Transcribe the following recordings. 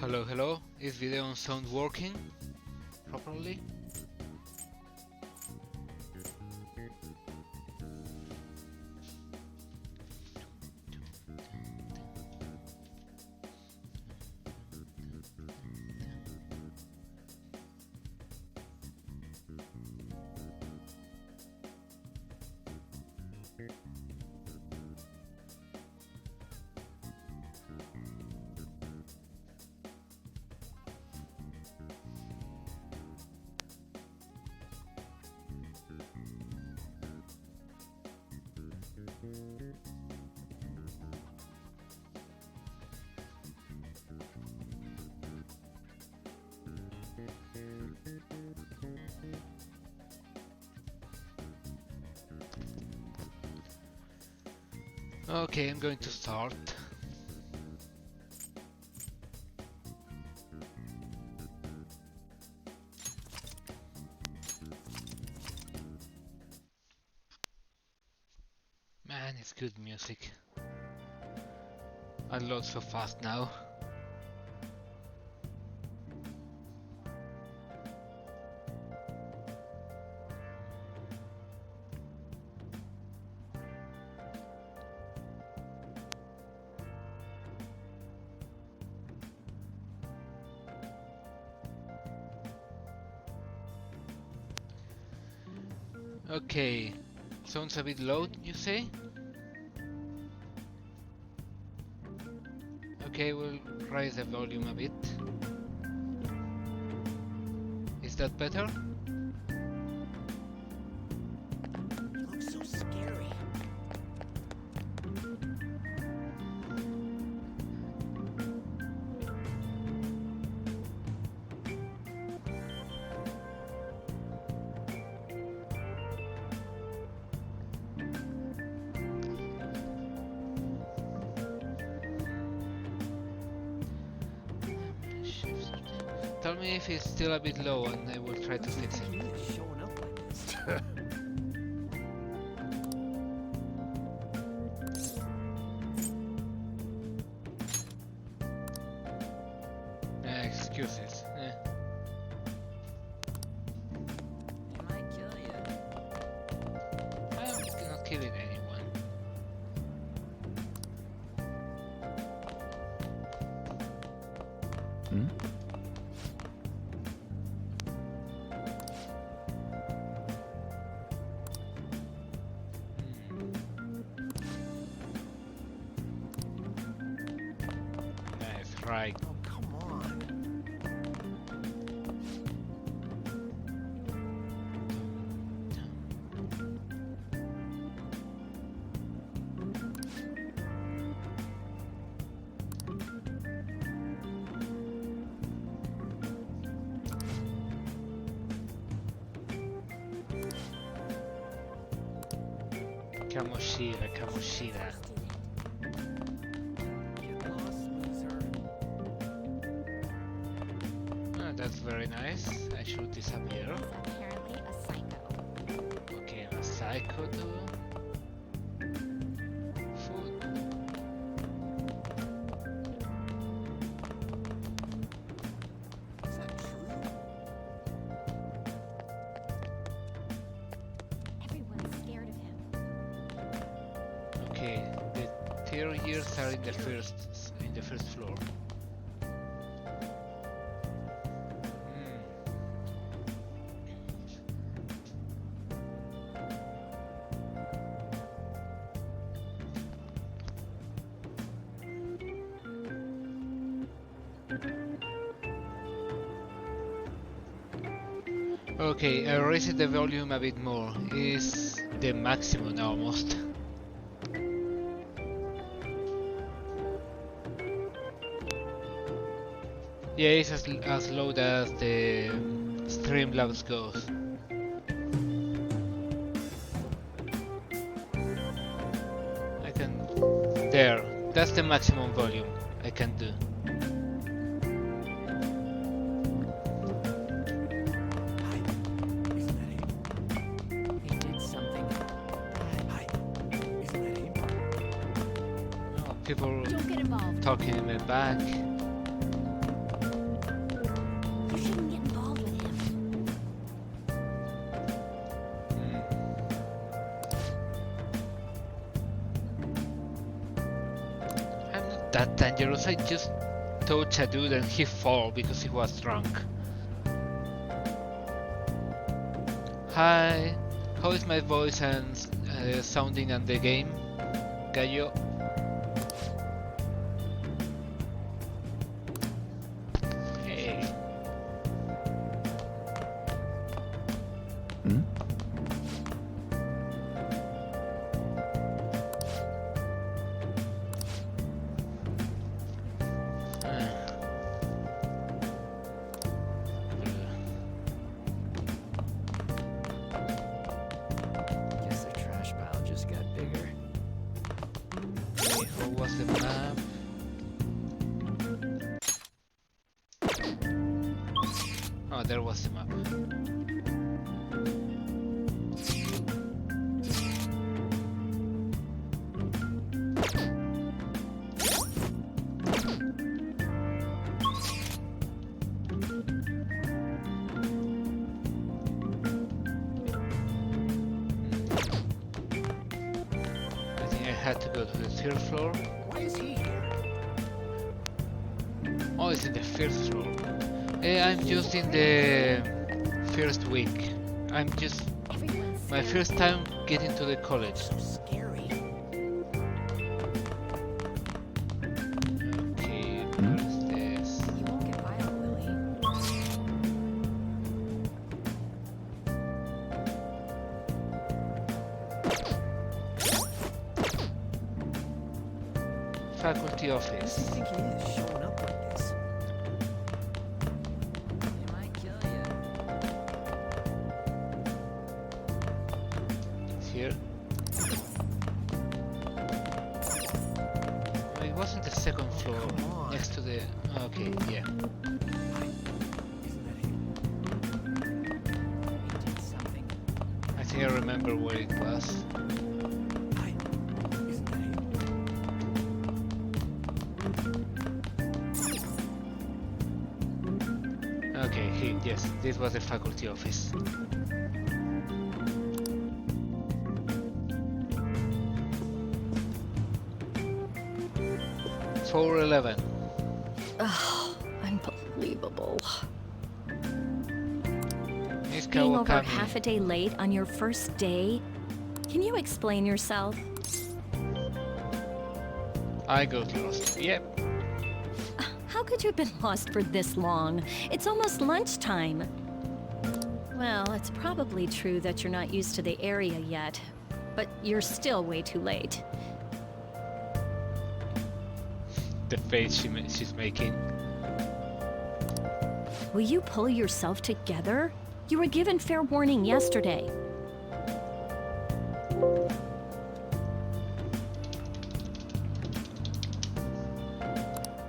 Hello, hello. Is video and sound working properly? Okay, I'm going to start. Man, it's good music. I load so fast now. Okay, sounds a bit low, you say? Okay, we'll raise the volume a bit. Is that better? Looks so scary. Tell me if it's still a bit low and I will try to fix it. It's showing up like this. Excuses. He might kill you. I'm not killing anyone. Nice, right. Oh, come on. Kamoshida, Kamoshida. Get lost, loser. Oh, that's very nice. I should disappear. Apparently a psycho. Okay, a psycho too. Food. Is that true? Everyone's scared of him. Okay, the terriers are in the first floor. Hmm. Okay, I raised the volume a bit more. Is the maximum almost. Yeah, it's as low as the Streamlabs goes. I can... There, that's the maximum volume I can do. Hi. Isn't that him? He did something. Hi. Isn't that him? Oh, people Don't get involved. talking in my back. that dangerous. I just touched a dude and he fall because he was drunk. Hi, how is my voice and sounding on the game, Gallo? Hey. Hmm? Guess the trash pile just got bigger. Okay, how was the map? Oh, there was the map. I think I had to go to the third floor. Why is he here? Oh, it's in the first floor. I'm just in the first week. I'm just Everyone's my scared. first time getting to the college. So scary. Okay, where's this? You won't get violent, Willie. Faculty Who office. does he think he is showing up like this? He might kill you. It's here. Oh, it wasn't the second floor. come on. Next to the. Okay, yeah. Isn't that him? He did something. I think I remember where it was. Hi. Isn't that him? Okay, yes, this was the faculty office. Floor 11. Oh, unbelievable. Miss Being over Kawakami. half a day late on your first day? Can you explain yourself? I got lost. Yep. How could you have been lost for this long? It's almost lunchtime. Well, it's probably true that you're not used to the area yet, but you're still way too late. The face she's making. Will you pull yourself together? You were given fair warning yesterday.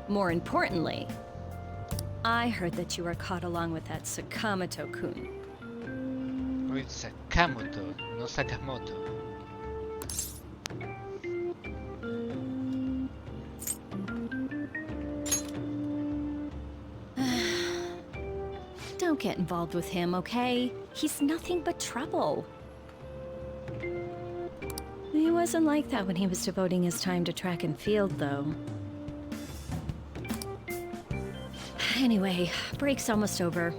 More importantly, I heard that you were caught along with that Sakamoto-kun. Oh, it's Sakamoto, no Sakamoto. Don't get involved with him, okay? He's nothing but trouble. He wasn't like that when he was devoting his time to track and field, though. Anyway, break's almost over.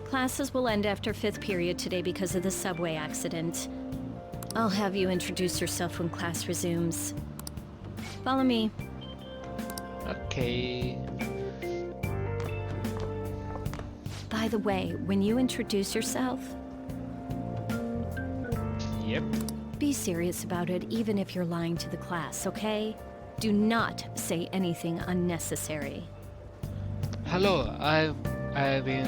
Classes will end after 5th period today because of the subway accident. I'll have you introduce yourself when class resumes. Follow me. Okay. By the way, when you introduce yourself, Yep. be serious about it even if you're lying to the class, okay? Do not say anything unnecessary. Hello, I've been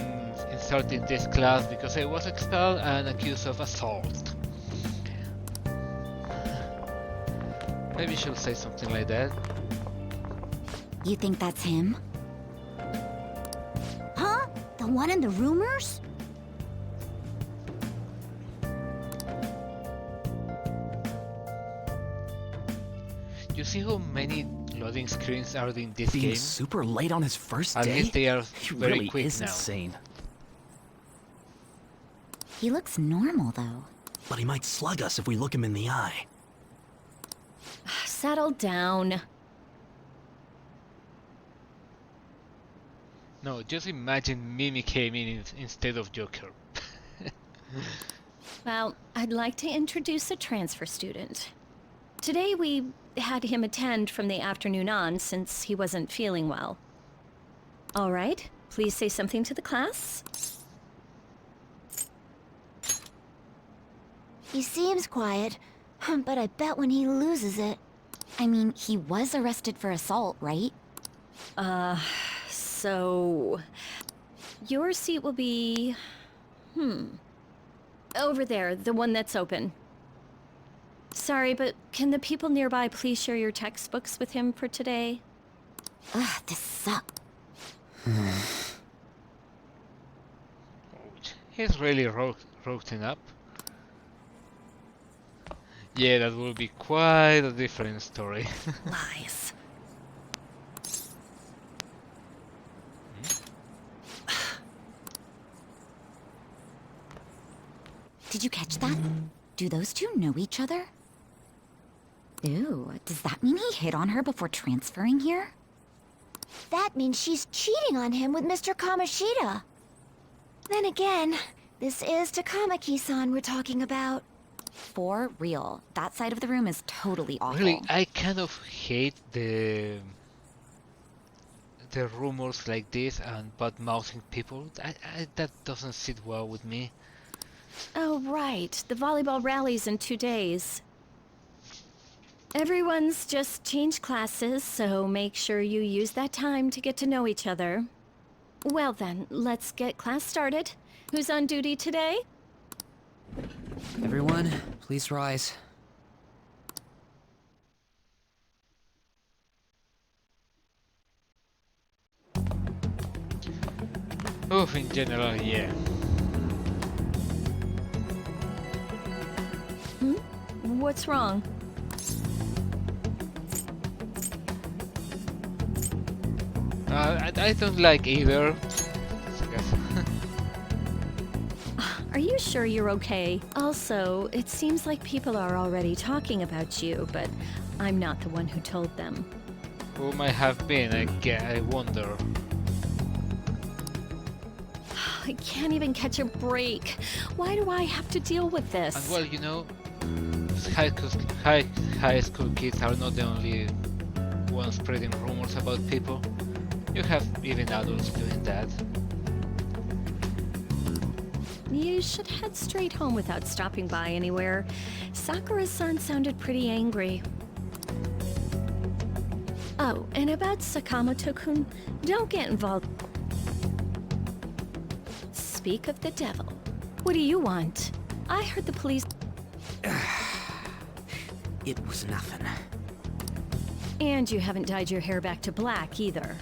inserted in this class because I was expelled and accused of assault. Maybe you should say something like that. You think that's him? Huh? The one in the rumors? You see how many loading screens are in this Being game? super late on his first At day? least they are He very really quick is now. insane. He looks normal, though. But he might slug us if we look him in the eye. Settle down. No, just imagine Mimi came in instead of Joker. Well, I'd like to introduce a transfer student. Today we had him attend from the afternoon on since he wasn't feeling well. All right, please say something to the class. He seems quiet, but I bet when he loses it... I mean, he was arrested for assault, right? So... Your seat will be... Over there, the one that's open. Sorry, but can the people nearby please share your textbooks with him for today? Ugh, this sucks. He's really roasting up. Yeah, that will be quite a different story. Lies. Did you catch that? Do those two know each other? Ew, does that mean he hit on her before transferring here? That means she's cheating on him with Mr. Kamoshida. Then again, this is Takamaki-san we're talking about. For real, that side of the room is totally awful. Really, I kind of hate the rumors like this and bad mouthing people. That doesn't sit well with me. Oh, right. The volleyball rally's in 2 days. Everyone's just changed classes, so make sure you use that time to get to know each other. Well then, let's get class started. Who's on duty today? Everyone, please rise. Oof, in general, yeah. What's wrong? I don't like either. I guess. Are you sure you're okay? Also, it seems like people are already talking about you, but I'm not the one who told them. Who might have been? I wonder. I can't even catch a break. Why do I have to deal with this? And well, you know, high school kids are not the only ones spreading rumors about people. You have even adults doing that. You should head straight home without stopping by anywhere. Sakura-san sounded pretty angry. Oh, and about Sakamoto-kun, don't get involved. Speak of the devil. What do you want? I heard the police... It was nothing. And you haven't dyed your hair back to black, either.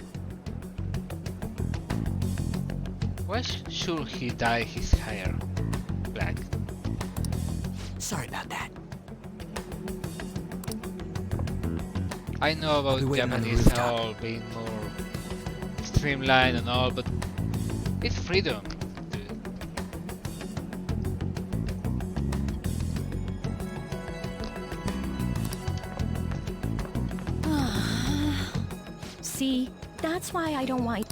Why should he dye his hair black? Sorry about that. I know about I'll be waiting on the Japanese rooftop. all being more streamlined and all, but it's freedom. Dude. See, that's why I don't want...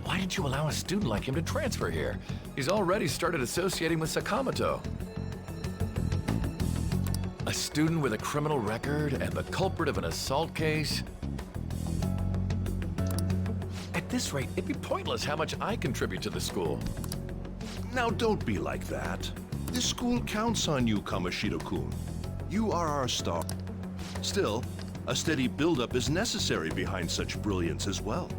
Why did you allow a student like him to transfer here? He's already started associating with Sakamoto. A student with a criminal record and the culprit of an assault case? At this rate, it'd be pointless how much I contribute to the school. Now don't be like that. This school counts on you, Kamoshida-kun. You are our star. Still, a steady buildup is necessary behind such brilliance as well.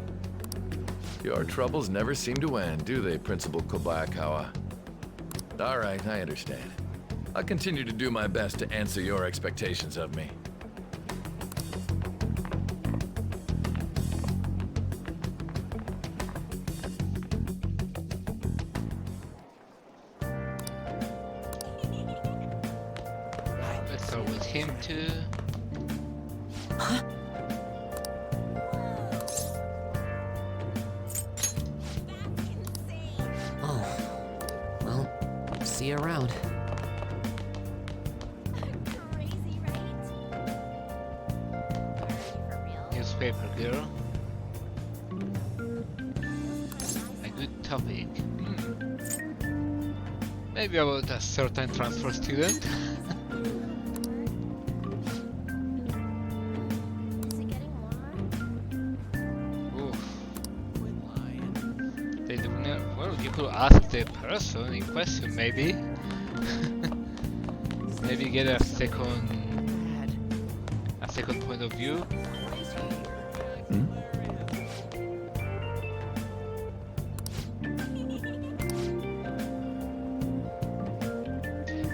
Your troubles never seem to end, do they, Principal Kobayakawa? All right, I understand. I'll continue to do my best to answer your expectations of me. Let's start with him too. Oh. Well, see you around. Crazy, right? newspaper girl. A good topic. Maybe about a certain transfer student. Is it getting warmer? Oof. They do not, well, you could ask the person in question, maybe. Maybe get a second point of view.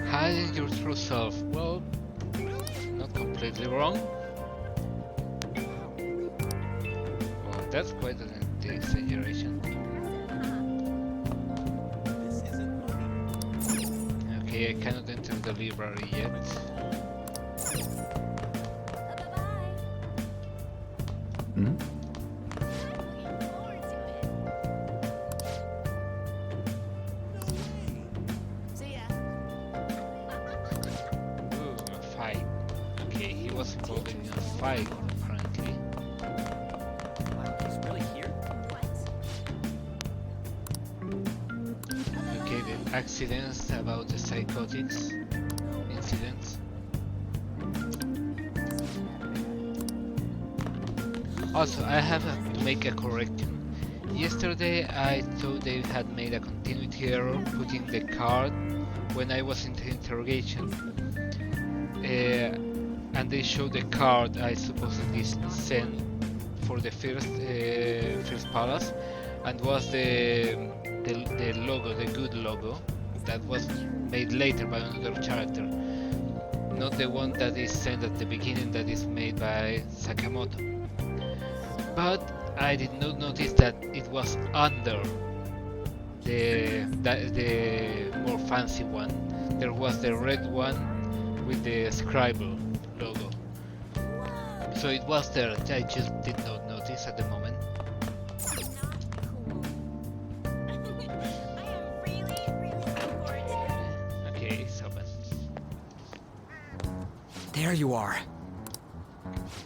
Hiding your true self. Well, not completely wrong. Well, that's quite an exaggeration. Okay, I cannot enter the library yet. Bye-bye. See ya. Ooh, a fight. Okay, he was involved in a fight, apparently. Wow, he's really here? Okay, the accidents about the psychotics incidents. Also, I have to make a correction. Yesterday I thought they had made a continuity error putting the card when I was in the interrogation. And they showed the card I supposedly sent for the first palace, and was the logo, the good logo, that was made later by another character, not the one that is sent at the beginning, that is made by Sakamoto. But I did not notice that it was under the more fancy one. There was the red one with the Scribble logo. So it was there, I just did not notice at the moment. Okay, so There you are.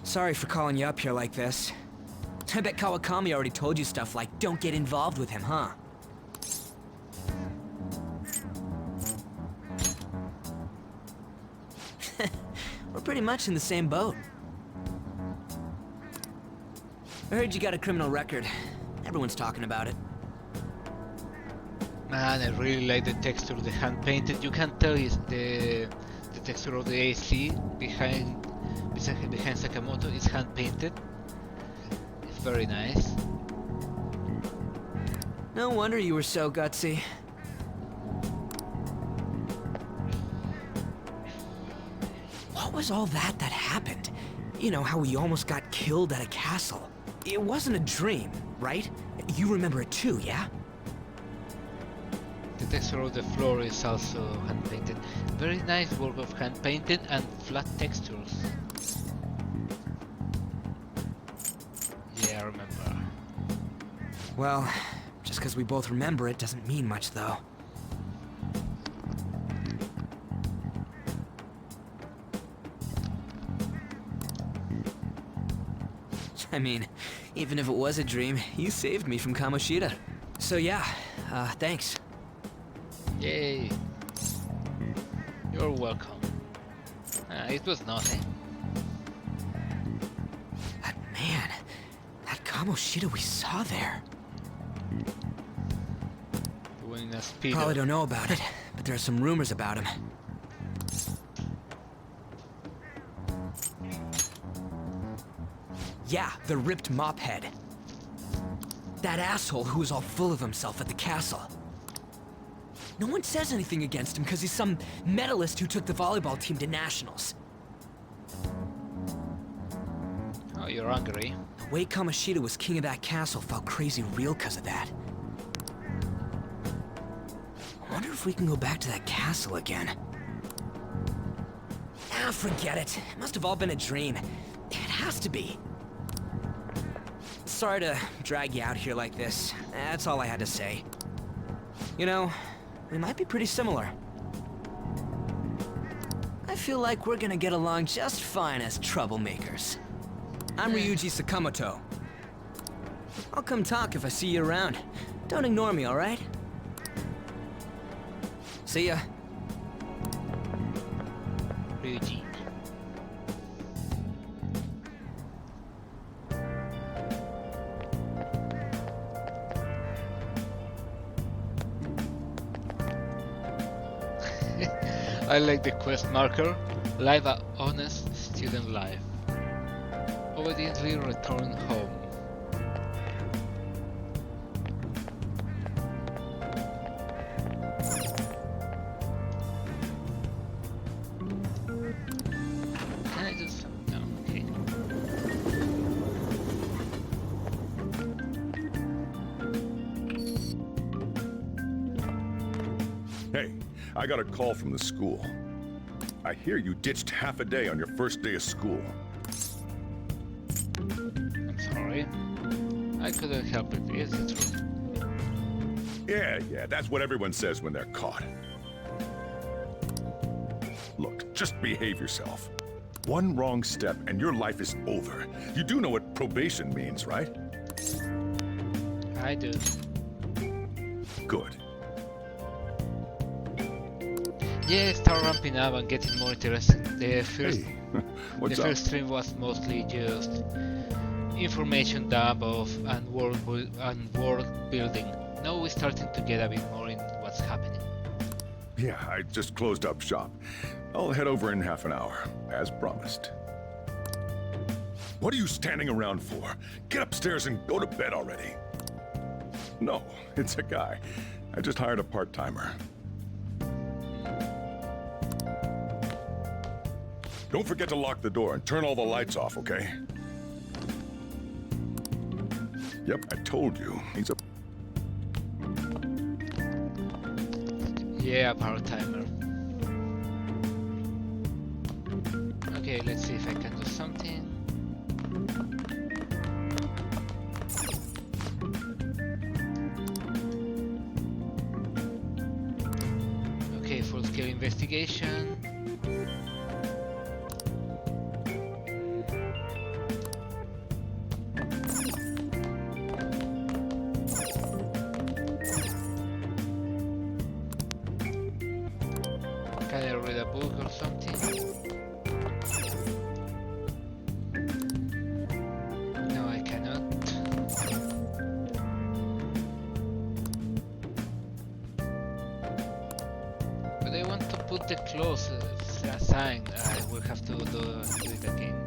Sorry for calling you up here like this. I bet Kawakami already told you stuff like, don't get involved with him, huh? We're pretty much in the same boat. I heard you got a criminal record. Everyone's talking about it. man, I really like the texture, the hand painted. You can tell it's the texture of the AC behind Sakamoto is hand painted. It's very nice. No wonder you were so gutsy. What was all that happened? You know, how we almost got killed at a castle. It wasn't a dream, right? You remember it too, yeah? The texture of the floor is also hand painted. Very nice work of hand painted and flat textures. Yeah, I remember. Well, just because we both remember it doesn't mean much, though. I mean, even if it was a dream, you saved me from Kamoshida. So yeah, thanks. Yay! You're welcome. It was nothing. But man, that Kamoshida we saw there. Doing a speed. Probably don't know about it, but there are some rumors about him. Yeah, the ripped mop head. That asshole who was all full of himself at the castle. No one says anything against him because he's some medalist who took the volleyball team to nationals. Oh, you're hungry. The way Kamoshida was king of that castle felt crazy real because of that. I wonder if we can go back to that castle again. Ah, forget it. It must have all been a dream. It has to be. Sorry to drag you out here like this. That's all I had to say. You know, we might be pretty similar. I feel like we're gonna get along just fine as troublemakers. I'm Ryuji Sakamoto. I'll come talk if I see you around. Don't ignore me, alright? See ya. Ryuji. I like the quest marker. Live a honest student life. Obediently return home. Can I just... no, okay. Hey, I got a call from the school. I hear you ditched half a day on your first day of school. I'm sorry. I couldn't help it. It's the truth. Yeah, that's what everyone says when they're caught. Look, just behave yourself. One wrong step and your life is over. You do know what probation means, right? I do. Good. Yeah, start ramping up and getting more interesting. The first Hey, what's up? first stream was mostly just information dump of and world building. Now we're starting to get a bit more in what's happening. Yeah, I just closed up shop. I'll head over in half an hour, as promised. What are you standing around for? Get upstairs and go to bed already. No, it's a guy. I just hired a part-timer. Don't forget to lock the door and turn all the lights off, okay? Yep, I told you. He's a... Yeah, power timer. Okay, let's see if I can do something. Okay, full-scale investigation. Can I read a book or something? No, I cannot. But I want to put the close sign. I will have to do it again.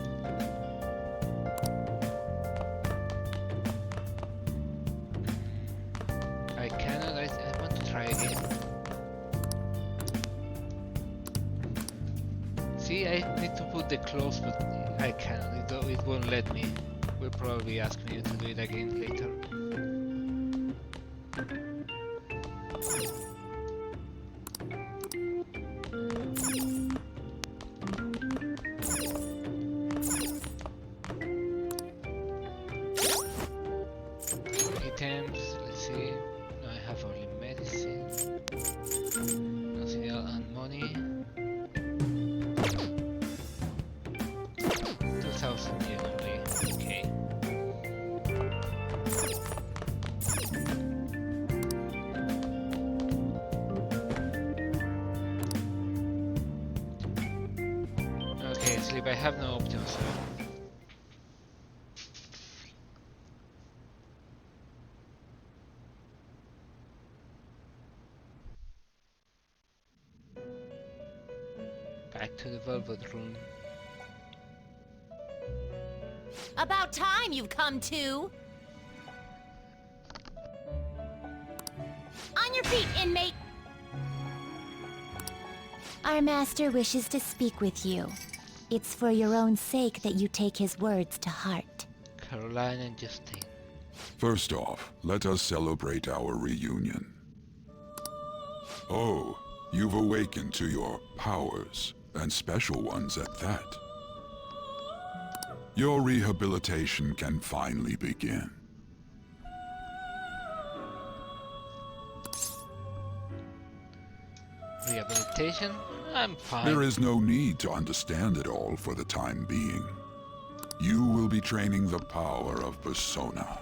I cannot. I want to try again. See, I need to put the close, but I cannot. It won't let me. Will probably ask me to do it again later. Items, let's see. No, I have only medicine. Nothing else, and money. 2,000 yen only. Okay. Okay, sleep. I have no options, so. Back to the Velvet Room. About time you've come to. On your feet, inmate. Our master wishes to speak with you. It's for your own sake that you take his words to heart. Caroline and Justine. First off, let us celebrate our reunion. Oh, you've awakened to your powers, and special ones at that. Your rehabilitation can finally begin. Rehabilitation? I'm fine. There is no need to understand it all for the time being. You will be training the power of Persona,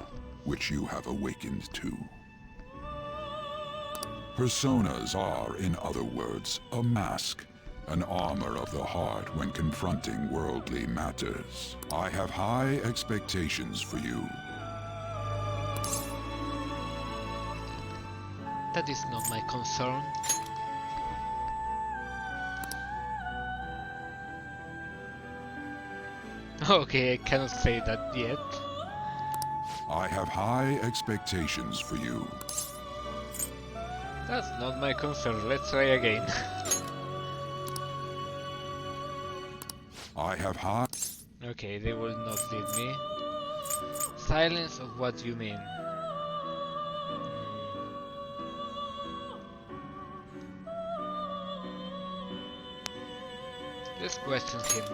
which you have awakened to. Personas are, in other words, a mask, an armor of the heart when confronting worldly matters. I have high expectations for you. That is not my concern. Okay, I cannot say that yet. I have high expectations for you. That's not my concern. Let's try again. I have high... Okay, they will not lead me. Silence of what you mean. Let's question him.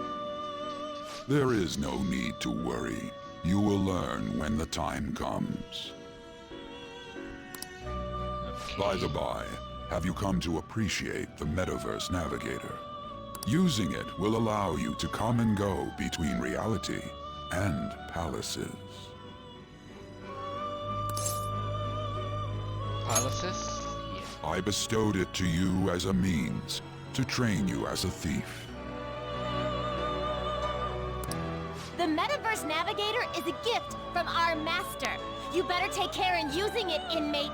There is no need to worry. You will learn when the time comes. Okay. By the by, have you come to appreciate the Metaverse Navigator? Using it will allow you to come and go between reality and palaces. Palaces? Yeah. I bestowed it to you as a means to train you as a thief. The Metaverse Navigator is a gift from our master. You better take care in using it, inmate.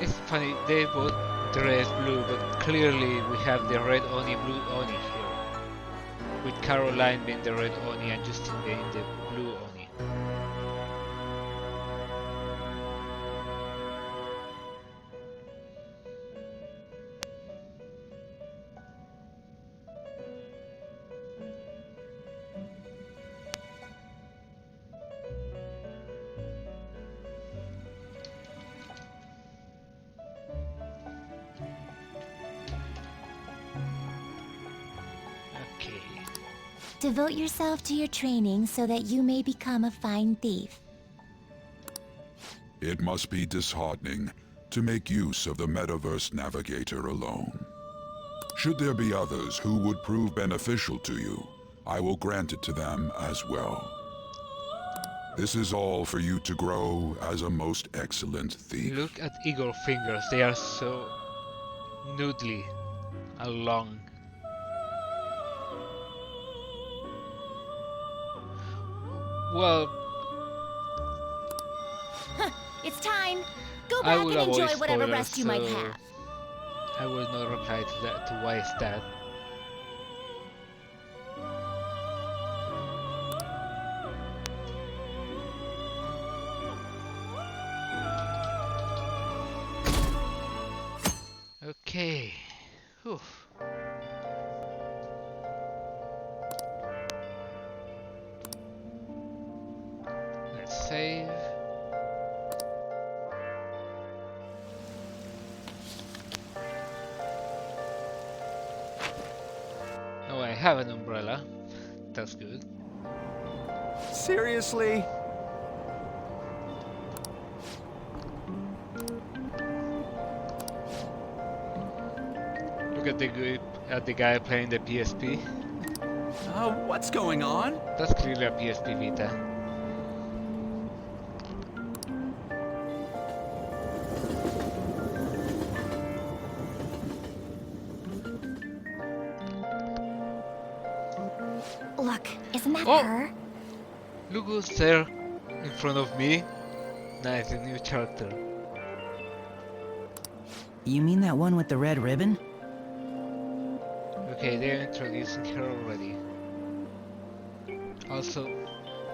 It's funny, they both dress blue, but clearly we have the red Oni, blue Oni here. With Caroline being the red Oni and Justin being the blue Oni. Okay. Devote yourself to your training so that you may become a fine thief. It must be disheartening to make use of the Metaverse Navigator alone. Should there be others who would prove beneficial to you, I will grant it to them as well. This is all for you to grow as a most excellent thief. Look at Igor's fingers, they are so noodly and long. Well, It's time. Go I back will and enjoy avoid whatever spoilers, rest you might so have. I will not reply to that. To why is that? Okay. Whew. Let's save. Oh, I have an umbrella. That's good. Seriously? Look at the guy playing the PSP. What's going on? That's clearly a PSP Vita. Look, isn't that Oh! her? Look who's there in front of me. Nice, a new character. You mean that one with the red ribbon? Okay, they're introducing her already. Also,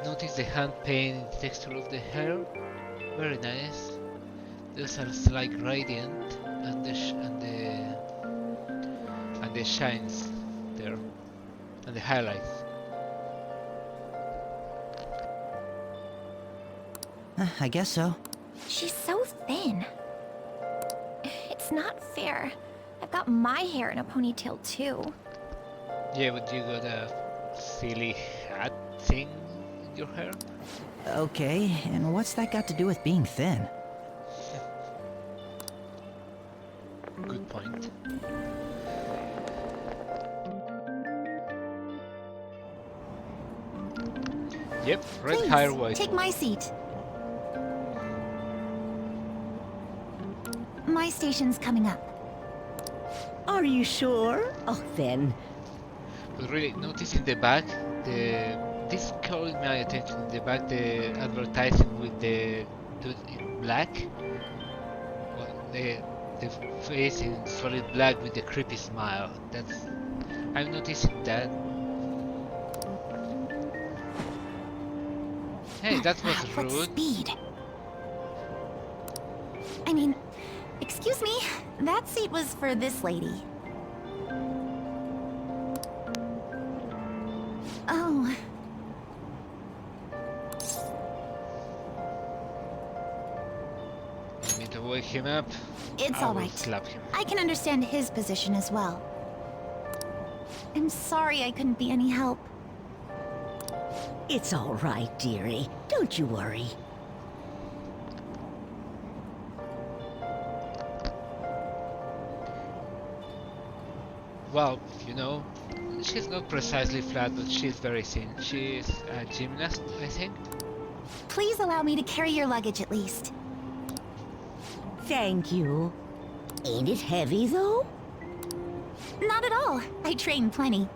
notice the hand paint texture of the hair. Very nice. There's a slight gradient and the shines there and the highlights. I guess so. She's so thin. It's not fair. I've got my hair in a ponytail too. Yeah, but you got a silly hat thing in your hair? Okay, and what's that got to do with being thin? Good point. Yep, red Please, hair, white. take my seat. My station's coming up. Are you sure? Oh, then. But really, notice in the back, this caught my attention. In the back, the advertising with the dude in black, well, the face in solid black with the creepy smile. I'm noticing that. Hey, that was What rude. speed? I mean, excuse me, that seat was for this lady. Oh. You need to wake him up. It's I all will right. slap him. I can understand his position as well. I'm sorry I couldn't be any help. It's all right, dearie. Don't you worry. Well, you know, she's not precisely flat, but she's very thin. She's a gymnast, I think. Please allow me to carry your luggage at least. Thank you. Ain't it heavy, though? Not at all. I train plenty.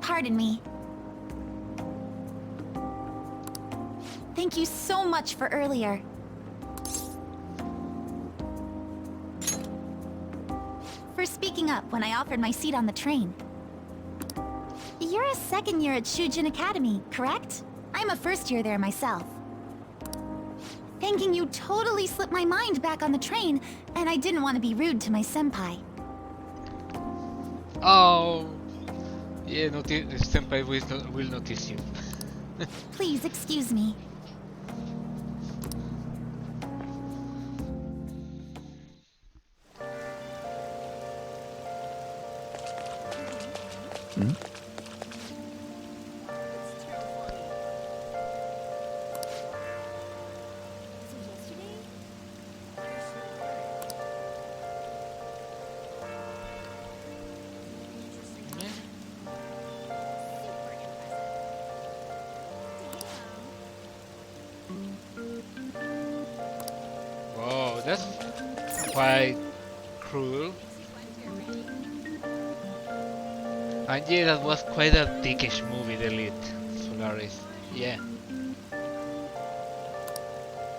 Pardon me. Thank you so much for earlier. For speaking up when I offered my seat on the train. You're a second year at Shujin Academy, correct? I'm a first year there myself. Thanking you totally slipped my mind back on the train, and I didn't want to be rude to my senpai. Oh, yeah, senpai will notice you. Please excuse me. Wow, that's quite cruel. And yeah, that was quite a dickish movie, The Elite Solaris. Yeah.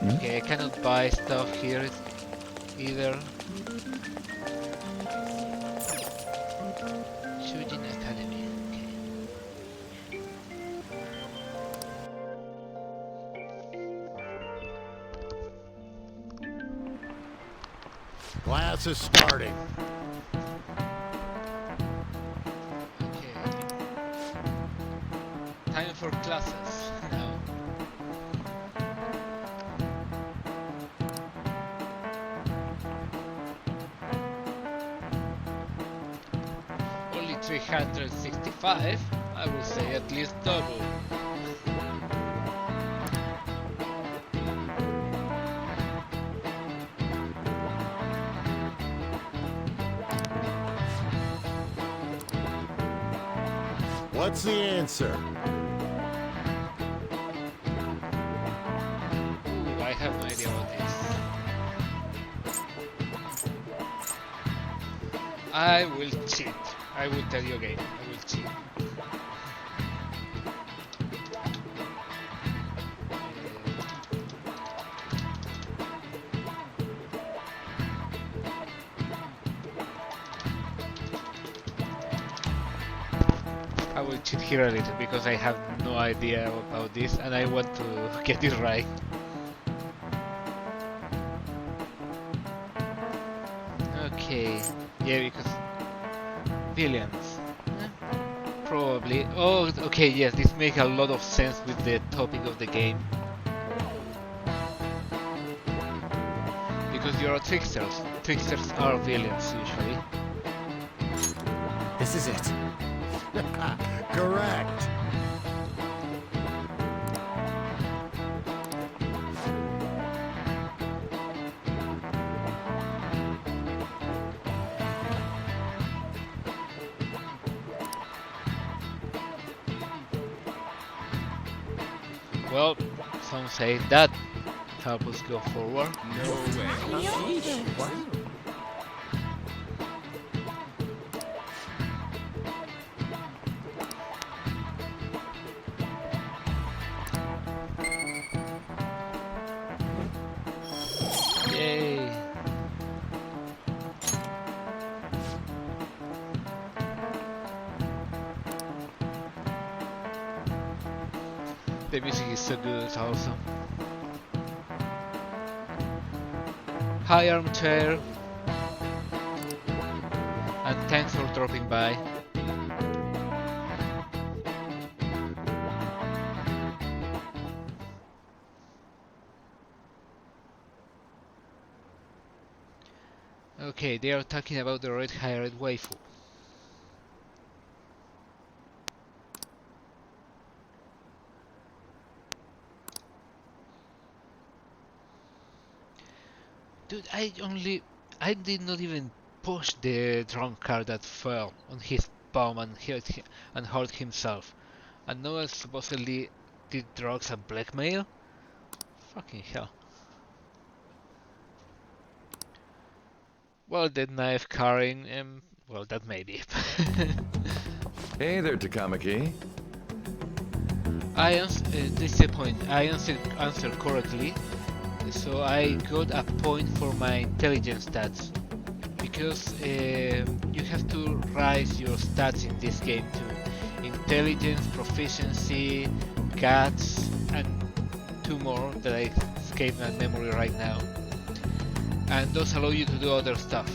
Okay, I cannot buy stuff here either. Shujin Academy. Okay. Class is starting. Okay. Time for classes now. Only 365, I will say at least double. What's the answer? Ooh, I have no idea what this. I will cheat. I will tell you again. I will cheat. I will cheat here a little because I have no idea about this and I want to get it right. Okay, yeah, because villains. Probably. Oh, okay, yes, this makes a lot of sense with the topic of the game. Because you're tricksters. Tricksters are villains usually. This is it. Correct. Well, some say that help us go forward. No way. What? Yay! The music is so good, it's awesome. Hi Armchair, and thanks for dropping by. Okay, they are talking about the red-haired waifu. Dude, I did not even push the drunkard that fell on his palm and hurt himself. And Noel supposedly did drugs and blackmail? Fucking hell. Well, the knife carrying, well, that maybe. Hey there, Takamaki. This is the point. I answered correctly, so I got a point for my intelligence stats. Because you have to rise your stats in this game too. Intelligence, proficiency, guts, and 2 more that I escape my memory right now. And those allow you to do other stuff.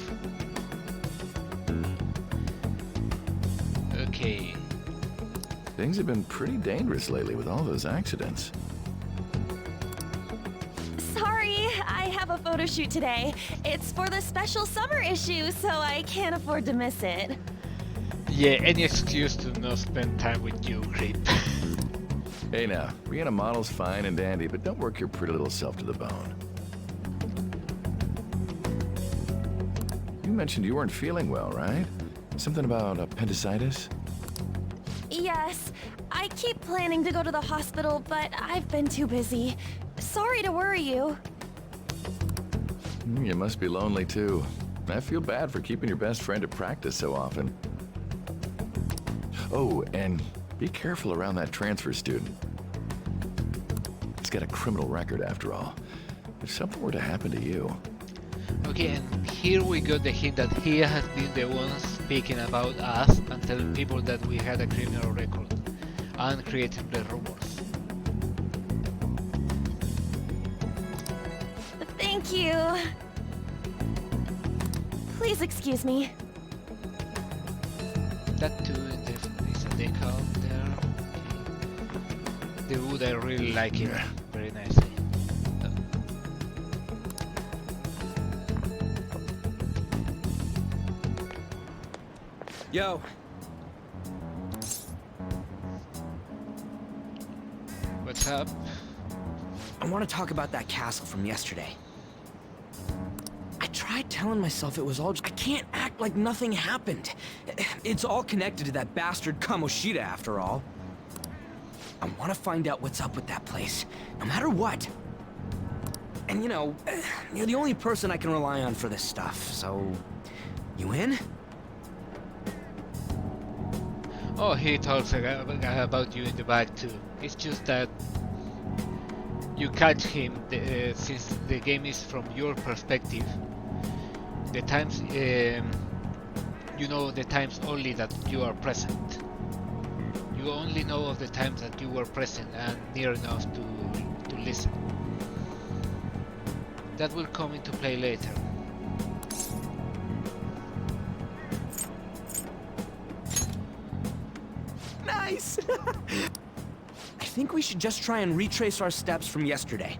Okay. Things have been pretty dangerous lately with all those accidents. Sorry, I have a photo shoot today. It's for the special summer issue, so I can't afford to miss it. Yeah, any excuse to not spend time with you, creep. Hey now, being a model's fine and dandy, but don't work your pretty little self to the bone. You mentioned you weren't feeling well, right? Something about appendicitis? Yes, I keep planning to go to the hospital, but I've been too busy. Sorry to worry you. You must be lonely too. I feel bad for keeping your best friend at practice so often. Oh, and be careful around that transfer student. He's got a criminal record after all. If something were to happen to you... Okay, and here we got the hint that he has been the one speaking about us and telling people that we had a criminal record and creating the rumors. Thank you. Please excuse me. That too is a decal there. The wood, I really like it. Very nicely. Yo. What's up? I want to talk about that castle from yesterday. I tried telling myself it was all I can't act like nothing happened. It's all connected to that bastard Kamoshida after all. I want to find out what's up with that place, no matter what. And you know, you're the only person I can rely on for this stuff, so... You in? Oh, he talks about you in the back too. It's just that you catch him since the game is from your perspective. The times, you know the times only that you are present. You only know of the times that you were present and near enough to listen. That will come into play later. Nice! I think we should just try and retrace our steps from yesterday.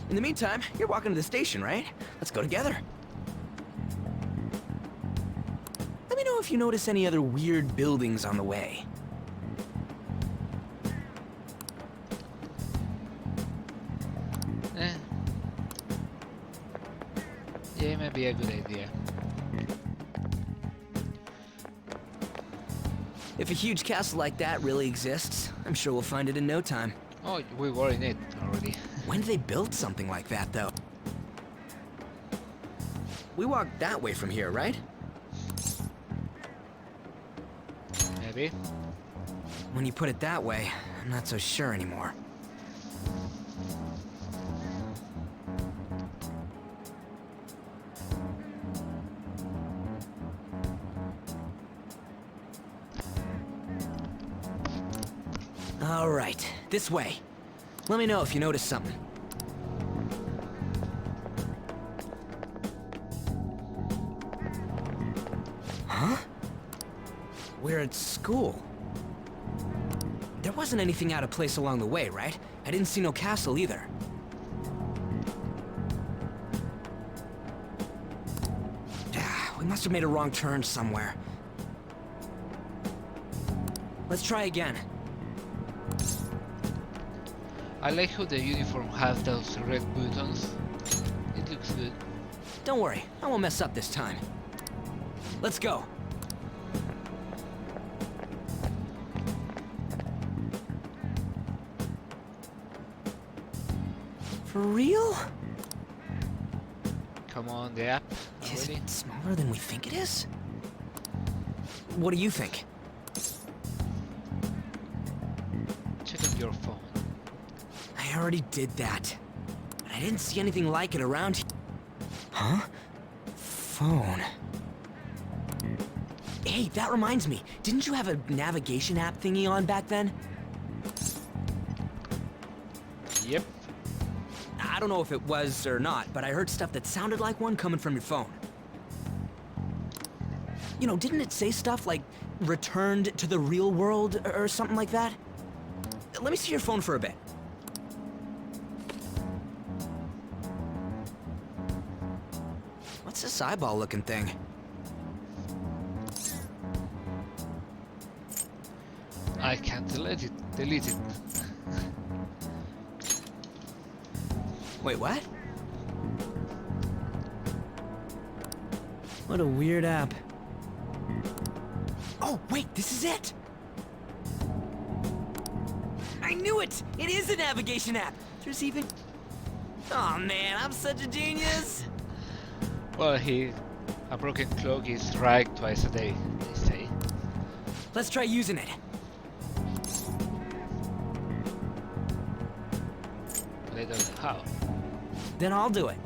In the meantime, you're walking to the station, right? Let's go together. Let me know if you notice any other weird buildings on the way. Yeah, it might be a good idea. If a huge castle like that really exists, I'm sure we'll find it in no time. Oh, we were in it already. When did they build something like that, though? We walked that way from here, right? Maybe. When you put it that way, I'm not so sure anymore. All right, this way. Let me know if you notice something. Huh? We're at school. There wasn't anything out of place along the way, right? I didn't see no castle either. We must have made a wrong turn somewhere. Let's try again. I like how the uniform has those red buttons. It looks good. Don't worry, I won't mess up this time. Let's go. For real? Come on, the app. Is Already? it smaller than we think it is? What do you think? Check on your phone. I already did that. But I didn't see anything like it around here. Huh? Phone. Hey, that reminds me. Didn't you have a navigation app thingy on back then? Yep. I don't know if it was or not, but I heard stuff that sounded like one coming from your phone. You know, didn't it say stuff like returned to the real world or something like that? Let me see your phone for a bit. What's this eyeball-looking thing? I can't delete it. Delete it. Wait, what? What a weird app. Oh, wait, this is it! I knew it! It is a navigation app! There's even... Oh man, I'm such a genius! Well, a broken clock is right twice a day, they say. Let's try using it. They don't know how. Then I'll do it.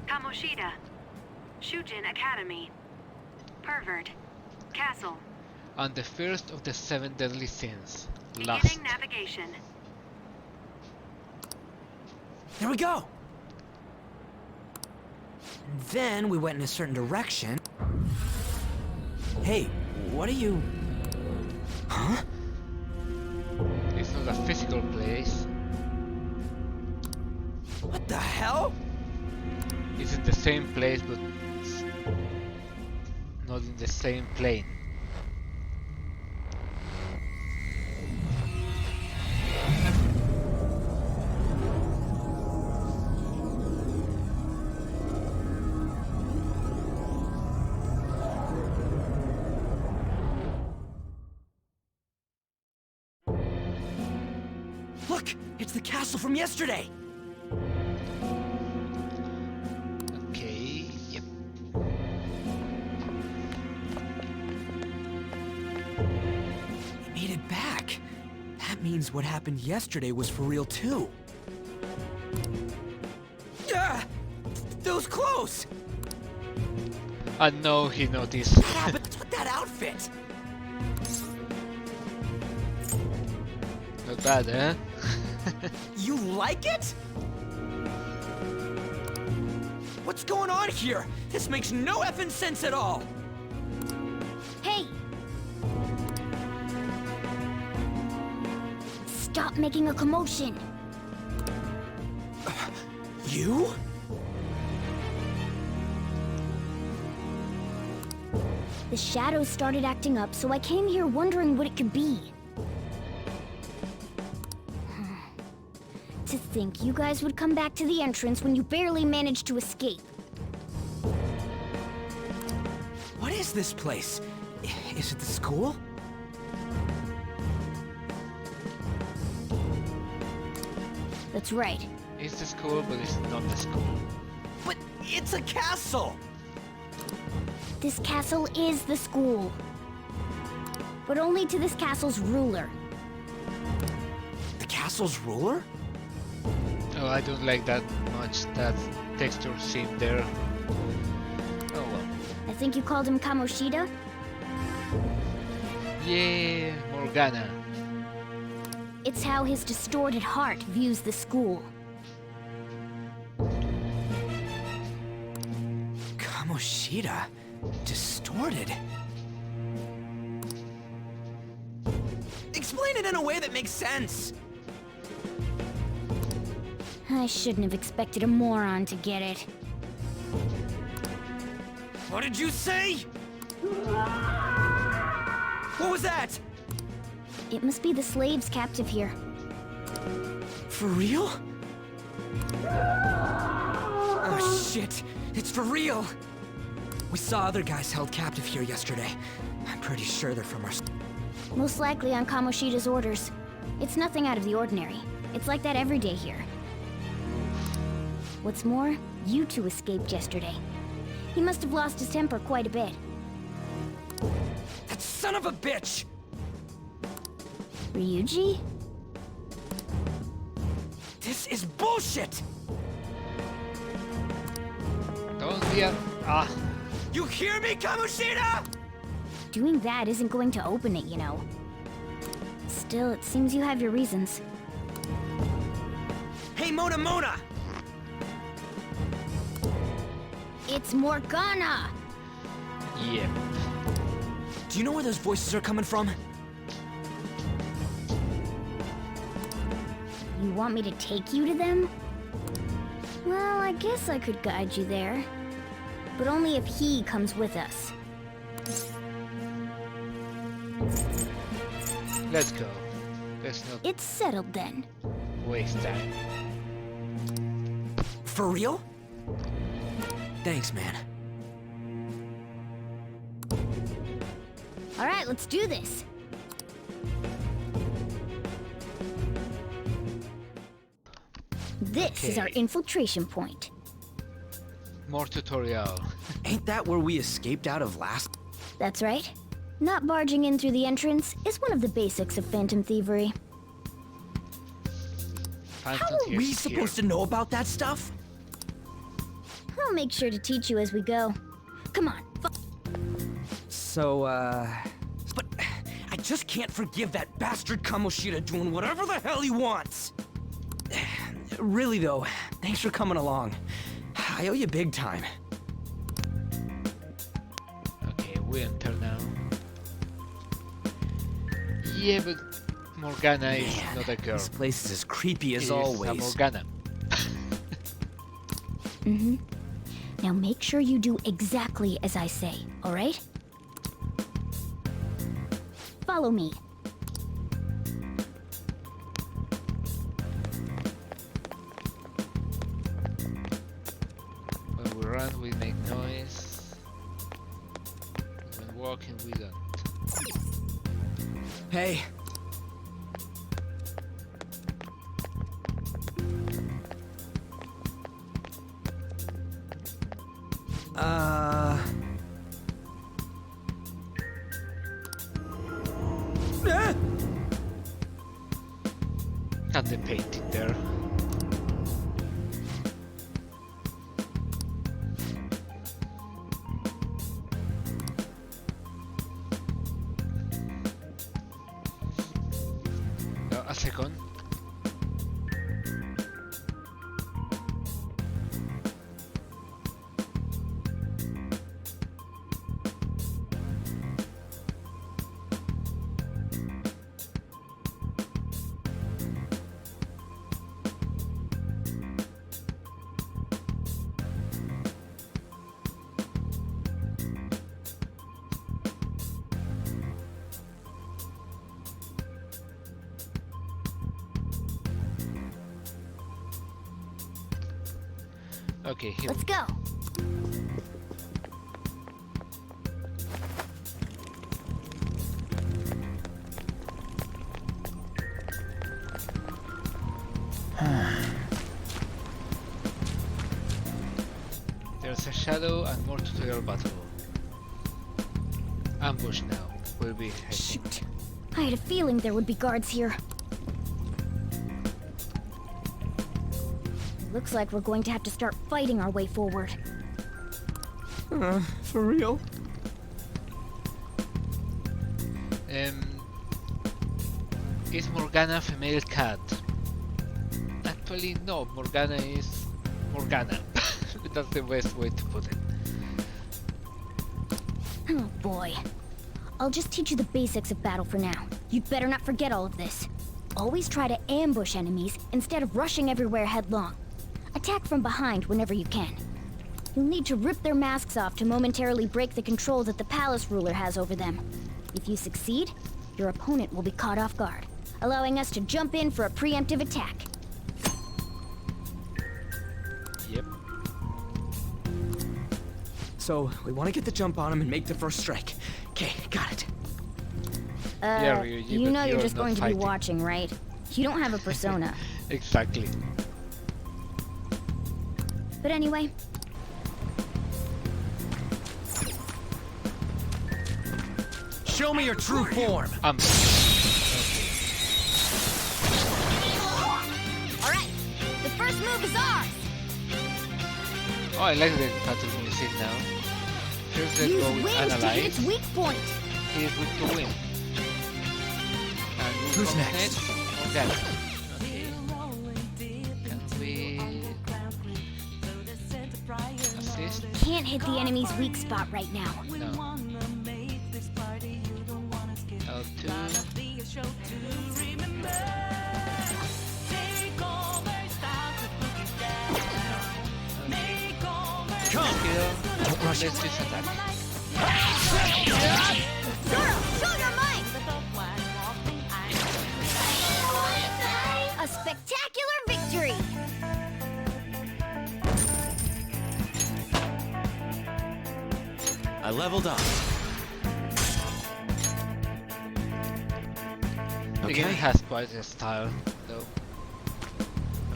Kamoshida. Shujin Academy. Pervert. Castle. On the first of the 7 deadly sins. Beginning Lust. navigation. There we go! And then we went in a certain direction. Hey, what are you... Huh? It's not a physical place. What the hell? It's in the same place, but it's not in the same plane. Look! It's the castle from yesterday! Okay, yep. We made it back. That means what happened yesterday was for real too. Ah! Those clothes! I know he noticed. What happened with that outfit? Not bad, huh? You like it? What's going on here? This makes no effing sense at all! Hey! Stop making a commotion. You? The shadows started acting up, so I came here wondering what it could be. To think you guys would come back to the entrance when you barely managed to escape. What is this place? Is it the school? That's right. It's the school, but it's not the school. But it's a castle! This castle is the school. But only to this castle's ruler. The castle's ruler? Oh, I don't like that much, that texture scene there. Oh well. I think you called him Kamoshida? Yeah, Morgana. It's how his distorted heart views the school. Kamoshida? Distorted? Explain it in a way that makes sense! I shouldn't have expected a moron to get it. What did you say? What was that? It must be the slaves captive here. For real? Oh shit, it's for real! We saw other guys held captive here yesterday. I'm pretty sure they're from our... Most likely on Kamoshida's orders. It's nothing out of the ordinary. It's like that every day here. What's more, you two escaped yesterday. He must have lost his temper quite a bit. That son of a bitch! Ryuji? This is bullshit! Don't be a... Ah. You hear me, Kamoshida?! Doing that isn't going to open it, you know. Still, it seems you have your reasons. Hey, Mona! It's Morgana! Yep. Do you know where those voices are coming from? You want me to take you to them? Well, I guess I could guide you there. But only if he comes with us. Let's go. Let's not It's settled then. waste time. For real? Thanks, man. Alright, let's do this. This is our Okay. infiltration point. More tutorial. Ain't that where we escaped out of last? That's right. Not barging in through the entrance is one of the basics of phantom thievery. How are we supposed to know about that stuff? I'll make sure to teach you as we go. Come on. So, But I just can't forgive that bastard Kamoshida doing whatever the hell he wants! Really though, thanks for coming along. I owe you big time. Okay, we enter now. Yeah, but Morgana is not a girl. This place is as creepy as It is a always. Morgana. Mm-hmm. Now make sure you do exactly as I say, alright? Follow me. When we run, we make noise. When walking, we don't. Hey. Not the painting there. A second. Okay, here. Let's go. shadow and more tutorial battle. Ambush now. Will be. Shoot. I had a feeling there would be guards here. Looks like we're going to have to start fighting our way forward. For real? Is Morgana female cat? Actually, no. Morgana is Morgana. That's the best way to put it. Oh boy. I'll just teach you the basics of battle for now. You'd better not forget all of this. Always try to ambush enemies instead of rushing everywhere headlong. Attack from behind whenever you can. You'll need to rip their masks off to momentarily break the control that the palace ruler has over them. If you succeed, your opponent will be caught off guard, allowing us to jump in for a preemptive attack. Yep. So, we want to get the jump on him and make the first strike. Okay, got it. Yeah, You know you're just not going to be fighting. watching, right? You don't have a persona. Exactly. But anyway, Show me your true form. alright, the first move is ours! Oh, I like the battle music now. First let's Use go with wings to hit analyze. its weak point. Here we go in. And who Who's comes next? Morgana. Okay. Can we assist? Can't hit the enemy's weak spot right now. No. L2. Come! Kill. Don't rush Let's it. just attack. Show your might! A spectacular victory! I leveled up. The game Okay. has quite a style, though.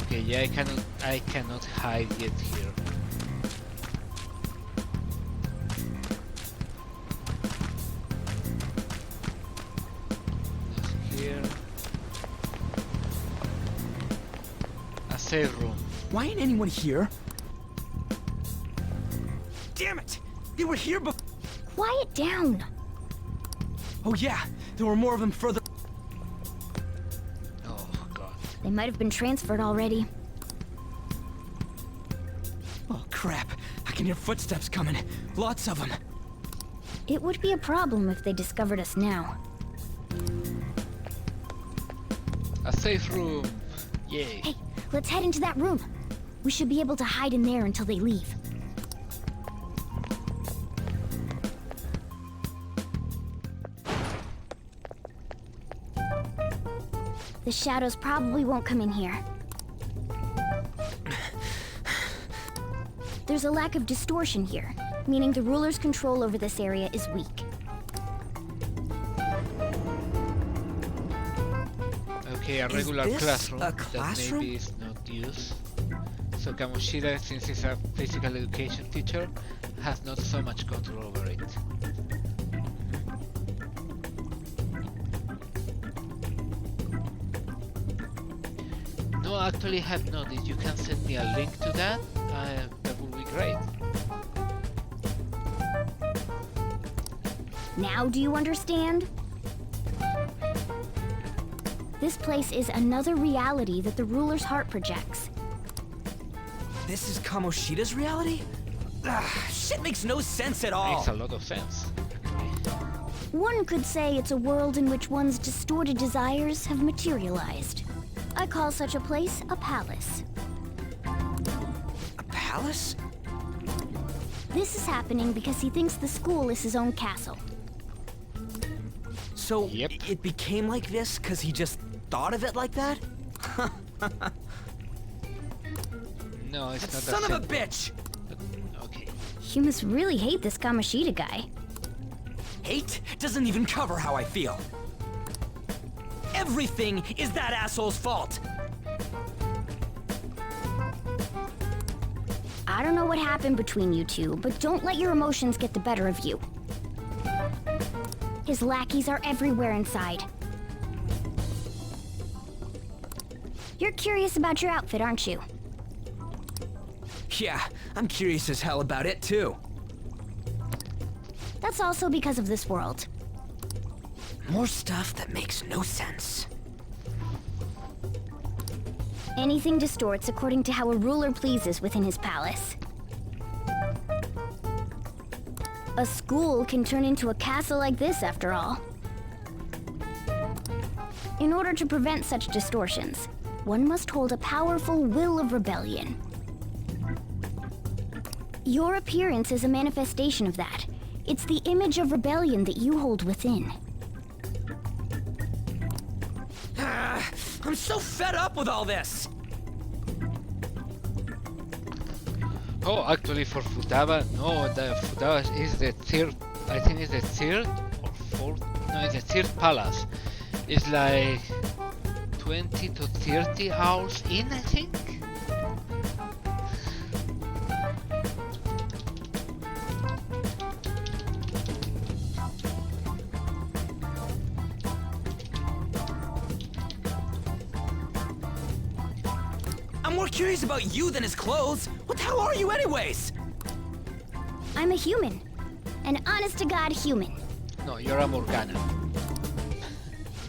Okay, yeah, I cannot hide yet here. That's here. A save room. Why ain't anyone here? Damn it! They were here before. Quiet down! Oh yeah, there were more of them further. Oh god. They might have been transferred already. Oh crap! I can hear footsteps coming. Lots of them. It would be a problem if they discovered us now. A safe room. Yay. Hey, let's head into that room. We should be able to hide in there until they leave. The shadows probably won't come in here. There's a lack of distortion here, meaning the ruler's control over this area is weak. Okay, a Is regular this classroom, a that classroom? maybe is not used. So Kamoshida, since he's a physical education teacher, has not so much control over it. No, actually have not. If you can send me a link to that, that would be great. Now do you understand? This place is another reality that the ruler's heart projects. This is Kamoshida's reality? Shit makes no sense at all. Makes a lot of sense. One could say it's a world in which one's distorted desires have materialized. I call such a place a palace. A palace? This is happening because he thinks the school is his own castle. So it became like this because he just thought of it like that? No, it's not Son that of a simple. bitch! Okay. You must really hate this Kamoshida guy. Hate doesn't even cover how I feel. Everything is that asshole's fault. I don't know what happened between you two, but don't let your emotions get the better of you. His lackeys are everywhere inside. You're curious about your outfit, aren't you? Yeah, I'm curious as hell about it too. That's also because of this world. More stuff that makes no sense. Anything distorts according to how a ruler pleases within his palace. A school can turn into a castle like this, after all. In order to prevent such distortions, one must hold a powerful will of rebellion. Your appearance is a manifestation of that. It's the image of rebellion that you hold within. I'm so fed up with all this! Oh, actually for Futaba, no, the Futaba is the third, I think it's the third or fourth, no, it's the third palace. It's like 20 to 30 hours in, I think? I'm more curious about you than his clothes. What the hell are you anyways? I'm a human. An honest-to-God human. No, you're a Morgana.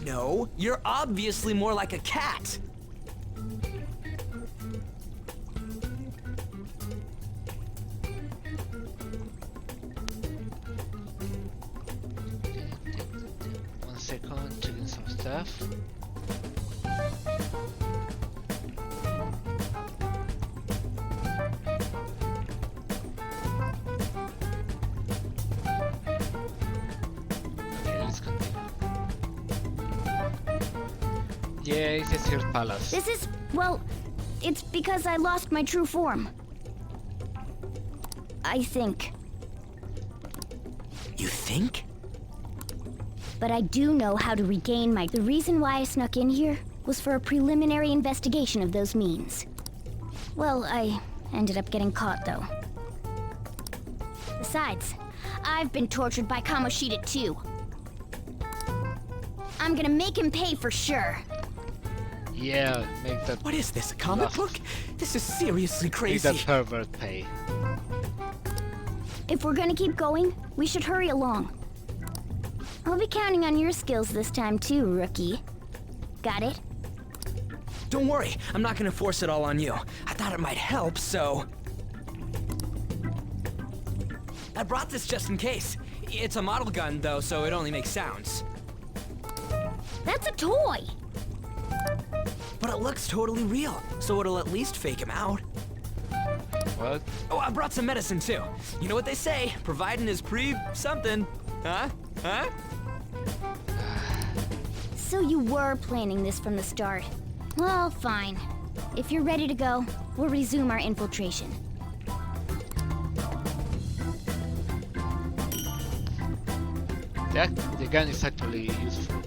No, you're obviously more like a cat. One second, checking some stuff. Yeah, it's the third palace. This is, well, it's because I lost my true form. I think. You think? But I do know how to regain my... The reason why I snuck in here was for a preliminary investigation of those means. Well, I ended up getting caught, though. Besides, I've been tortured by Kamoshida, too. I'm gonna make him pay for sure. Yeah, make that... What is this, a comic book? This is seriously Make crazy. that pervert pay. If we're gonna keep going, we should hurry along. I'll be counting on your skills this time too, rookie. Got it? Don't worry, I'm not gonna force it all on you. I thought it might help, so... I brought this just in case. It's a model gun, though, so it only makes sounds. That's a toy! But it looks totally real, so it'll at least fake him out. What? Oh, I brought some medicine, too. You know what they say, providing is something. Huh? Huh? So you were planning this from the start. Well, fine. If you're ready to go, we'll resume our infiltration. The gun is actually useful.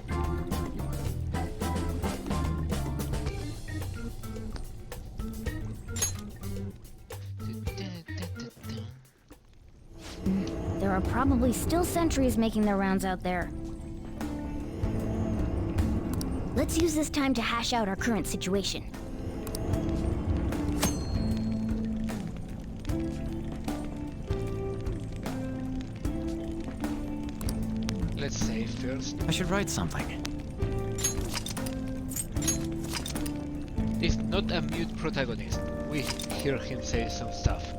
There are probably still sentries making their rounds out there. Let's use this time to hash out our current situation. Let's save first. I should write something. He's not a mute protagonist. We hear him say some stuff.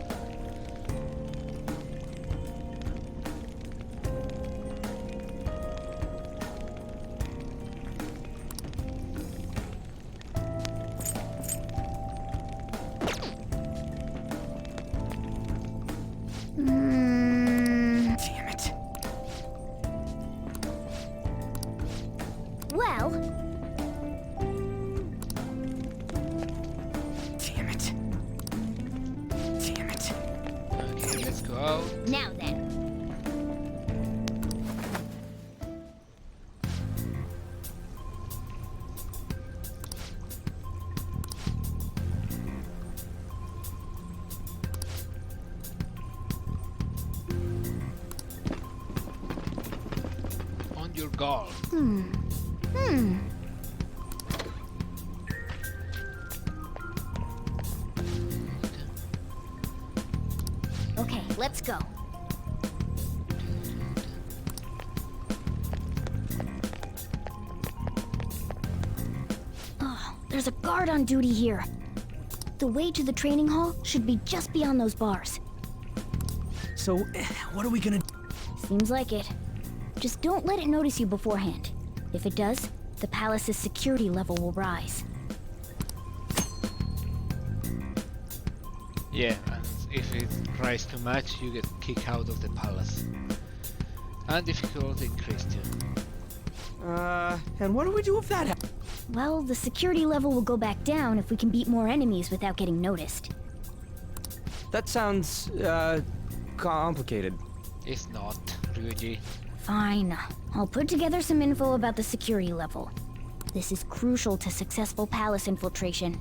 Damn it. Well, Damn it. Damn it. your guard. Okay, let's go. Oh, there's a guard on duty here. The way to the training hall should be just beyond those bars. So, what are we gonna... Seems like it. Just don't let it notice you beforehand. If it does, the palace's security level will rise. Yeah, and if it rises too much, you get kicked out of the palace. And difficulty increased too. And what do we do if that happens? Well, the security level will go back down if we can beat more enemies without getting noticed. That sounds, complicated. It's not, Ryuji. Fine. I'll put together some info about the security level. This is crucial to successful palace infiltration.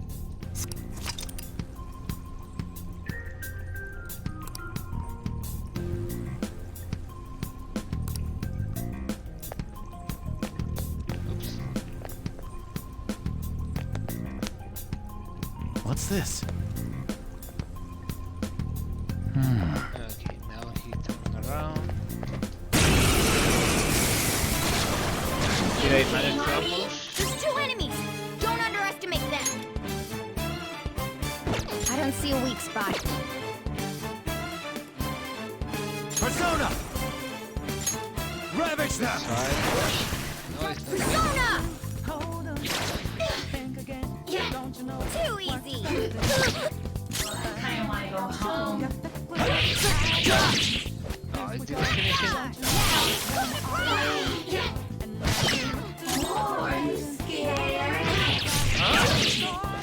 What's this? Okay, now he turned around. Did I manage to ambush? There's two enemies! Don't underestimate them! I don't see a weak spot. Persona! Ravage them! No, it's not. Persona! Too easy! Oh, it didn't finish it.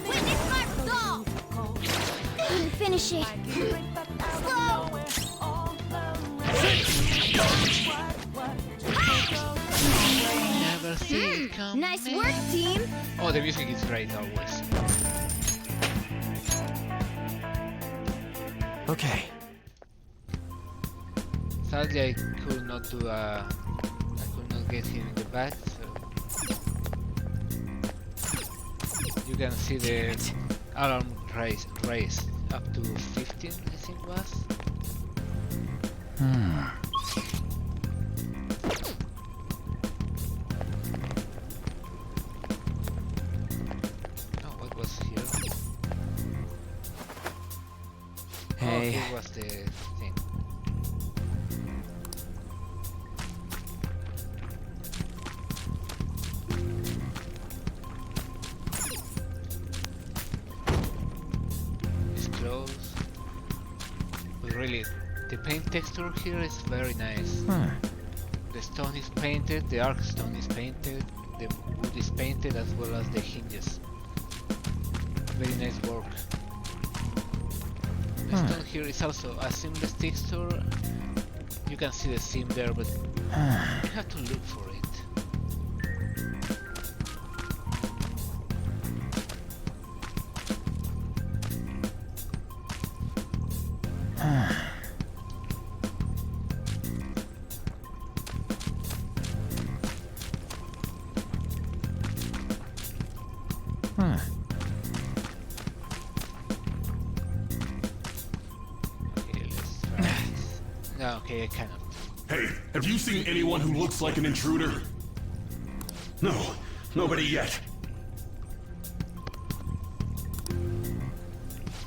Witness my resolve! Couldn't finish it. Slow! Never see it coming. Nice work, team! Oh, the music is great always. Okay. Sadly, I could not do I could not get him in the back, so you can see the alarm raise up to 15, I think was. Oh, what was here? Oh, Hey. here was the thing. It's close. But really, the paint texture here is very nice. The stone is painted, the arc stone is painted, the wood is painted as well as the hinges. Very nice work. The stone here is also a seamless texture. You can see the seam there, but you have to look for it. Okay, let's try this. No, okay, I cannot. Hey, have you seen anyone who looks like an intruder? No, nobody yet.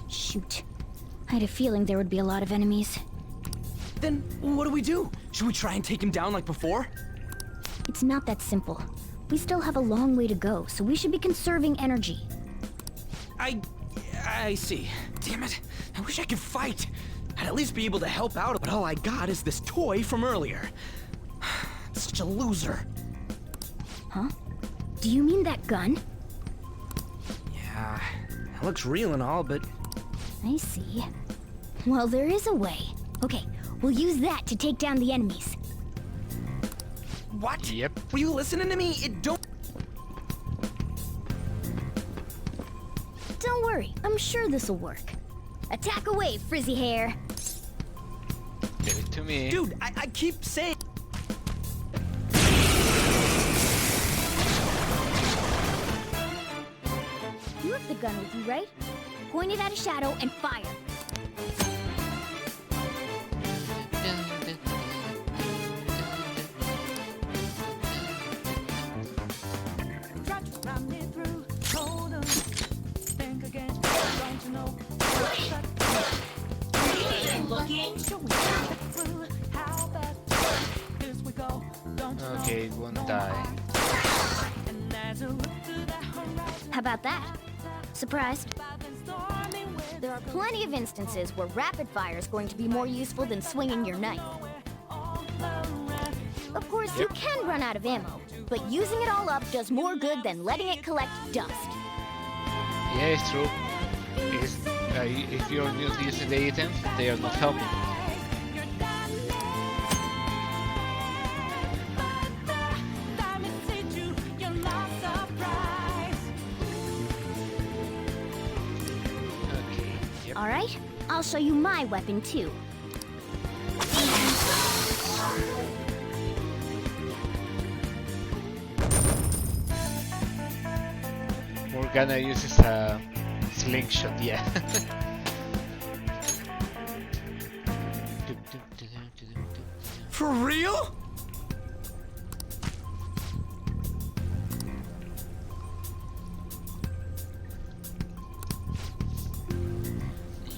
Shoot. I had a feeling there would be a lot of enemies. Then what do we do? Should we try and take him down like before? It's not that simple. We still have a long way to go, so we should be conserving energy. I see. Damn it. I wish I could fight. I'd at least be able to help out, but all I got is this toy from earlier. Such a loser. Huh? Do you mean that gun? Yeah, it looks real and all, but... I see. Well, there is a way. Okay, we'll use that to take down the enemies. What? Yep. Were you listening to me? It don't... Don't worry, I'm sure this'll work. Attack away, frizzy hair. Give it to me. Dude, I keep saying... the gun with you, right? Point it at a shadow and fire. Okay, it won't die. How about that? Surprised? There are plenty of instances where rapid fire is going to be more useful than swinging your knife. Of course, you can run out of ammo, but using it all up does more good than letting it collect dust. Yeah, it's true. If you're not using the items, they are not helping. Alright, I'll show you my weapon too. Morgana uses a slingshot, yeah. For real?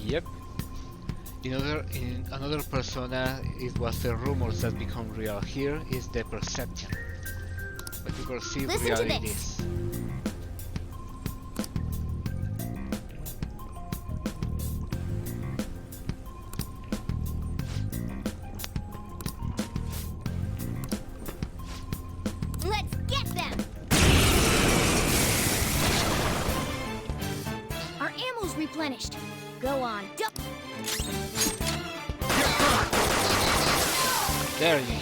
Yep. In another persona, it was the rumors that become real. Here is the perception. What you perceive Listen to reality this. is. Let's get them! Our ammo's replenished. Go on, There you go.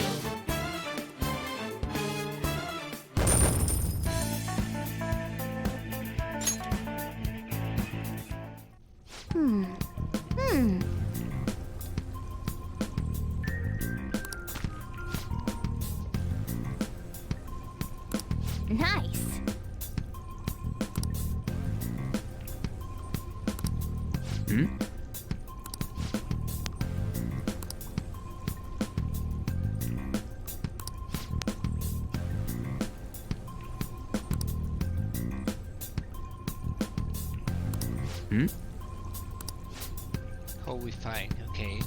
Nice. How we find, okay.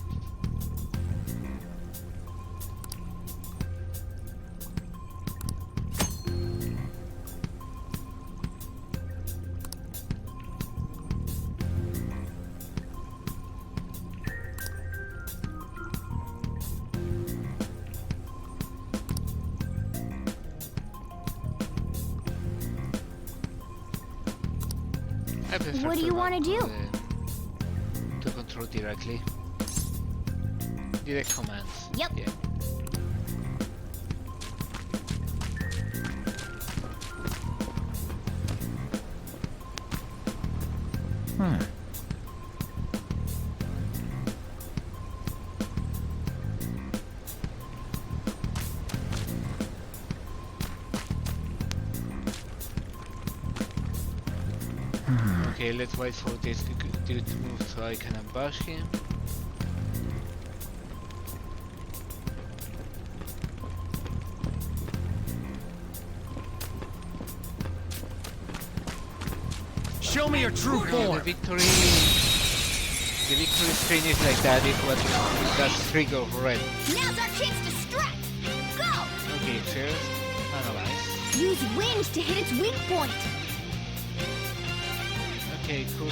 I prefer What do you want to do? To control directly. Direct commands. Yep. Yeah. Okay, let's wait for this dude to move so I can ambush him. Show me your true form. The victory screen is like that. It was that trigger red. Now's our chance to strike. Go! Okay, first analyze. Use wind to hit its weak point. Okay, cool.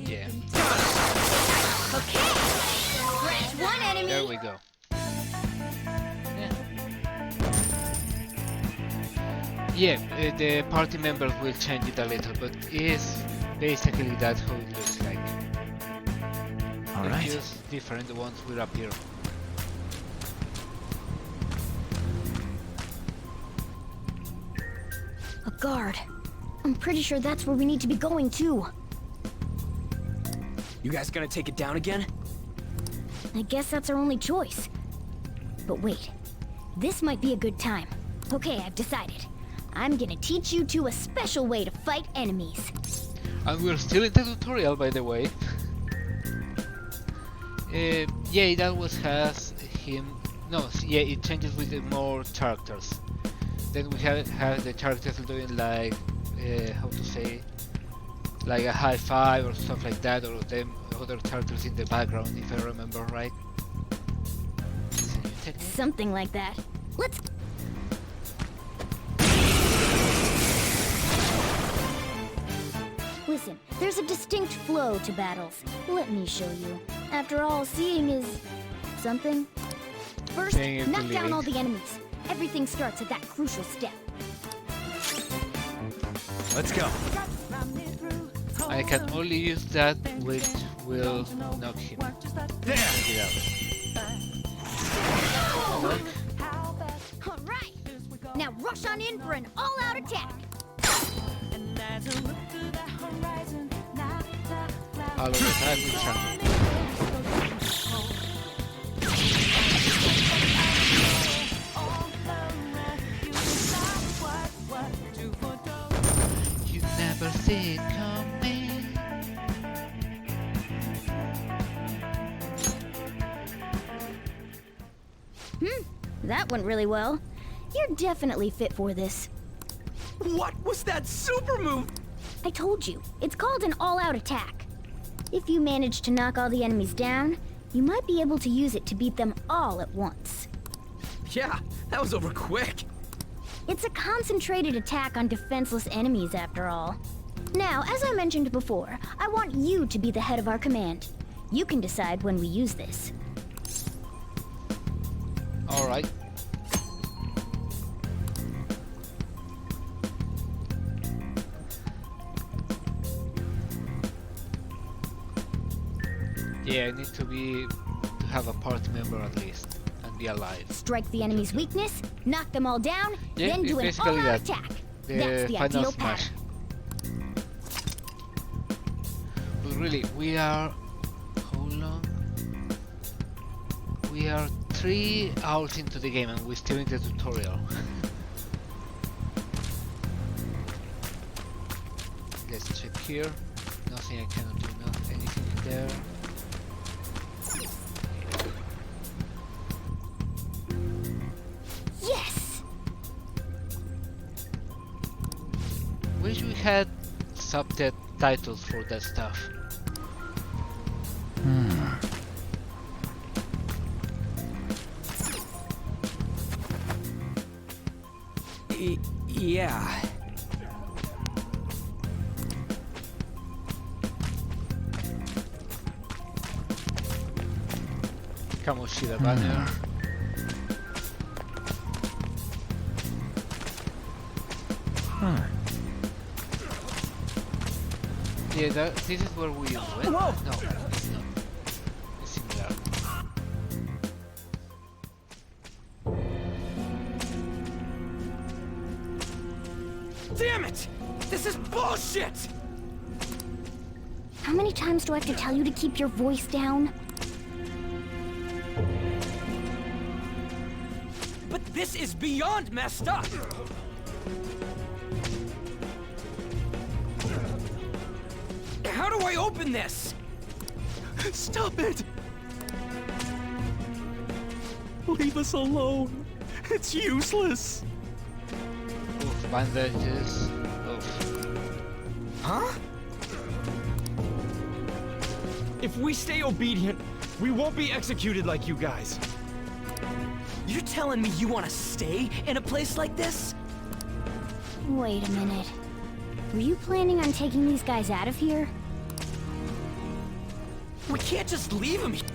Yeah. Okay. Scratch one enemy. There we go. Yeah, the party members will change it a little, but it's basically that's how it looks like. Alright. Just different ones will appear. A guard. I'm pretty sure that's where we need to be going too. You guys gonna take it down again? I guess that's our only choice. But wait, this might be a good time. Okay, I've decided. I'm gonna teach you two a special way to fight enemies. And we're still in the tutorial, by the way. Yeah, that was has him. No, yeah, it changes with the more characters. Then we have the characters doing like, how to say, like a high five or stuff like that, or them other characters in the background, if I remember right. Something like that. Let's. Listen, there's a distinct flow to battles. Let me show you. After all, seeing is something. First, knock down all the enemies. Everything starts at that crucial step. Let's go. I can only use that, which will knock him. There. Take it out. Knock. All right. Now rush on in for an all-out attack. All of attack with channel. You never see it coming. That went really well. You're definitely fit for this. What was that super move? I told you, it's called an all-out attack. If you manage to knock all the enemies down, you might be able to use it to beat them all at once. Yeah, that was over quick. It's a concentrated attack on defenseless enemies, after all. Now, as I mentioned before, I want you to be the head of our command. You can decide when we use this. Alright. Yeah, I need to have a party member at least, and be alive. Strike the enemy's weakness, knock them all down, Yeah, then do an basically all-out that. attack. The That's the final ideal smash. pattern. But really, we are... How long? We are 3 hours into the game and we're still in the tutorial. Let's check here. Nothing, I cannot do anything in there. Yes! Wish we had subtitles for that stuff. Yeah. Kamoshida banner. Yeah, this is where we went. Whoa. No, it's not. It's similar. Damn it! This is bullshit! How many times do I have to tell you to keep your voice down? But this is beyond messed up! How do I open this? Stop it! Leave us alone. It's useless. Oof, bandages. Oof. Huh? If we stay obedient, we won't be executed like you guys. You're telling me you want to stay in a place like this? Wait a minute. Were you planning on taking these guys out of here? We can't just leave him here.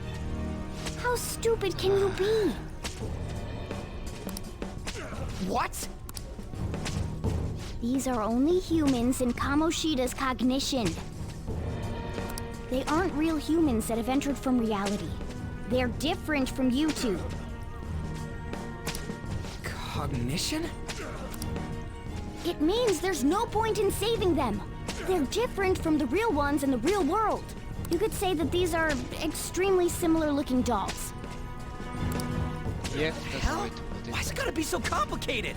How stupid can you be? What? These are only humans in Kamoshida's cognition. They aren't real humans that have entered from reality. They're different from you two. Cognition? It means there's no point in saving them. They're different from the real ones in the real world. You could say that these are extremely similar looking dolls. Yeah, that's the Hell? way to put it. Why's it gotta be so complicated?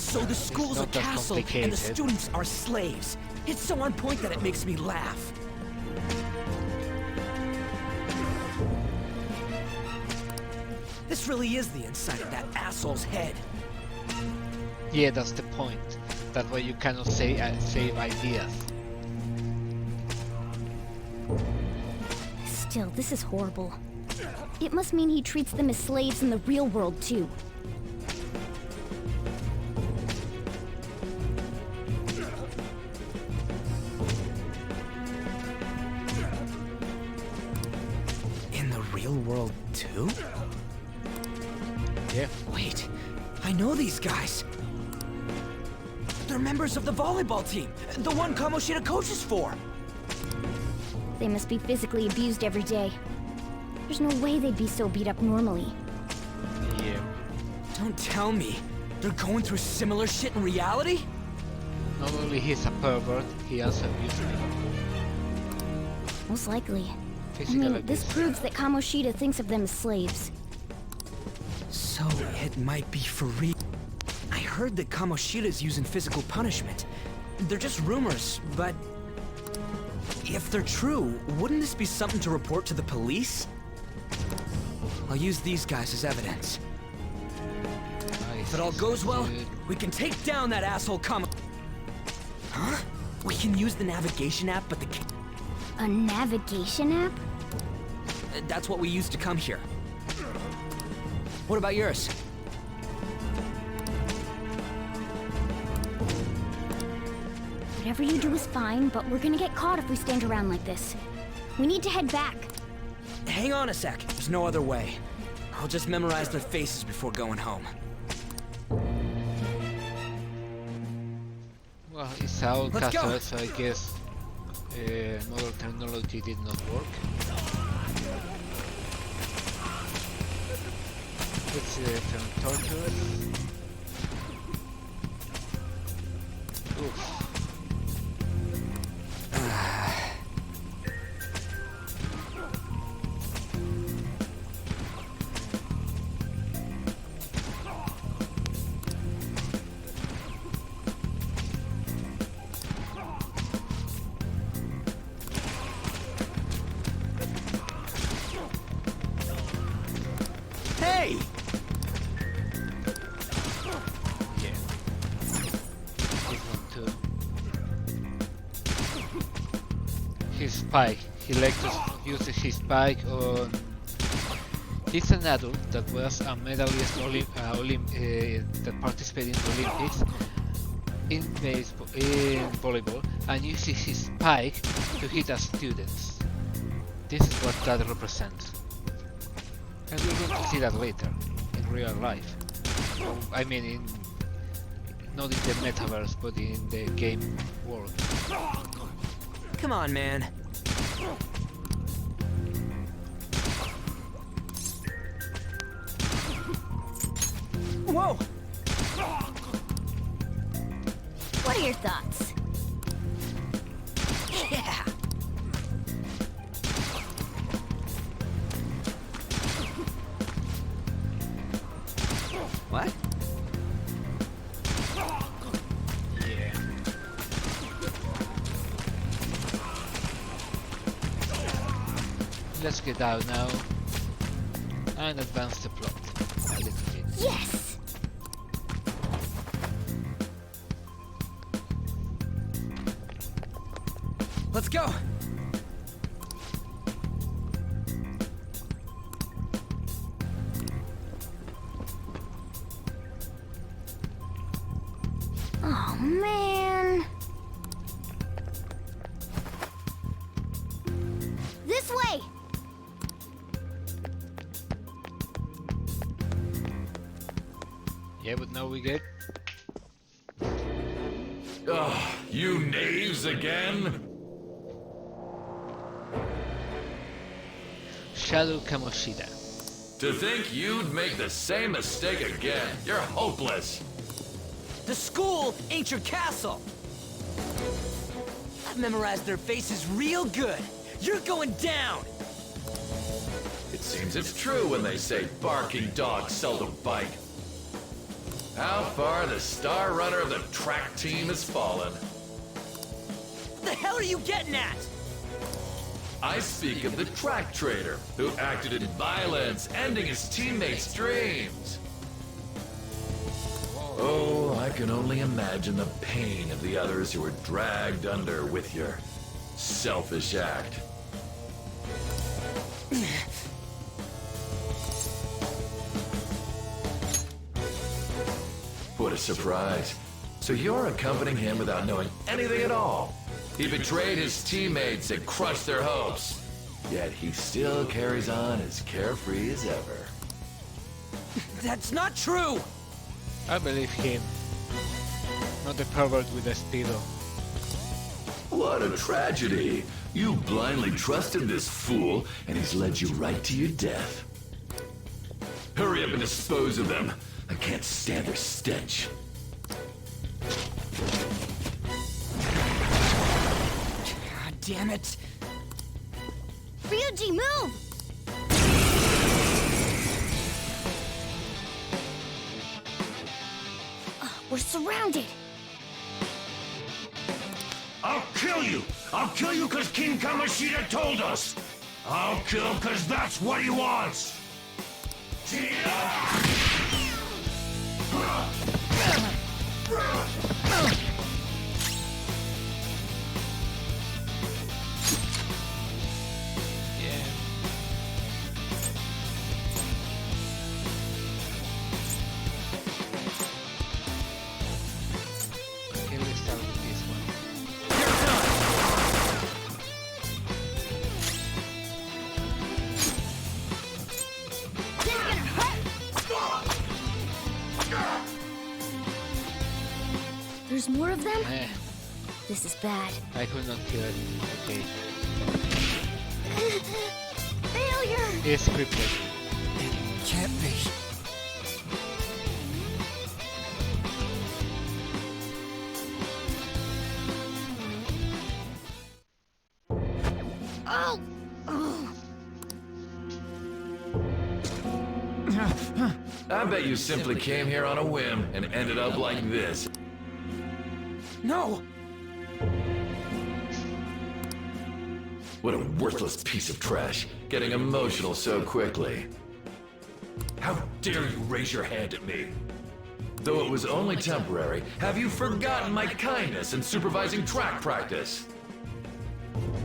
So the school's a not that castle, and the complicated. students are slaves. It's so on point that it makes me laugh. This really is the inside of that asshole's head. Yeah, that's the point. That's why you cannot say save ideas. Still, this is horrible. It must mean he treats them as slaves in the real world, too. In the real world, too? Yeah. Wait, I know these guys. They're members of the volleyball team, the one Kamoshida coaches for. They must be physically abused every day. There's no way they'd be so beat up normally. Yeah. Don't tell me. They're going through similar shit in reality? Not only he's a pervert, he also abused me. Most likely. I Physical mean, this abuse. proves that Kamoshida thinks of them as slaves. So it might be for real. I heard that Kamoshida's using physical punishment. They're just rumors, but if they're true, wouldn't this be something to report to the police? I'll use these guys as evidence. If it all goes well, we can take down that asshole Huh? We can use the navigation app, but A navigation app? that's what we used to come here. What about yours? Whatever you do is fine, but we're gonna get caught if we stand around like this. We need to head back. Hang on a sec. There's no other way. I'll just memorize their faces before going home. Well, it's our Let's go. castle, so I guess modern technology did not work. Let's see the torture. Oof. Hey! Yeah. This one too. His spike. He likes to use his spike on. He's an adult that was a medalist that participated in the Olympics in baseball, in volleyball, and uses his spike to hit at students. This is what that represents. And we're going to see that later, in real life. I mean, not in the metaverse, but in the game world. Come on, man. Whoa! What are your thoughts? Yeah! What? Yeah. Let's get out now and advance the plot a little bit. Yes! Let's go! Oh, man. This way! Yeah, but now we get Ugh, you knaves again? Shadow Kamoshida. To think you'd make the same mistake again. You're hopeless. The school ain't your castle! I've memorized their faces real good. You're going down! It seems it's true when they say barking dogs seldom bite. How far the star runner of the track team has fallen. What the hell are you getting at? I speak of the track trader, who acted in violence, ending his teammates' dreams. Oh, I can only imagine the pain of the others who were dragged under with your selfish act. What a surprise. So you're accompanying him without knowing anything at all. He betrayed his teammates and crushed their hopes. Yet he still carries on as carefree as ever. That's not true! I believe him. Not the pervert with the speedo. What a tragedy. You blindly trusted this fool, and he's led you right to your death. Hurry up and dispose of them. I can't stand their stench. God damn it. Ryuji, move! We're surrounded. I'll kill you! I'll kill you because King Kamoshida told us! I'll kill because that's what he wants! Okay, let's start with this one. There's more of them? Eh, This is bad. I could not kill it. Okay. Failure! It's scripted. Can't be. Oh! Oh. I bet you simply came here on a whim and ended up like this. No! What a worthless piece of trash, getting emotional so quickly. How dare you raise your hand at me? Though it was only temporary, have you forgotten my kindness in supervising track practice?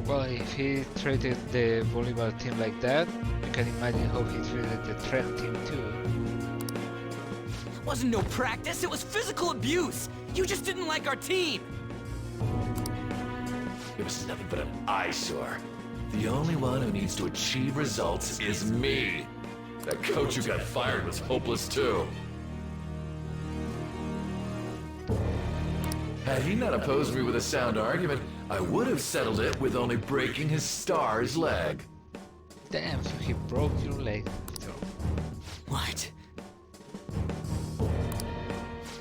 Well, if he treated the volleyball team like that, you can imagine how he treated the track team too. It wasn't no practice, it was physical abuse! You just didn't like our team! It was nothing but an eyesore. The only one who needs to achieve results is me. That coach who got fired was hopeless too. Had he not opposed me with a sound argument, I would have settled it with only breaking his star's leg. Damn, so he broke your leg. What?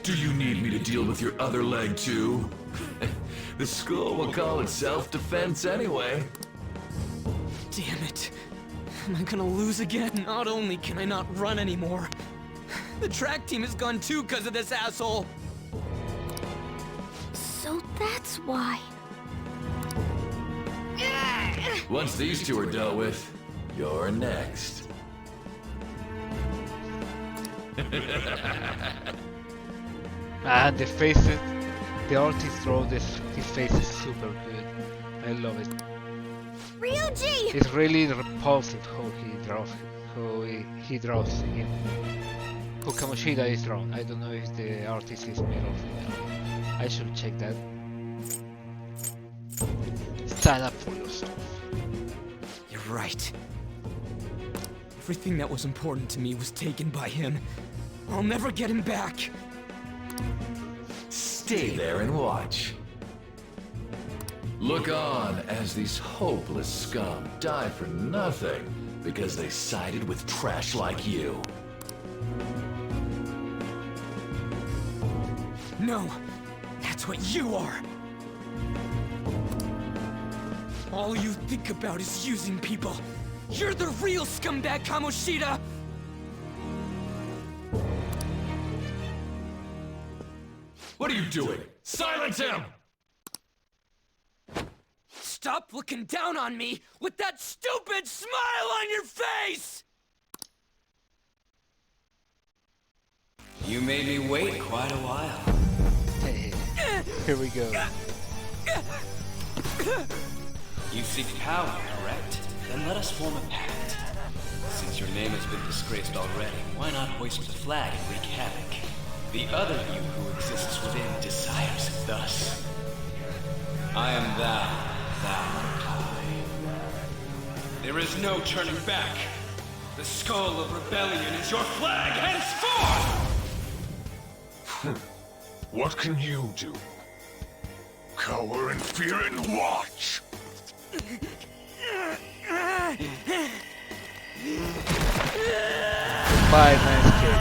Do you need me to deal with your other leg too? The school will call it self-defense anyway. Damn it. Am I gonna lose again? Not only can I not run anymore, the track team is gone too because of this asshole. So that's why. Once these two are dealt with, you're next. And the faces, the artist draw his face is super good. I love it. Ryuji! It's really repulsive how he draws him. How Kamoshida is drawn. I don't know if the artist is made of. I should check that. Stand up for yourself. You're right. Everything that was important to me was taken by him. I'll never get him back. Stay there and watch. Look on as these hopeless scum die for nothing because they sided with trash like you. No, that's what you are. All you think about is using people. You're the real scumbag, Kamoshida! What are you doing? Silence him! Stop looking down on me with that stupid smile on your face! You made me wait quite a while. Hey, here we go. You seek power, correct? Then let us form a pact. Since your name has been disgraced already, why not hoist the flag and wreak havoc? The other you who exists within desires it thus. I am thou, thou art I. There is no turning back. The skull of rebellion is your flag henceforth! What can you do? Cower in fear and watch! Bye, nice kid.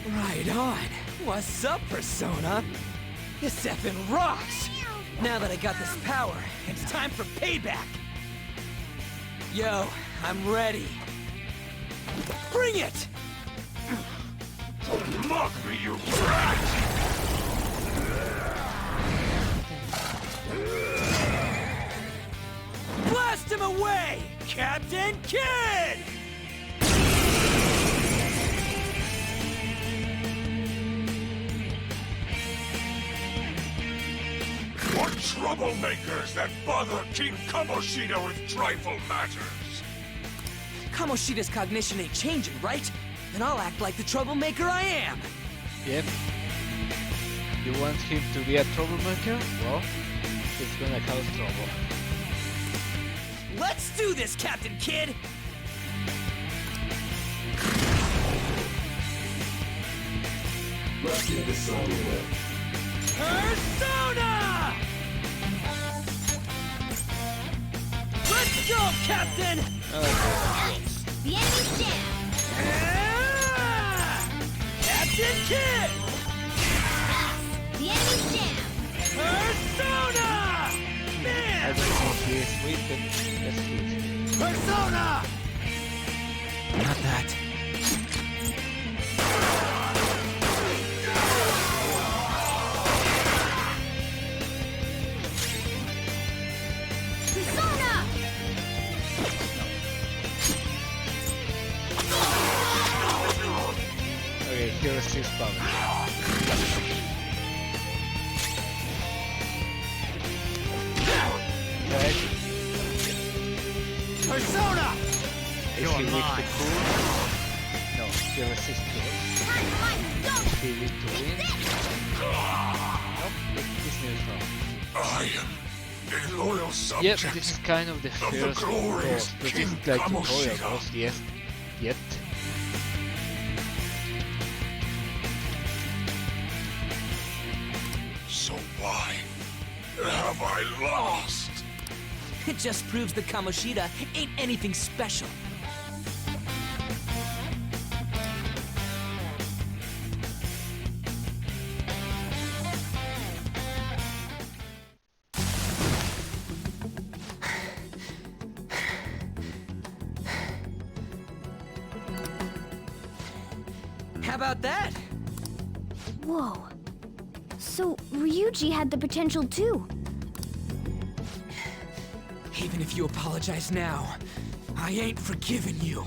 Right on. What's up, Persona? This effing rocks! Now that I got this power, it's time for payback! Yo, I'm ready. Bring it! Mock me, you brat! Blast him away, Captain Kidd! What troublemakers that bother King Kamoshida with trifle matters? Kamoshida's cognition ain't changing, right? Then I'll act like the troublemaker I am! Yep. You want him to be a troublemaker? Well, it's gonna cause trouble. Let's do this, Captain Kidd! Let's get this over with. Persona! Let's go, Captain! Nice. The enemy's down. Captain Kidd! The enemy's down. Persona! I Man! don't think he is weak, but let's do it. Persona! Not that. Persona! Okay, here's his power. Right? Persona! Is he weak to cool? No, he resists to it. Is he weak to wind? Nope, he's neutral. I am a loyal Yep, subject. this is kind of the of the first glorious boss. This King isn't like tutorial Kamoshida. boss yet. So why have I lost? It just proves that Kamoshida ain't anything special. How about that? Whoa. So, Ryuji had the potential too. Even if you apologize now, I ain't forgiving you.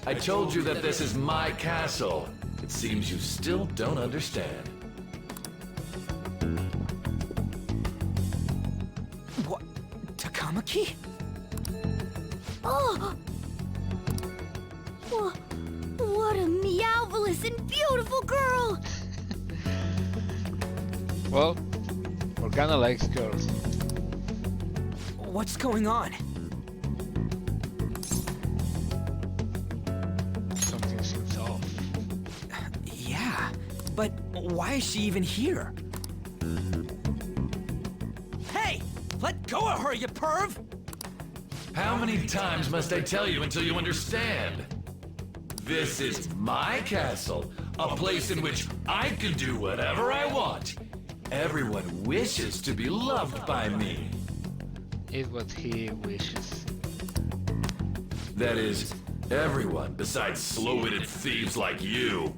I told you that this is my castle. It seems you still don't understand. What? Takamaki? Oh! What a meowvelous and beautiful girl! Well, Morgana likes girls. What's going on? Something seems off. Yeah, but why is she even here? Hey! Let go of her, you perv! How many times must I tell you until you understand? This is my castle, a place in which I can do whatever I want. Everyone wishes to be loved by me. Is what he wishes. That is, everyone besides slow-witted thieves like you.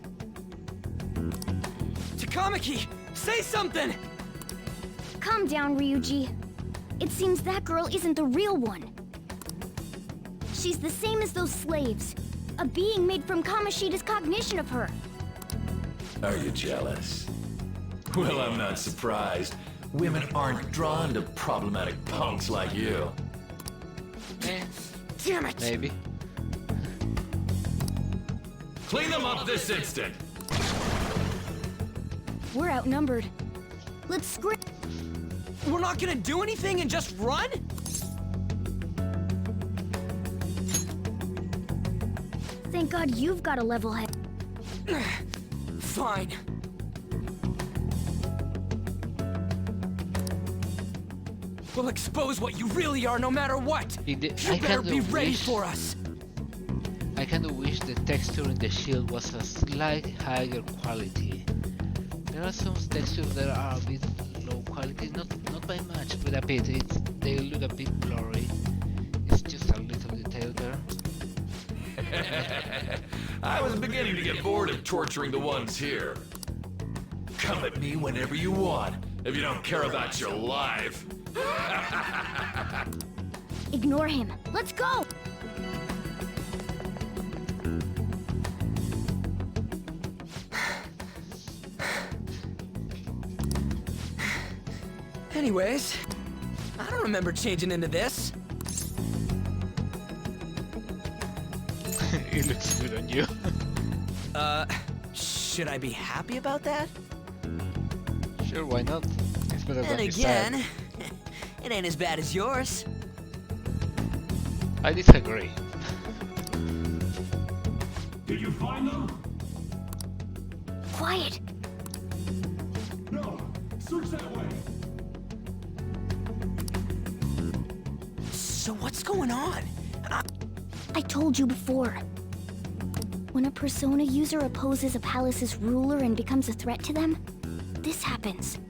Takamaki, say something! Calm down, Ryuji. It seems that girl isn't the real one. She's the same as those slaves. A being made from Kamoshida's cognition of her. Are you jealous? Well, I'm not surprised. Women aren't drawn to problematic punks like you. Damn it! Maybe. Clean them up this instant! We're outnumbered. Let's scrim. We're not gonna do anything and just run? Thank God you've got a level head. Fine. We'll expose what you really are no matter what! You better be ready for us! I kinda wish the texture in the shield was a slight higher quality. There are some textures that are a bit low quality, not by much, but a bit. They look a bit blurry. It's just a little detail there. I was beginning to get bored of torturing the ones here. Come at me whenever you want, if you don't care about your life. Ignore him. Let's go! Anyways, I don't remember changing into this. It looks good on you. Should I be happy about that? Sure, why not? It's better And than again, it ain't as bad as yours. I disagree. Did you find them? Quiet. No. Search that way. So what's going on? I told you before. When a Persona user opposes a palace's ruler and becomes a threat to them, this happens.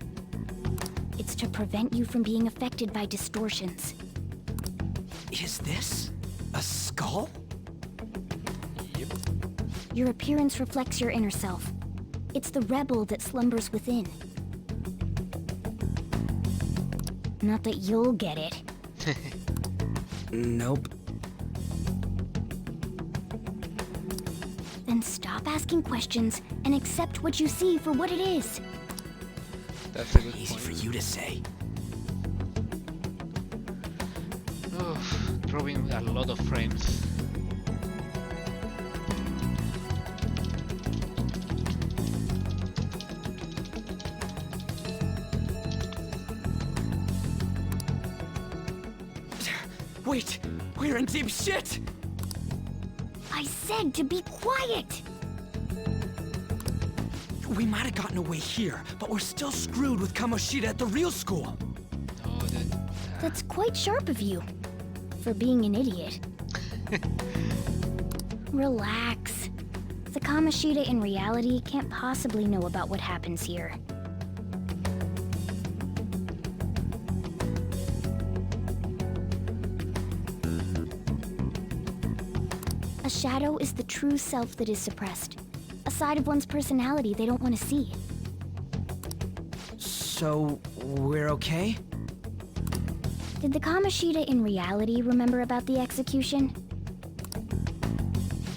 It's to prevent you from being affected by distortions. Is this a skull? Yep. Your appearance reflects your inner self. It's the rebel that slumbers within. Not that you'll get it. Nope. Then stop asking questions and accept what you see for what it is. That's a good Easy point. for you to say. Drawing a lot of frames. Wait, we're in deep shit! I said to be quiet! We might have gotten away here, but we're still screwed with Kamoshida at the real school. Oh, That's quite sharp of you. For being an idiot. Relax. The Kamoshida in reality can't possibly know about what happens here. A shadow is the true self that is suppressed. A side of one's personality they don't want to see. So, we're okay? Did the Kamoshida in reality remember about the execution?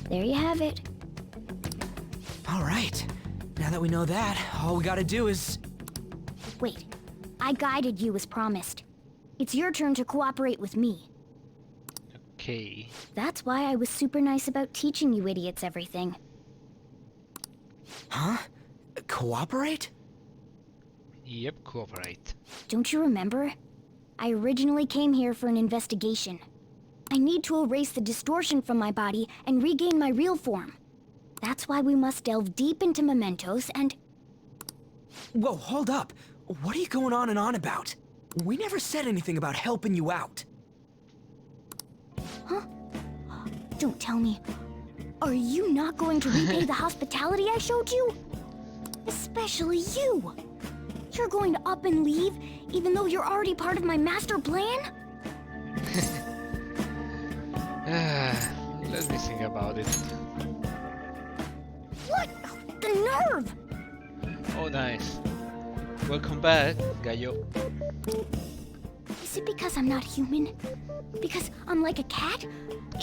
There you have it. Alright. Now that we know that, all we gotta do is... Wait. I guided you as promised. It's your turn to cooperate with me. okay. That's why I was super nice about teaching you idiots everything. Huh? Cooperate? Yep, cooperate. Don't you remember? I originally came here for an investigation. I need to erase the distortion from my body and regain my real form. That's why we must delve deep into mementos and... Whoa, hold up. What are you going on and on about? We never said anything about helping you out. Huh? Don't tell me. Are you not going to repay the hospitality I showed you? Especially you. You're going to up and leave, even though you're already part of my master plan? Let me think about it. What? The nerve! Oh, nice. Welcome back, Gallo. Is it because I'm not human? Because I'm like a cat?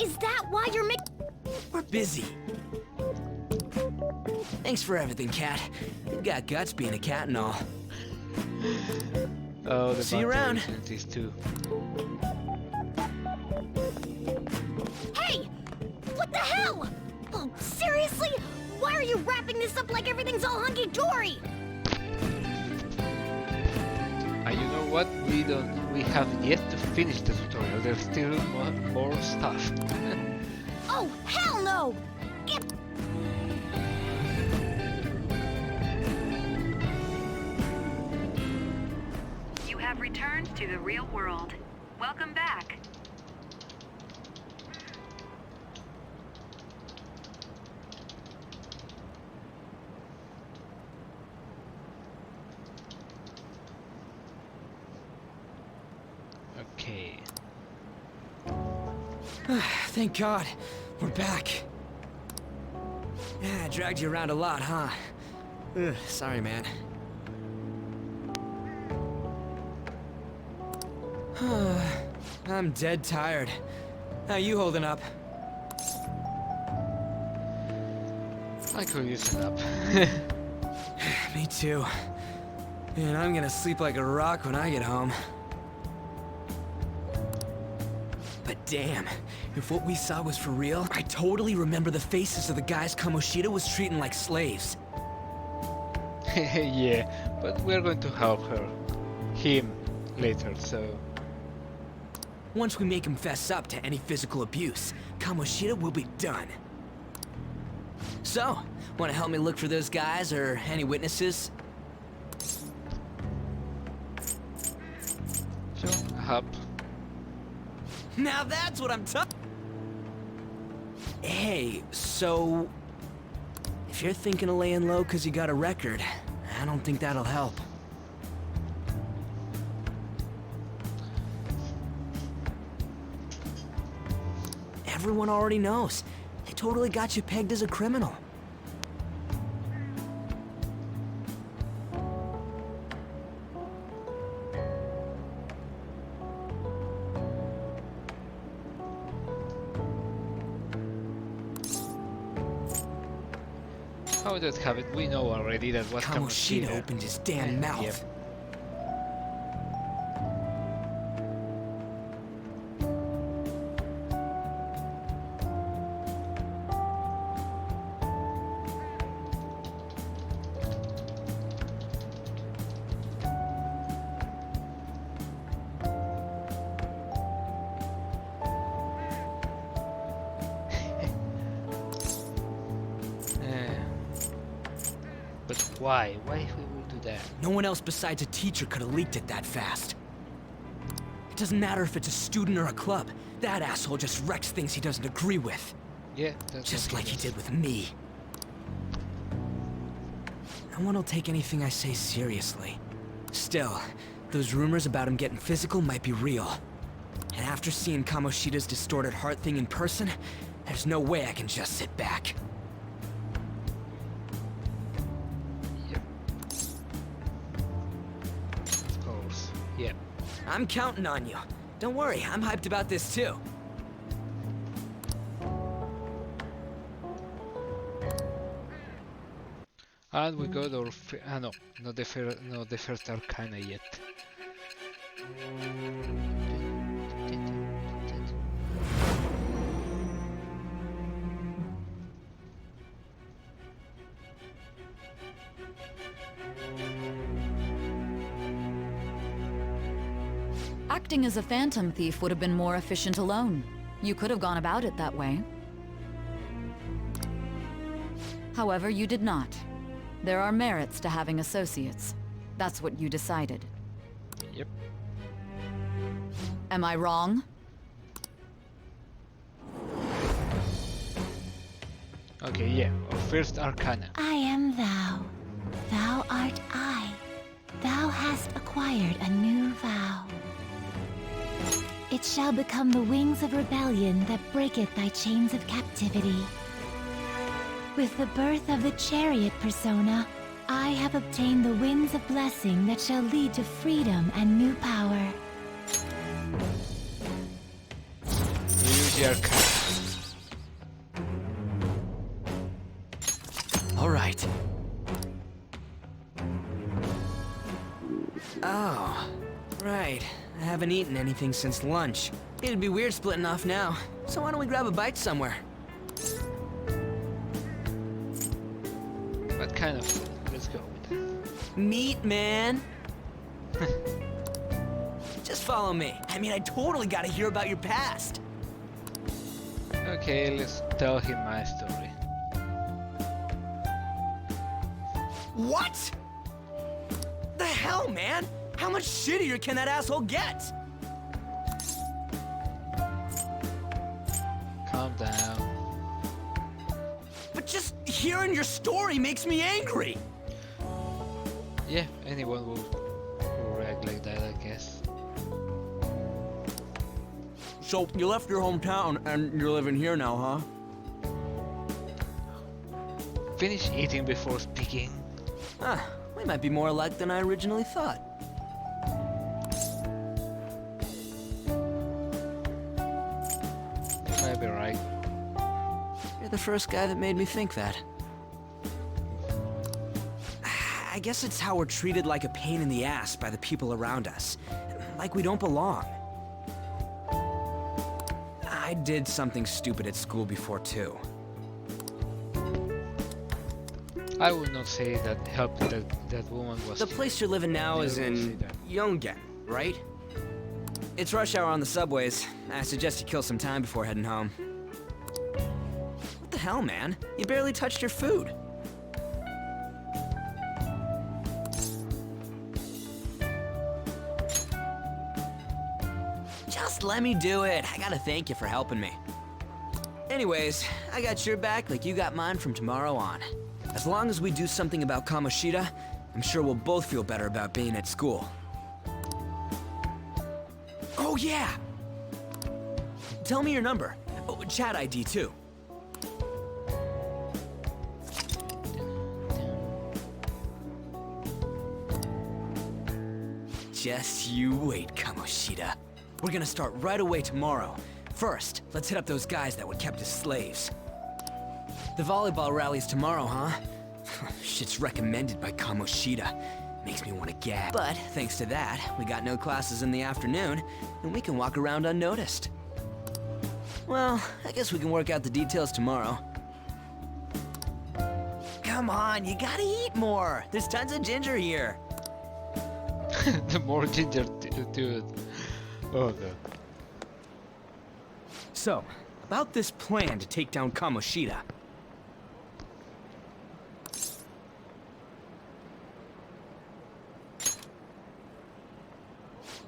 Is that why you're making... We're busy. Thanks for everything, Cat. You've got guts being a cat and all. Oh, the See you around. These two. Hey! What the hell? Oh, seriously? Why are you wrapping this up like everything's all hunky-dory? And you know what? We have yet to finish the tutorial. There's still more stuff. Oh, hell no! Get... You have returned to the real world. Welcome back. Okay. Thank God. We're back. Yeah, I dragged you around a lot, huh? Ugh, sorry, man. I'm dead tired. How you holding up? I could use a nap. Me too. And I'm gonna sleep like a rock when I get home. But damn, if what we saw was for real, I totally remember the faces of the guys Kamoshida was treating like slaves. Yeah, but we're going to help him later, so... Once we make him fess up to any physical abuse, Kamoshida will be done. So, wanna help me look for those guys or any witnesses? Sure, help. Now that's what I'm talking. Hey, so... if you're thinking of laying low because you got a record, I don't think that'll help. Everyone already knows. They totally got you pegged as a criminal. How does have it? We know already that was Kamoshida opened his damn mouth. Yep. But why? Why we will do that? No one else besides a teacher could have leaked it that fast. It doesn't matter if it's a student or a club. That asshole just wrecks things he doesn't agree with. Yeah, that's just like he did with me. No one will take anything I say seriously. Still, those rumors about him getting physical might be real. And after seeing Kamoshida's distorted heart thing in person, there's no way I can just sit back. Yep. I'm counting on you. Don't worry, I'm hyped about this too. And we got our no, not the first Arcana yet. Acting as a phantom thief would have been more efficient alone. You could have gone about it that way. However, you did not. There are merits to having associates. That's what you decided. Yep. Am I wrong? Okay, yeah. Our first arcana. I am thou. Thou art I. Thou hast acquired a new vow. It shall become the wings of rebellion that breaketh thy chains of captivity. With the birth of the chariot persona, I have obtained the winds of blessing that shall lead to freedom and new power. Use the arcana. All right. Oh, right. I haven't eaten anything since lunch. It'd be weird splitting off now, so why don't we grab a bite somewhere? What kind of food? Let's go with that. Meat, man. Just follow me. I mean, I totally gotta hear about your past. Okay, let's tell him my story. What? The hell, man? How much shittier can that asshole get? Calm down. But just hearing your story makes me angry. Yeah, anyone will react like that, I guess. So, you left your hometown and you're living here now, huh? Finish eating before speaking. Ah, we might be more alike than I originally thought. You might be right. You're the first guy that made me think that. I guess it's how we're treated like a pain in the ass by the people around us. Like we don't belong. I did something stupid at school before, too. I would not say that helping that woman was... The place you're living now is in Yongen, right? It's rush hour on the subways. I suggest you kill some time before heading home. What the hell, man? You barely touched your food. Just let me do it. I gotta thank you for helping me. Anyways, I got your back like you got mine from tomorrow on. As long as we do something about Kamoshida, I'm sure we'll both feel better about being at school. Oh yeah! Tell me your number. Oh, chat ID too. Just you wait, Kamoshida. We're gonna start right away tomorrow. First, let's hit up those guys that were kept as slaves. The volleyball rally's tomorrow, huh? Shit's recommended by Kamoshida. Makes me want to gag. But thanks to that, we got no classes in the afternoon, and we can walk around unnoticed. Well, I guess we can work out the details tomorrow. Come on, you gotta eat more. There's tons of ginger here. The more ginger, dude. Oh god. So, about this plan to take down Kamoshida.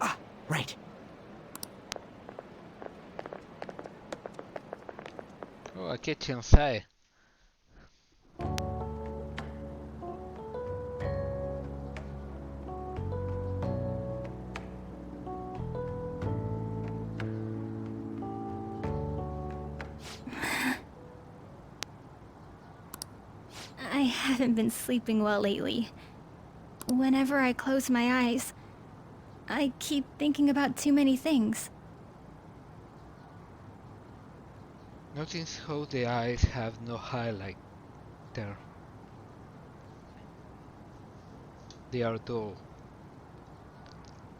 Ah, right. Oh, a kitchen side. I haven't been sleeping well lately. Whenever I close my eyes, I keep thinking about too many things. Notice how the eyes have no highlight there. They are dull,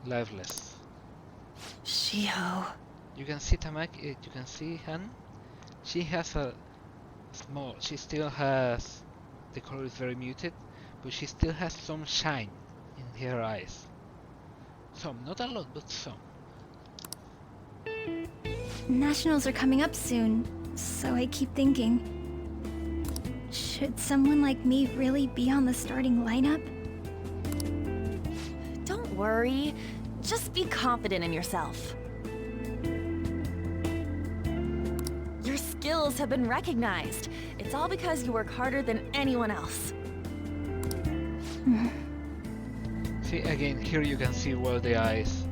lifeless. Shiho. You can see Tamaki. You can see Han. She has a small. She still has. The color is very muted, but she still has some shine in her eyes. Some, not a lot, but some. Nationals are coming up soon, so I keep thinking, should someone like me really be on the starting lineup? Don't worry. Just be confident in yourself. You're skills have been recognized. It's all because you work harder than anyone else. See, again, here you can see well the eyes.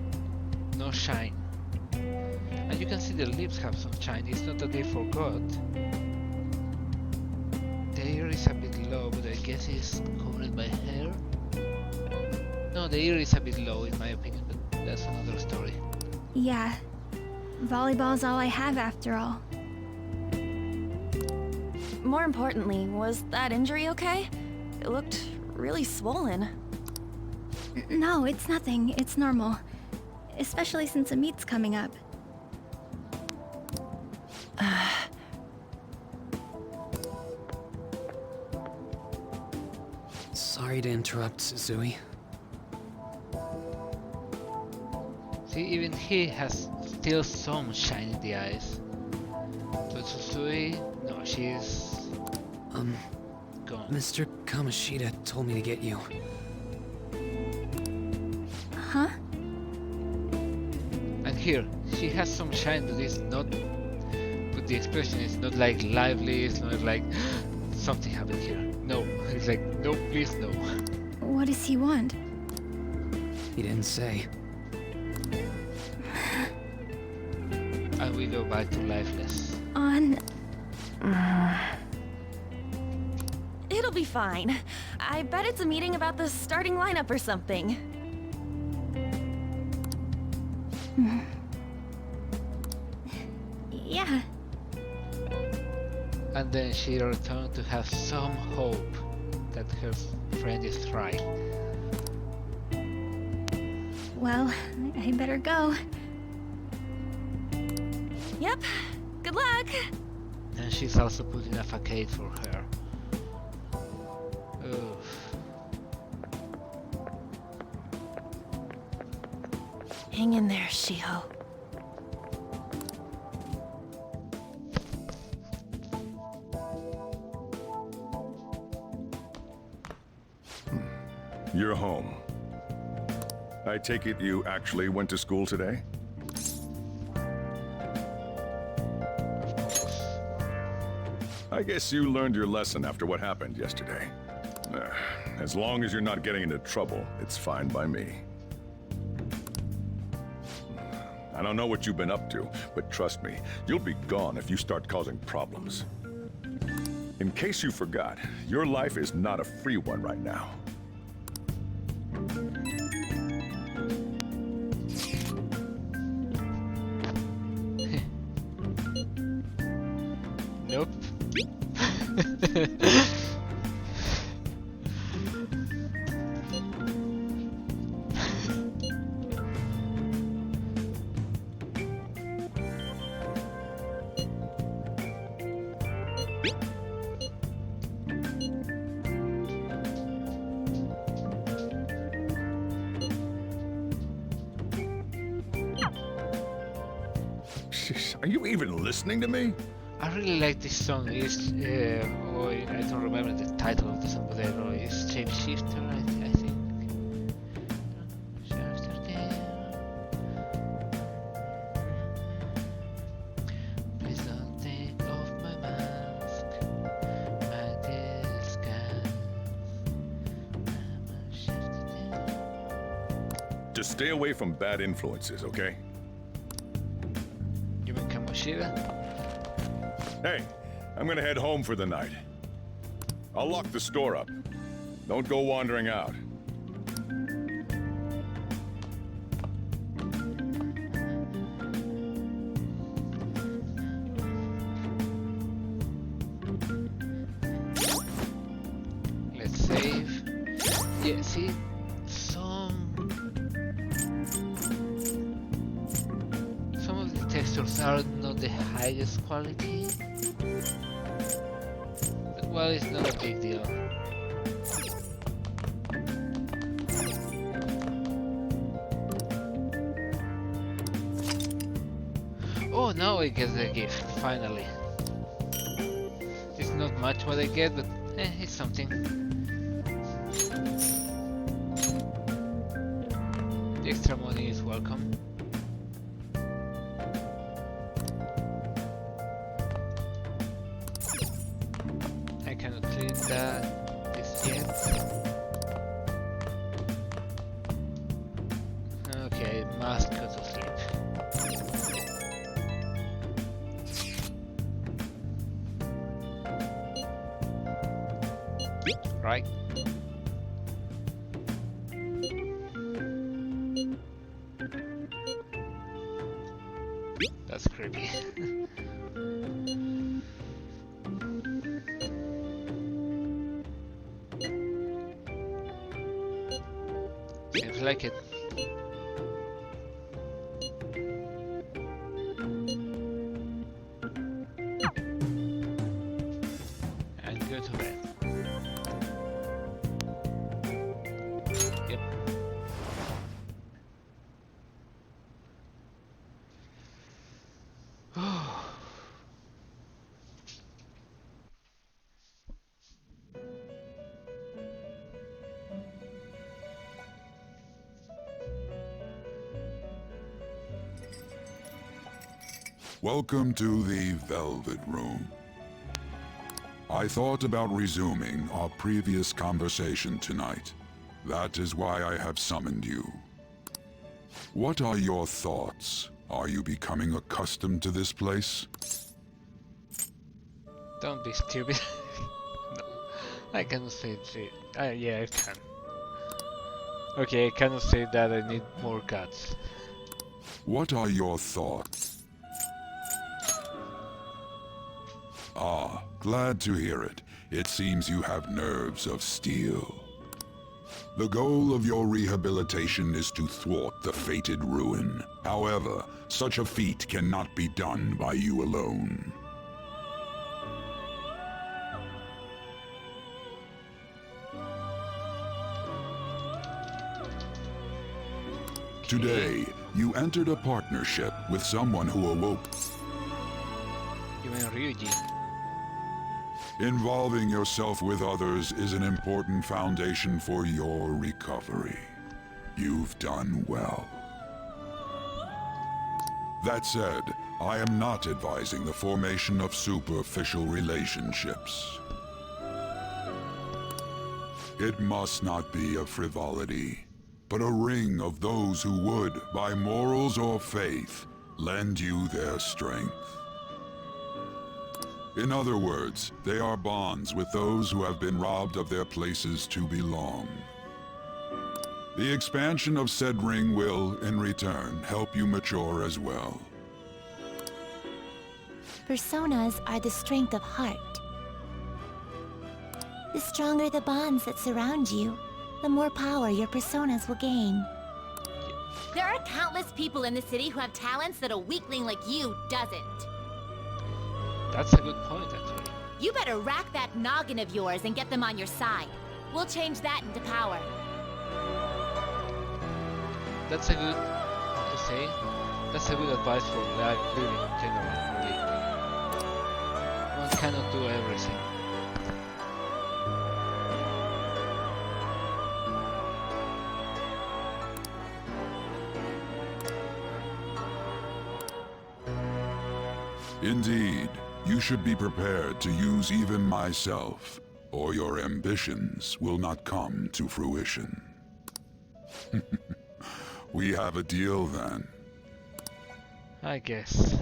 No shine. And you can see the lips have some shine. It's not that they forgot. The ear is a bit low, but I guess it's covered by hair. No, the ear is a bit low in my opinion, but that's another story. Yeah. Volleyball's all I have after all. More importantly, was that injury okay? It looked really swollen. No, it's nothing. It's normal. Especially since a meet's coming up. Sorry to interrupt, Suzui. See, even he has still some shine in the eyes. But Susui, no, she's gone. Mr. Kamoshida told me to get you. Huh? And here, she has some shine, but it's not. But the expression is not like lively. It's not like something happened here. No, it's like no, please no. What does he want? He didn't say. And we go back to lifeless. It'll be fine. I bet it's a meeting about the starting lineup or something. Yeah. And then she returned to have some hope that her friend is right. Well, I better go. Yep. Good luck. And she's also putting a facade for her. Oof. Hang in there, Shiho. You're home. I take it you actually went to school today? I guess you learned your lesson after what happened yesterday. As long as you're not getting into trouble, it's fine by me. I don't know what you've been up to, but trust me, you'll be gone if you start causing problems. In case you forgot, your life is not a free one right now. Nope. Are you even listening to me? I really like this song. It's I don't remember the title of the song, but I know it's Shapeshifter, I think. Please don't take off my mask, my disguise. Just stay away from bad influences, okay? You mean Kamoshida? Hey, I'm gonna head home for the night. I'll lock the store up. Don't go wandering out. Let's save. Yeah, see, some of the textures are not the highest quality. But well, it's not a big deal. Oh, now I get the gift, finally. It's not much what I get, but it's something. The extra money is welcome. this yet. Okay, must go to sleep. Right. That's creepy. Seems like it. And go to bed. Yep. Welcome to the Velvet Room. I thought about resuming our previous conversation tonight. That is why I have summoned you. What are your thoughts? Are you becoming accustomed to this place? Don't be stupid. No, I cannot say it. Yeah, I can. Okay, I cannot say that. I need more guts. What are your thoughts? Ah, glad to hear it. It seems you have nerves of steel. The goal of your rehabilitation is to thwart the fated ruin. However, such a feat cannot be done by you alone. Today, you entered a partnership with someone who awoke. You mean Ryuji? Involving yourself with others is an important foundation for your recovery. You've done well. That said, I am not advising the formation of superficial relationships. It must not be a frivolity, but a ring of those who would, by morals or faith, lend you their strength. In other words, they are bonds with those who have been robbed of their places to belong. The expansion of said ring will, in return, help you mature as well. Personas are the strength of heart. The stronger the bonds that surround you, the more power your personas will gain. There are countless people in the city who have talents that a weakling like you doesn't. That's a good point, actually. You better rack that noggin of yours and get them on your side. We'll change that into power. That's a good, how to say, that's a good advice for life living in general, really. One cannot do everything. Indeed, you should be prepared to use even myself, or your ambitions will not come to fruition. We have a deal then. I guess.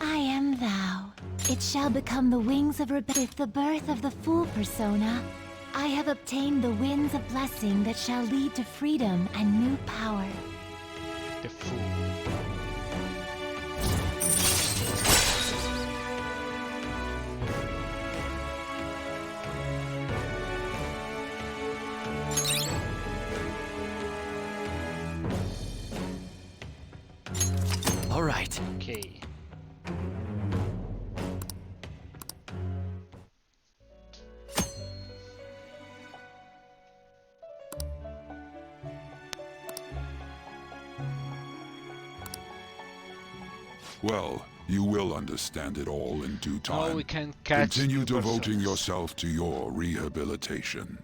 I am thou. It shall become the wings of rebellion. With the birth of the Fool persona, I have obtained the winds of blessing that shall lead to freedom and new power. The Fool. All right. Okay. Well, you will understand it all in due time. Oh, we can catch Continue new devoting personas. yourself to your rehabilitation.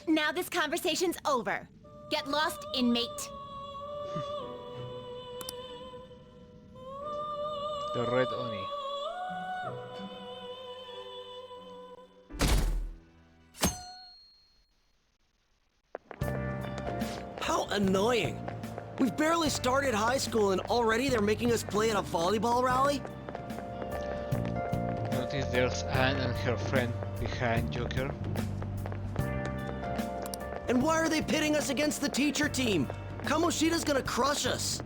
Now this conversation's over. Get lost, inmate. The Red Oni. How annoying. We've barely started high school and already they're making us play at a volleyball rally? Notice there's Anne and her friend behind Joker. And why are they pitting us against the teacher team? Kamoshida's gonna crush us.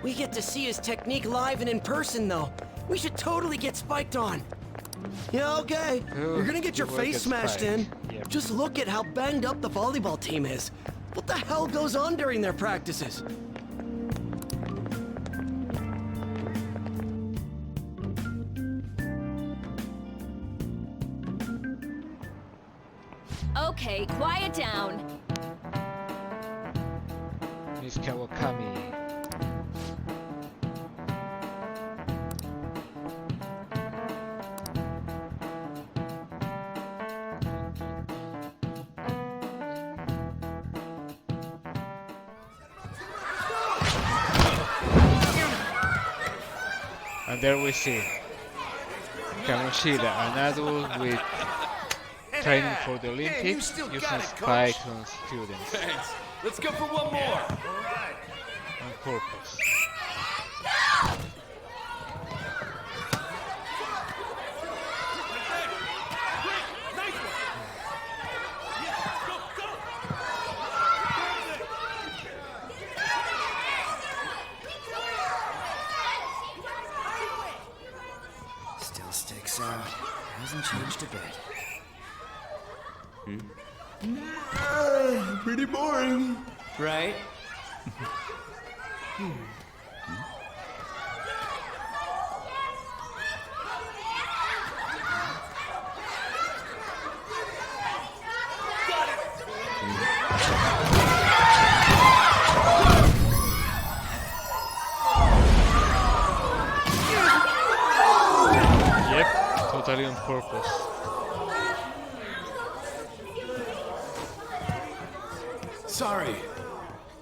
We get to see his technique live and in person, though. We should totally get spiked on. Yeah, okay. Ooh, You're gonna get your you will face get smashed in. Yep. Just look at how banged up the volleyball team is. What the hell goes on during their practices? Okay, quiet down. Miss Kawakami. And there we see Kamoshida, an adult with training for the Olympics, using spikes on students Thanks. Let's go for one more. on purpose. Still sticks out. Hasn't changed a bit. Pretty boring. Right? Yep, totally on purpose. Sorry.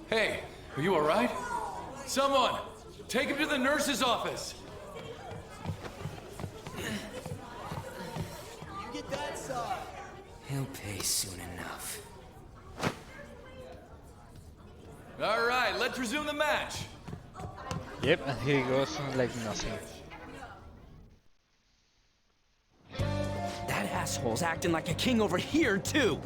Hey, are you alright? Someone, take him to the nurse's office. Get that side. He'll pay soon enough. Alright, let's resume the match. Yep, and here he goes like nothing. That asshole's acting like a king over here, too.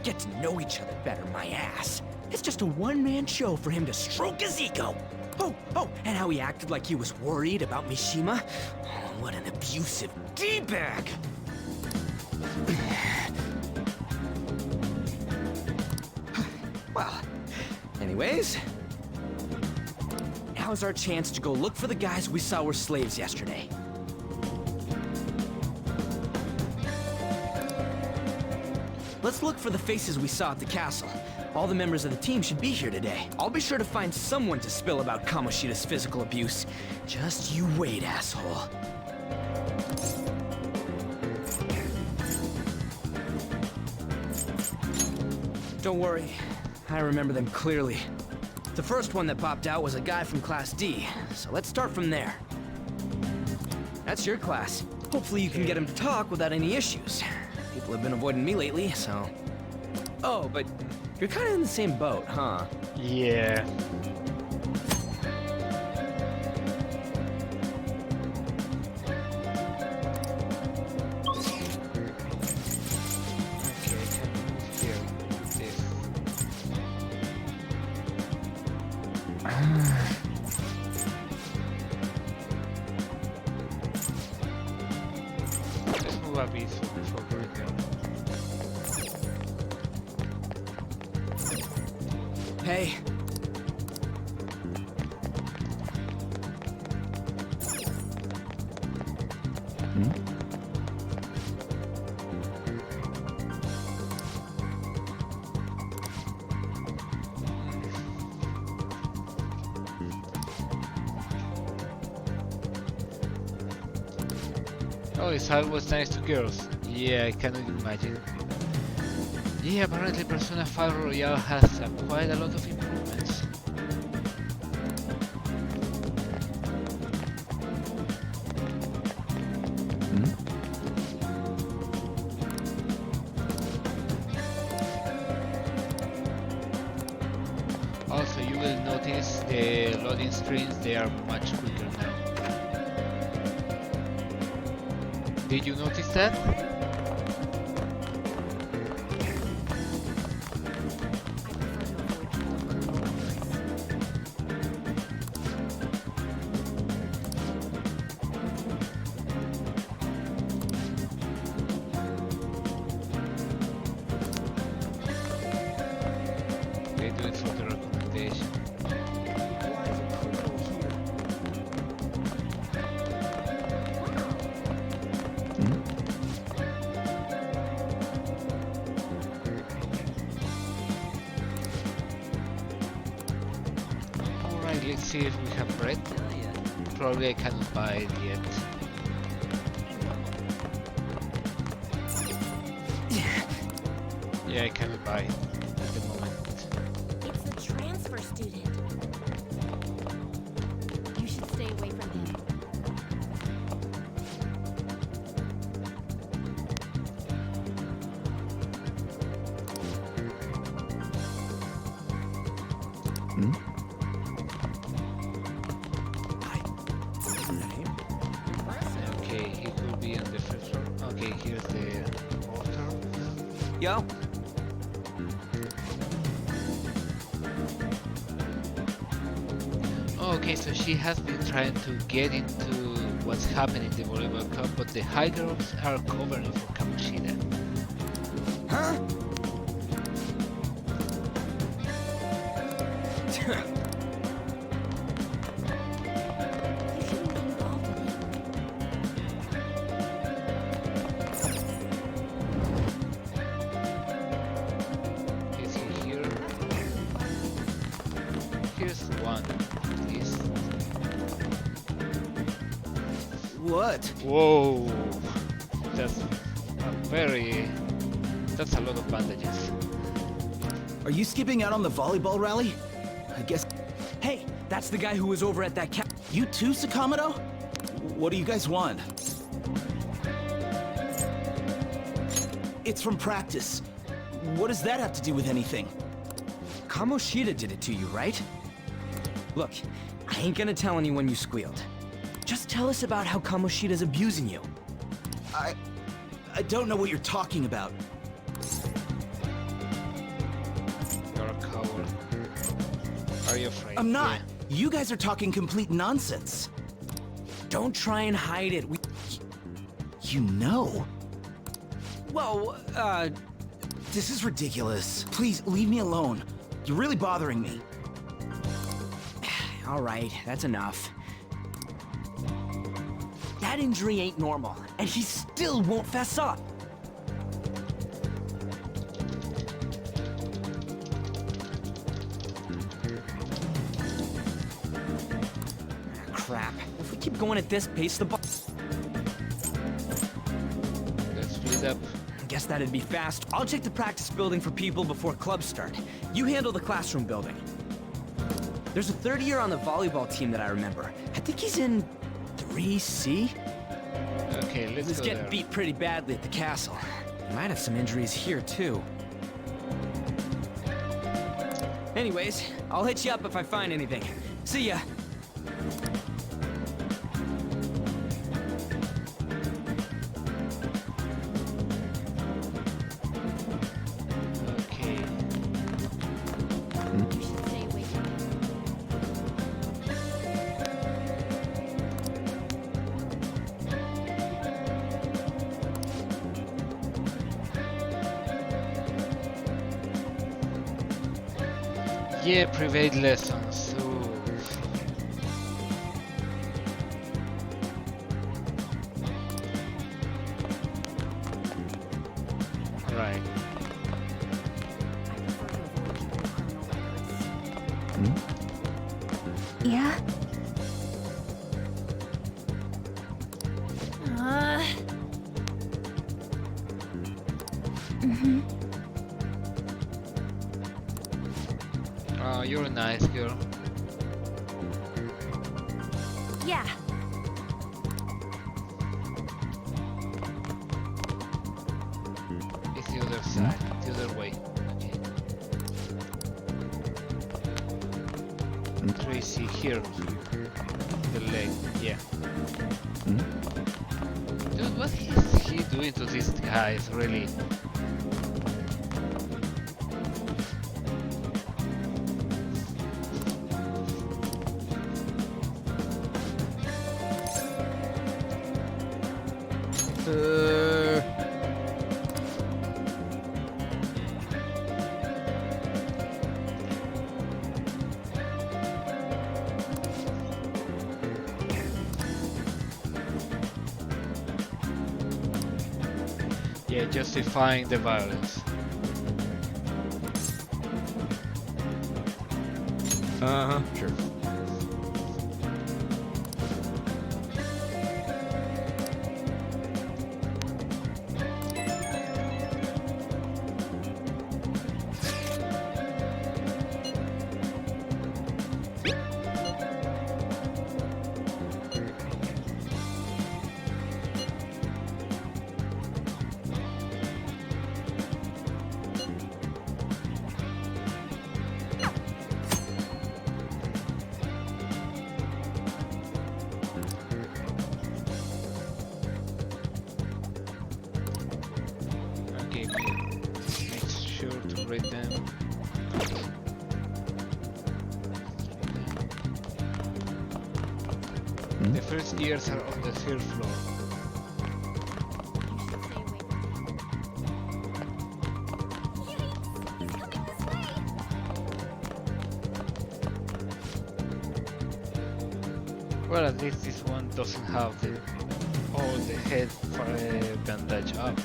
Get to know each other better, my ass. It's just a one-man show for him to stroke his ego. Oh, and how he acted like he was worried about Mishima. Oh, what an abusive D-bag. Well, anyways, now's our chance to go look for the guys we saw were slaves yesterday. Let's look for the faces we saw at the castle. All the members of the team should be here today. I'll be sure to find someone to spill about Kamoshida's physical abuse. Just you wait, asshole. Don't worry, I remember them clearly. The first one that popped out was a guy from Class D, so let's start from there. That's your class. Hopefully you can get him to talk without any issues. People have been avoiding me lately, so... Oh, but you're kind of in the same boat, huh? Yeah. Let's move a bit forward here. Hey. Oh, his heart was nice to girls. Yeah, I cannot imagine. Yeah, apparently Persona 5 Royale has quite a lot of improvements. Also, you will notice the loading screens, they are much quicker now. Did you notice that? They do it for the recommendation. Alright, let's see if we have bread. Probably I cannot buy it yet. Yeah, I cannot buy it at the moment. It's a transfer student. You should stay away from him. Okay, he could be on the first floor. Okay, here's the portal. Yo. Okay, so she has been trying to get into what's happening in the volleyball club, but the high girls are covering for Kamoshida. Huh? Is he here? Here's one, at least. What? Whoa! That's that's a lot of bandages. Are you skipping out on the volleyball rally? I guess... Hey, that's the guy who was over at that You too, Sakamoto? What do you guys want? It's from practice. What does that have to do with anything? Kamoshida did it to you, right? Look, I ain't gonna tell anyone you squealed. Just tell us about how Kamoshida's abusing you. I don't know what you're talking about. You're a coward. Are you afraid? I'm not. You guys are talking complete nonsense. Don't try and hide it. You know. Well, This is ridiculous. Please, leave me alone. You're really bothering me. all right, that's enough. That injury ain't normal, and he still won't fess up. Crap. If we keep going at this pace, the Let's split up. Guess that'd be fast. I'll check the practice building for people before clubs start. You handle the classroom building. There's a third year on the volleyball team that I remember. I think he's in 3C? Okay, let's He's go getting there. beat pretty badly at the castle. He might have some injuries here, too. Anyways, I'll hit you up if I find anything. See ya. Okay. You should stay away from him. Yeah, private lessons. Ooh. Right. Yeah? Oh, you're a nice girl. Yeah. It's the other side, the other way. Okay. Tracy here. The leg, yeah. Dude, what is he doing to these guys, really? Yeah, justifying the violence. Sure. Okay, make sure to read them. The first years are on the third floor. Well, at least this one doesn't have all the head bandage up.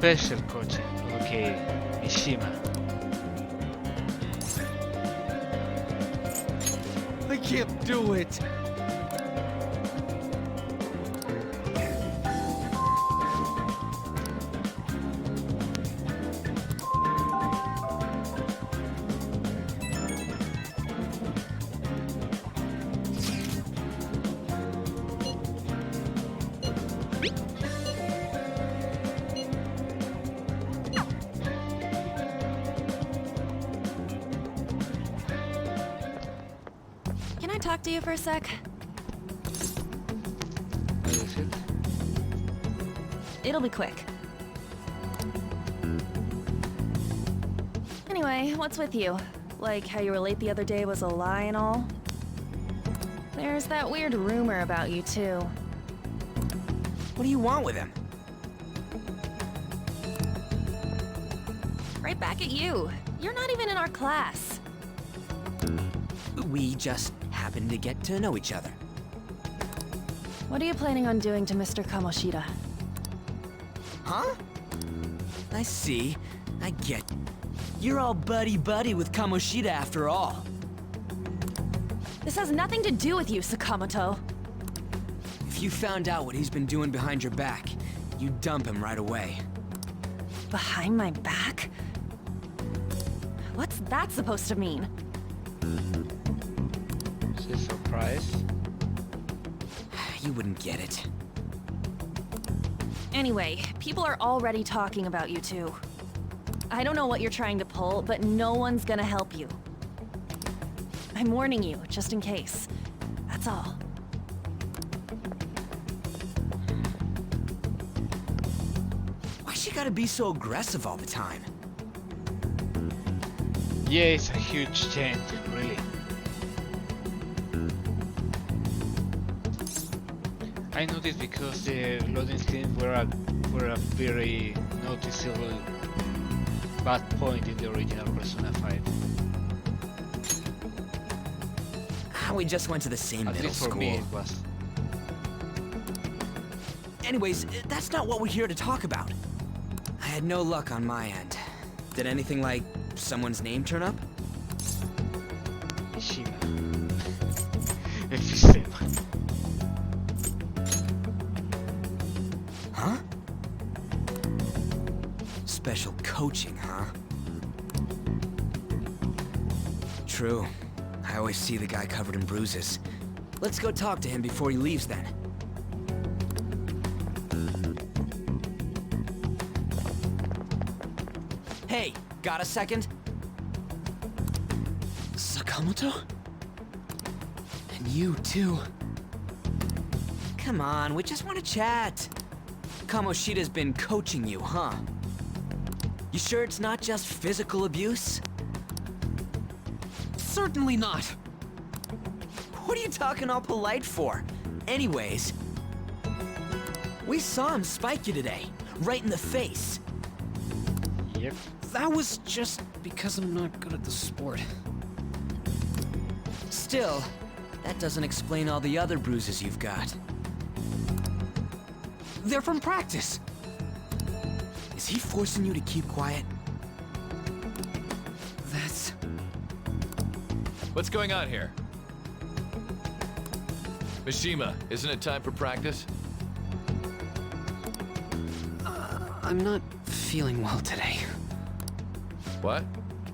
Special coaching. Okay, Mishima. I can't do it. Can I talk to you for a sec? What is it? It'll be quick. Anyway, what's with you? Like how you were late the other day was a lie and all? There's that weird rumor about you too. What do you want with him? Right back at you. You're not even in our class. We just happen to get to know each other. What are you planning on doing to Mr. Kamoshida? Huh? I see. I get. You're all buddy-buddy with Kamoshida after all. This has nothing to do with you, Sakamoto. If you found out what he's been doing behind your back, you'd dump him right away. Behind my back? What's that supposed to mean? Is it a surprise? You wouldn't get it. Anyway, people are already talking about you two. I don't know what you're trying to pull, but no one's gonna help you. I'm warning you, just in case. That's all. Why she gotta be so aggressive all the time? Yeah, it's a huge change, really. I noticed because the loading screens were a very noticeable bad point in the original Persona 5. We just went to the same At middle least for school. me it was. Anyways, that's not what we're here to talk about. I had no luck on my end. Did anything like someone's name turn up? Mishima. Efisema. Huh? Special coaching, huh? True. I always see the guy covered in bruises. Let's go talk to him before he leaves then. Hey, got a second? Sakamoto? And you too. Come on, we just want to chat. Kamoshida's been coaching you, huh? You sure it's not just physical abuse? Certainly not. What are you talking all polite for? Anyways, we saw him spike you today, right in the face. Yep. That was just because I'm not good at the sport. Still, that doesn't explain all the other bruises you've got. They're from practice. Is he forcing you to keep quiet? That's... What's going on here? Mishima, isn't it time for practice? I'm not feeling well today. What?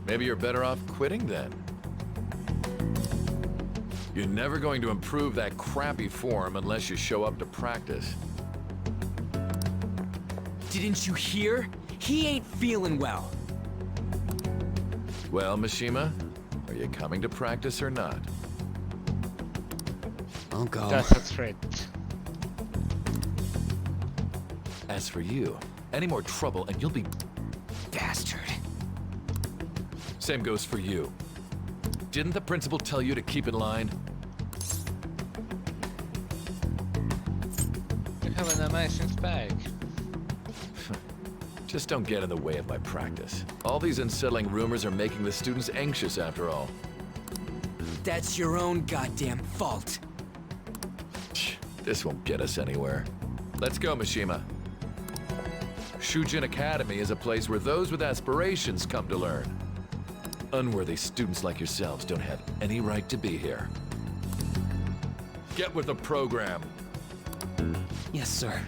Maybe you're better off quitting then. You're never going to improve that crappy form unless you show up to practice. Didn't you hear? He ain't feeling well. Well, Mishima, are you coming to practice or not? I'll go. That's a threat. As for you, any more trouble and you'll be... Bastard. Same goes for you. Didn't the principal tell you to keep in line? You have an amazing spike. Just don't get in the way of my practice. All these unsettling rumors are making the students anxious after all. That's your own goddamn fault. This won't get us anywhere. Let's go, Mishima. Shujin Academy is a place where those with aspirations come to learn. Unworthy students like yourselves don't have any right to be here. Get with the program. Yes, sir.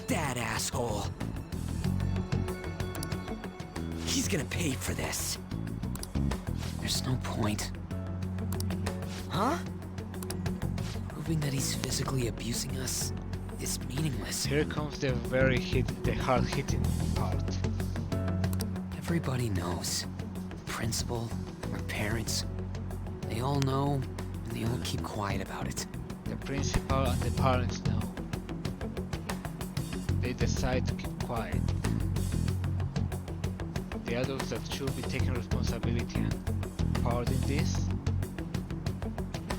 That asshole. He's gonna pay for this. There's no point. Huh? Proving that he's physically abusing us is meaningless. Here comes the the hard-hitting part. Everybody knows. Principal, our parents, they all know, and they all keep quiet about it. The principal and the parents know. They decide to keep quiet. The adults that should be taking responsibility and parting this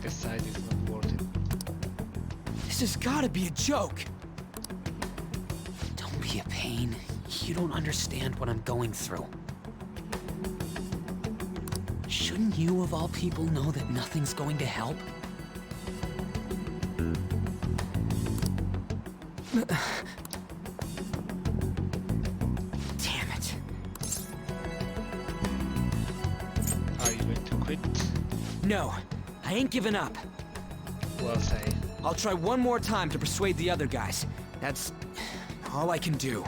decide it's not worth it. This has gotta be a joke! Don't be a pain. You don't understand what I'm going through. Shouldn't you, of all people, know that nothing's going to help? Damn it. Are you going to quit? No, I ain't giving up. Well said. I'll try one more time to persuade the other guys. That's all I can do.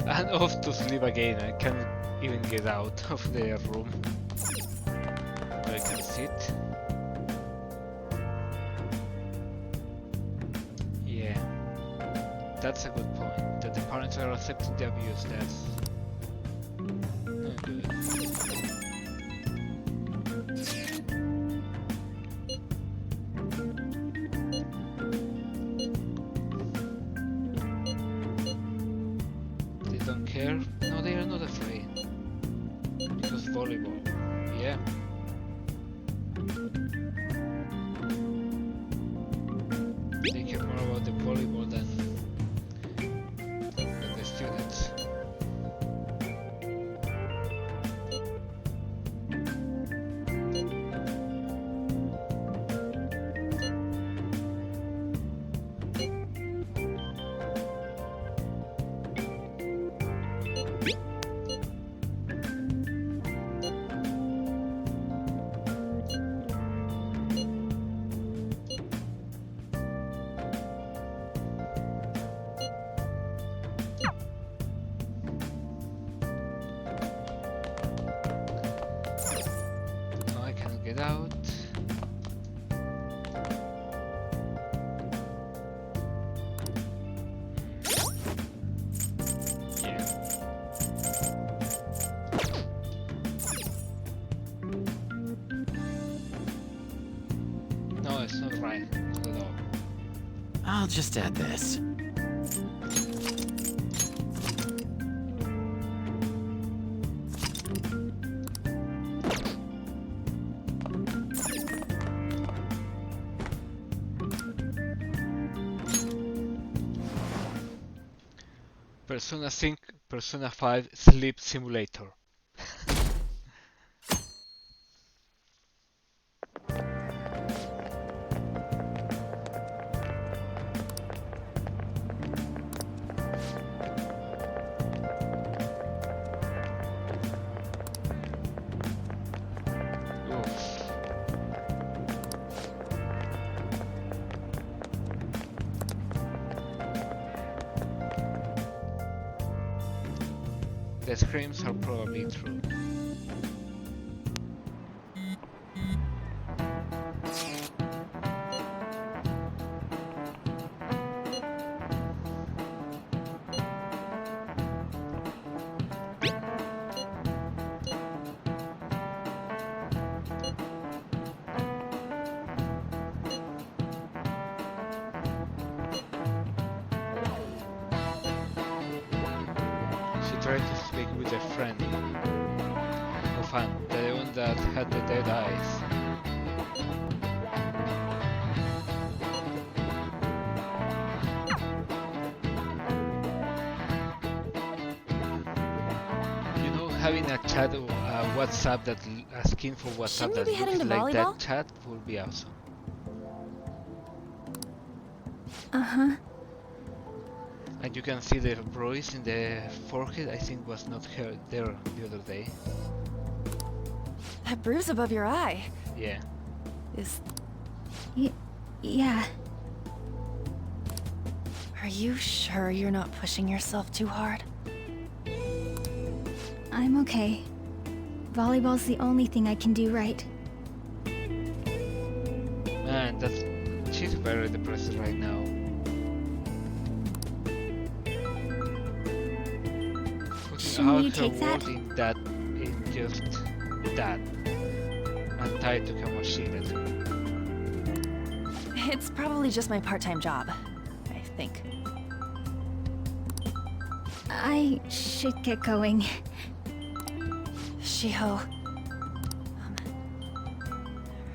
And off to sleep again. I can't even get out of the room. Where I can sit. Yeah. That's a good point. That the parents are accepting the abuse. That's not good. They don't care? No, they are not afraid. Because volleyball. Yeah. They care more about the volleyball than the students. out. Yeah. No, it's not right at all. I'll just add this. Persona 5, Persona 5 Sleep Simulator. The screams are probably true. Tried to speak with a friend of Han, the one that had the dead eyes. You know, having a chat or WhatsApp that a skin for WhatsApp Shouldn't that we be heading looks to like volleyball? that chat would be awesome. Uh-huh. And you can see the bruise in the forehead, I think was not here there the other day. That bruise above your eye Yeah. is... Yeah. Are you sure you're not pushing yourself too hard? I'm okay. Volleyball's the only thing I can do right. Man, she's very depressed right now. Shouldn't you Her take that? world in just that. And tied to Kamoshida too. It's probably just my part-time job, I think. I should get going. Shiho.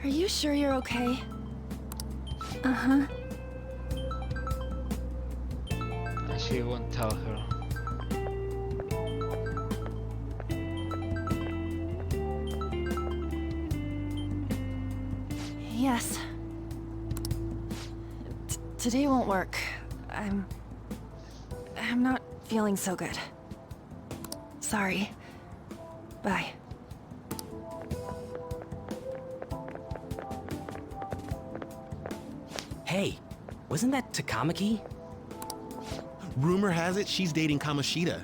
Are you sure you're okay? Uh-huh. And she won't tell her. Yes. Today won't work. I'm not feeling so good. Sorry. Bye. Hey, wasn't that Takamaki? Rumor has it she's dating Kamoshida.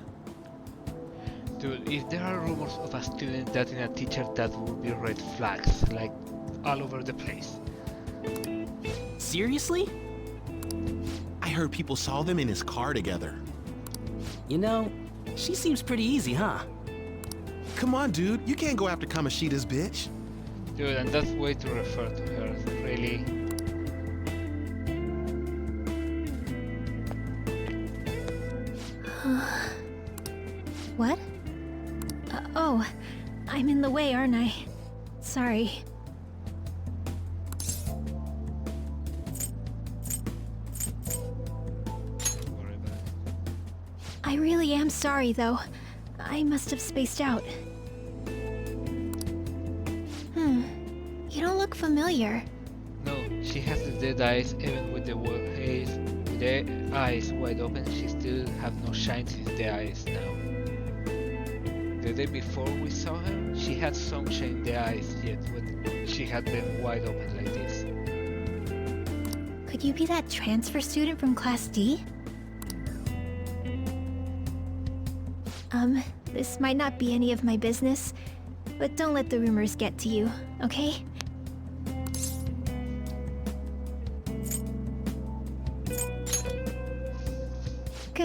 Dude, if there are rumors of a student dating a teacher, that would be red flags, like all over the place. Seriously? I heard people saw them in his car together. You know, she seems pretty easy, huh? Come on, dude. You can't go after Kamoshida's bitch. Dude, and that's way to refer to her, really. What? Oh, I'm in the way, aren't I? Sorry. I really am sorry, though. I must have spaced out. You don't look familiar. No, she has the dead eyes, even with the eyes wide open, she still have no shine in the eyes now. The day before we saw her, she had some shine in the eyes, yet when she had them wide open like this. Could you be that transfer student from Class D? This might not be any of my business, but don't let the rumors get to you, okay?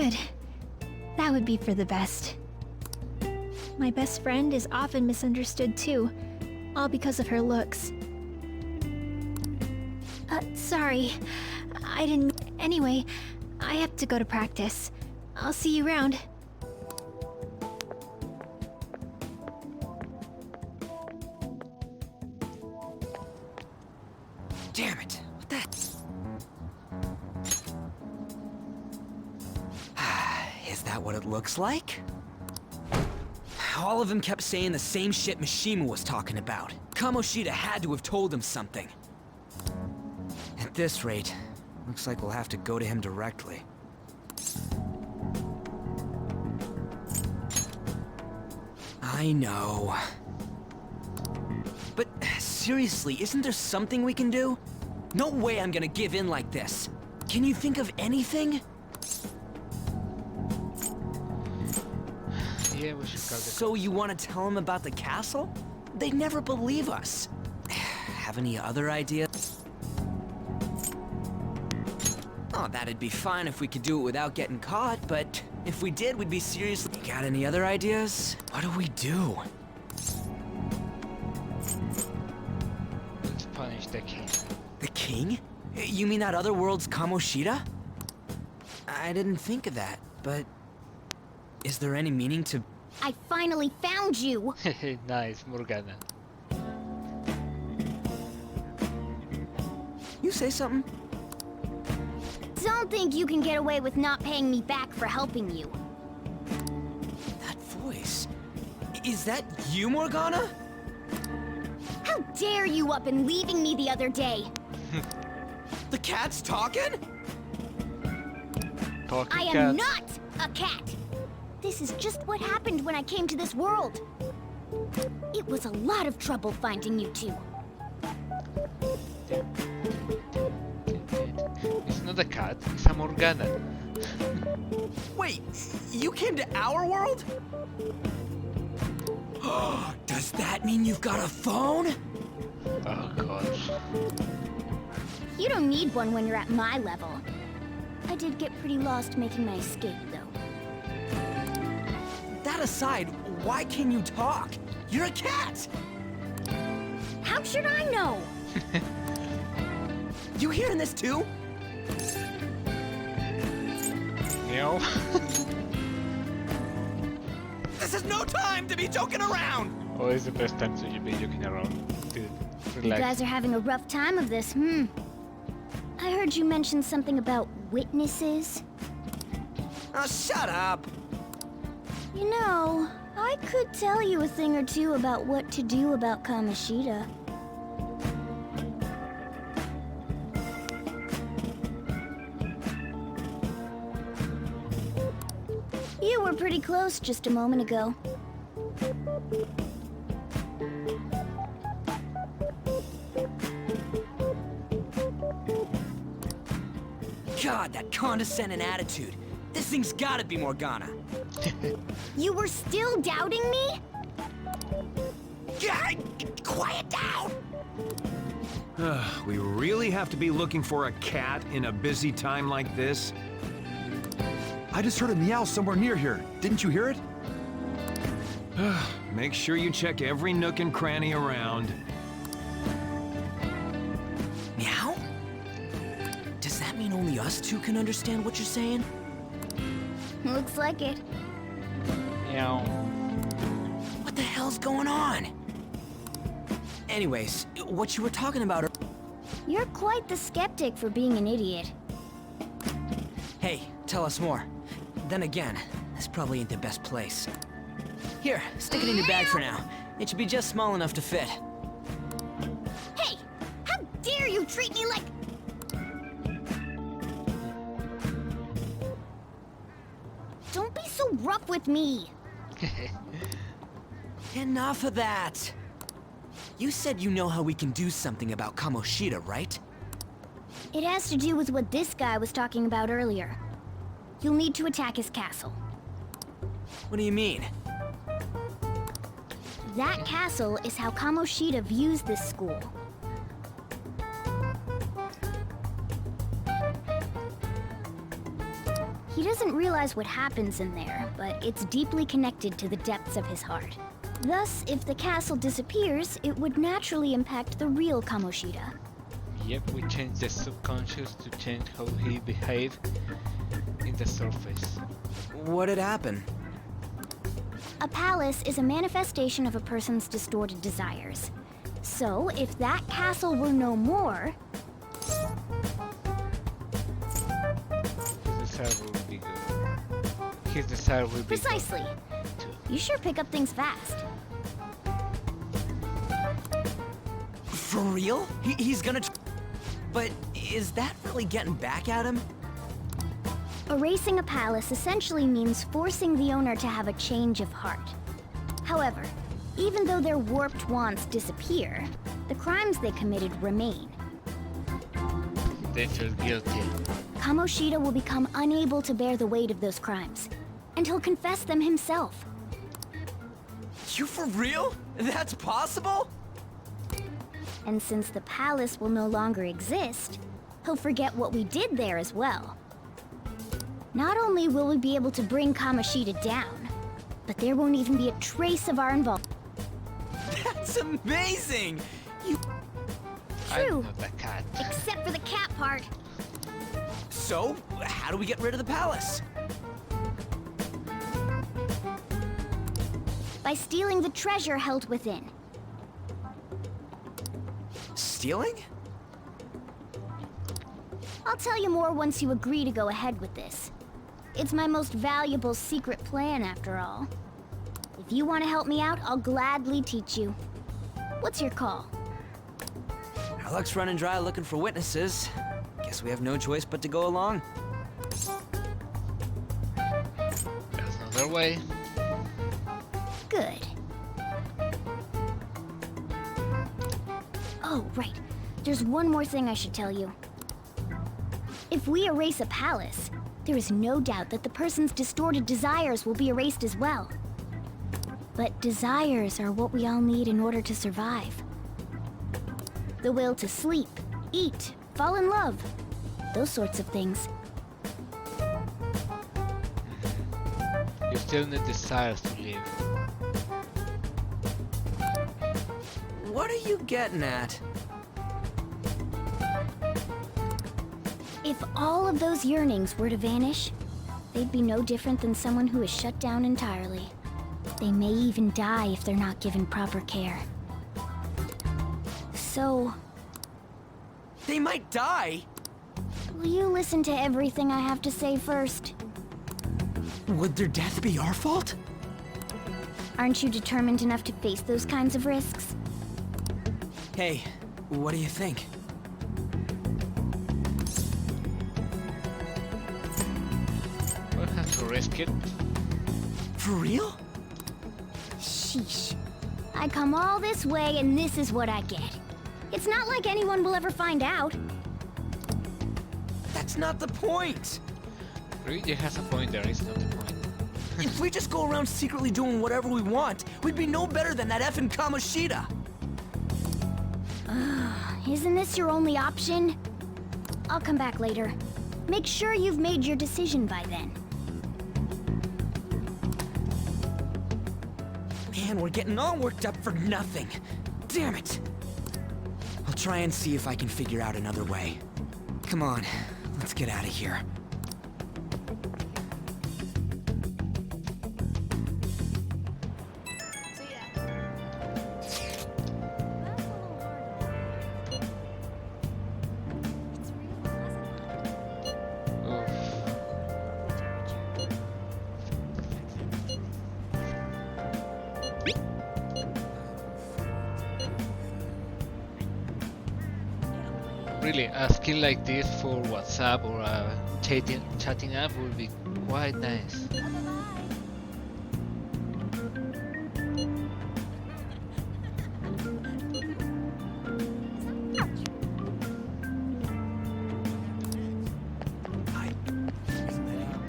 Good. That would be for the best. My best friend is often misunderstood too, all because of her looks. Sorry. I didn't... Anyway, I have to go to practice. I'll see you around. Damn it! What the... Is that what it looks like? All of them kept saying the same shit Mishima was talking about. Kamoshida had to have told him something. At this rate, looks like we'll have to go to him directly. I know. But seriously, isn't there something we can do? No way I'm gonna give in like this. Can you think of anything? Yeah, we should go. So you want to tell him about the castle? They'd never believe us. Have any other ideas? Oh, that'd be fine if we could do it without getting caught, but if we did, we'd be seriously... You got any other ideas? What do we do? Let's punish the king. The king? You mean that other world's Kamoshida? I didn't think of that, but... Is there any meaning to... I finally found you! Nice, Morgana. You say something? Don't think you can get away with not paying me back for helping you. That voice... Is that you, Morgana? How dare you up and leaving me the other day? The cat's talking? Talking I am not a cat! This is just what happened when I came to this world. It was a lot of trouble finding you two. It's not a cat, it's a Morgana. Wait, you came to our world? Does that mean you've got a phone? Oh gosh. You don't need one when you're at my level. I did get pretty lost making my escape, though. That aside, why can you talk? You're a cat! How should I know? You hearing this too? Meow. This is no time to be joking around! Always the best time to be joking around. Dude, You relax. guys are having a rough time of this, I heard you mention something about witnesses. Oh, shut up! You know, I could tell you a thing or two about what to do about Kamoshida. You were pretty close just a moment ago. God, that condescending attitude. This thing's gotta be Morgana. You were still doubting me? Quiet down! We really have to be looking for a cat in a busy time like this? I just heard a meow somewhere near here. Didn't you hear it? Make sure you check every nook and cranny around. Meow? Does that mean only us two can understand what you're saying? Looks like it. Meow. What the hell's going on? Anyways, what you were talking about... You're quite the skeptic for being an idiot. Hey, tell us more. Then again, this probably ain't the best place. Here, stick it in your bag for now. It should be just small enough to fit. Hey! How dare you treat me like... Don't be so rough with me! Enough of that! You said you know how we can do something about Kamoshida, right? It has to do with what this guy was talking about earlier. You'll need to attack his castle. What do you mean? That castle is how Kamoshida views this school. He doesn't realize what happens in there, but it's deeply connected to the depths of his heart. Thus, if the castle disappears, it would naturally impact the real Kamoshida. Yep, we changed the subconscious to change how he behaved in the surface. What had happened? A palace is a manifestation of a person's distorted desires. So, if that castle were no more... His desire will be good. His desire will be Precisely. You sure pick up things fast. For real? He's gonna... But is that really getting back at him? Erasing a palace essentially means forcing the owner to have a change of heart. However, even though their warped wants disappear, the crimes they committed remain. They feel guilty. Kamoshida will become unable to bear the weight of those crimes, and he'll confess them himself. You for real? That's possible? And since the palace will no longer exist, he'll forget what we did there as well. Not only will we be able to bring Kamoshida down, but there won't even be a trace of our involvement. That's amazing! True, not the cat. except for the cat part. So, how do we get rid of the palace? By stealing the treasure held within. Stealing? I'll tell you more once you agree to go ahead with this. It's my most valuable secret plan, after all. If you want to help me out, I'll gladly teach you. What's your call? Our luck's running dry looking for witnesses. Guess we have no choice but to go along. There's another way. Good. Oh, right. There's one more thing I should tell you. If we erase a palace, there is no doubt that the person's distorted desires will be erased as well. But desires are what we all need in order to survive. The will to sleep, eat, fall in love, those sorts of things. You still need desires to live. What are you getting at? If all of those yearnings were to vanish, they'd be no different than someone who is shut down entirely. They may even die if they're not given proper care. So... They might die? Will you listen to everything I have to say first? Would their death be our fault? Aren't you determined enough to face those kinds of risks? Hey, what do you think? We'll have to risk it. For real? Sheesh. I come all this way and this is what I get. It's not like anyone will ever find out. That's not the point! Luigi has a point there, it's not the point. If we just go around secretly doing whatever we want, we'd be no better than that effing Kamoshida! Isn't this your only option? I'll come back later. Make sure you've made your decision by then. Man, we're getting all worked up for nothing. Damn it! I'll try and see if I can figure out another way. Come on, let's get out of here. Really, a skill like this for WhatsApp or a chatting app would be quite nice.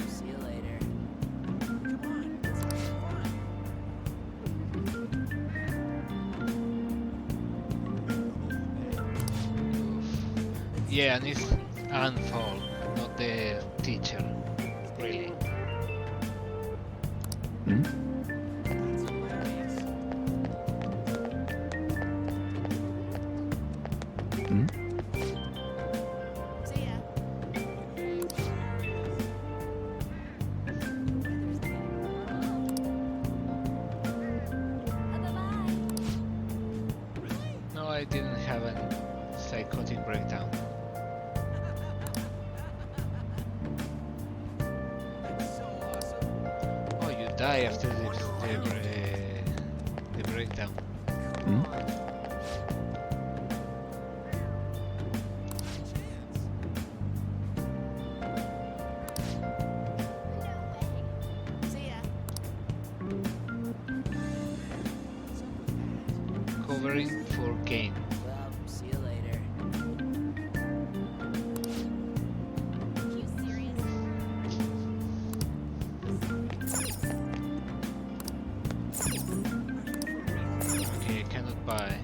See you later. Yeah, and it's Anne fault, not the teacher. Really. No, I didn't have a psychotic breakdown. Oh, you die after the breakdown. Covering for gain. Well, see you later. Okay, cannot buy.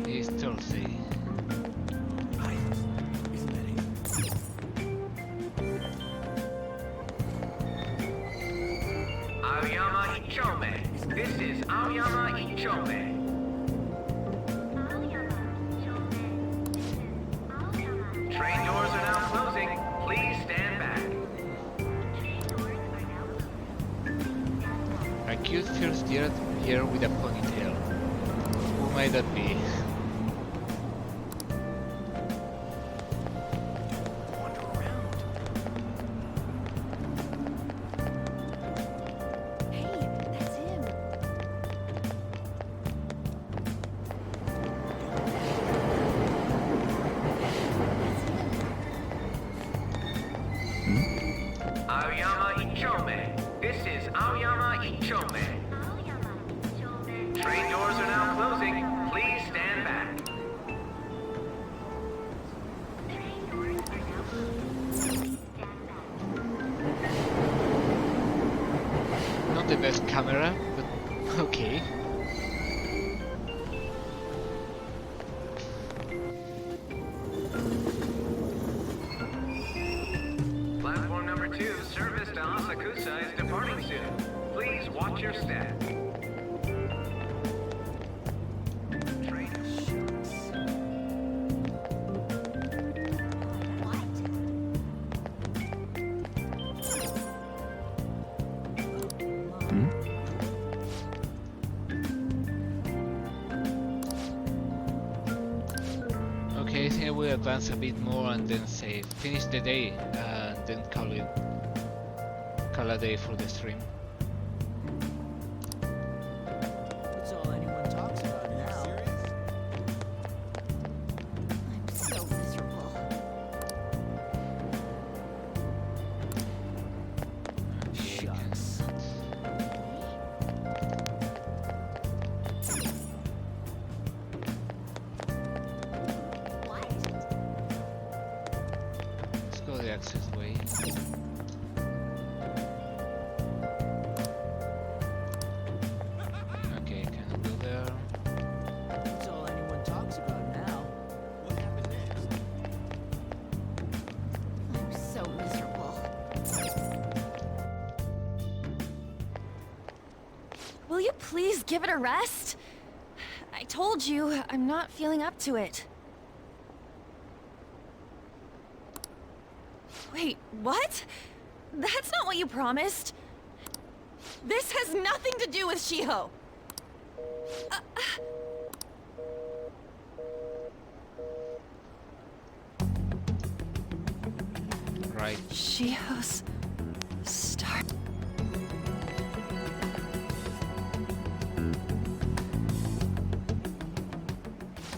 It's Thursday. Aoyama Ichome. This is Aoyama Ichome. Train doors are now closing. Please stand back. A cute first year with a ponytail. Who might that be? Aoyama Ichome. This is Aoyama Ichome. Train doors are now closing. Please stand back. Not the best camera, but okay. Platform number 2, service to Asakusa is departing soon. Please watch your step. Okay, I think I will advance a bit more and then say finish the day and then call a day for the stream. That's all anyone talks about now. I'm so miserable. Shucks. Let's go the access way. Okay, can I go there? That's all anyone talks about now. What happened next? I'm so miserable. Will you please give it a rest? I told you, I'm not feeling up to it. Wait, what? That's not what you promised. This has nothing to do with Shiho. Right. Shiho's star.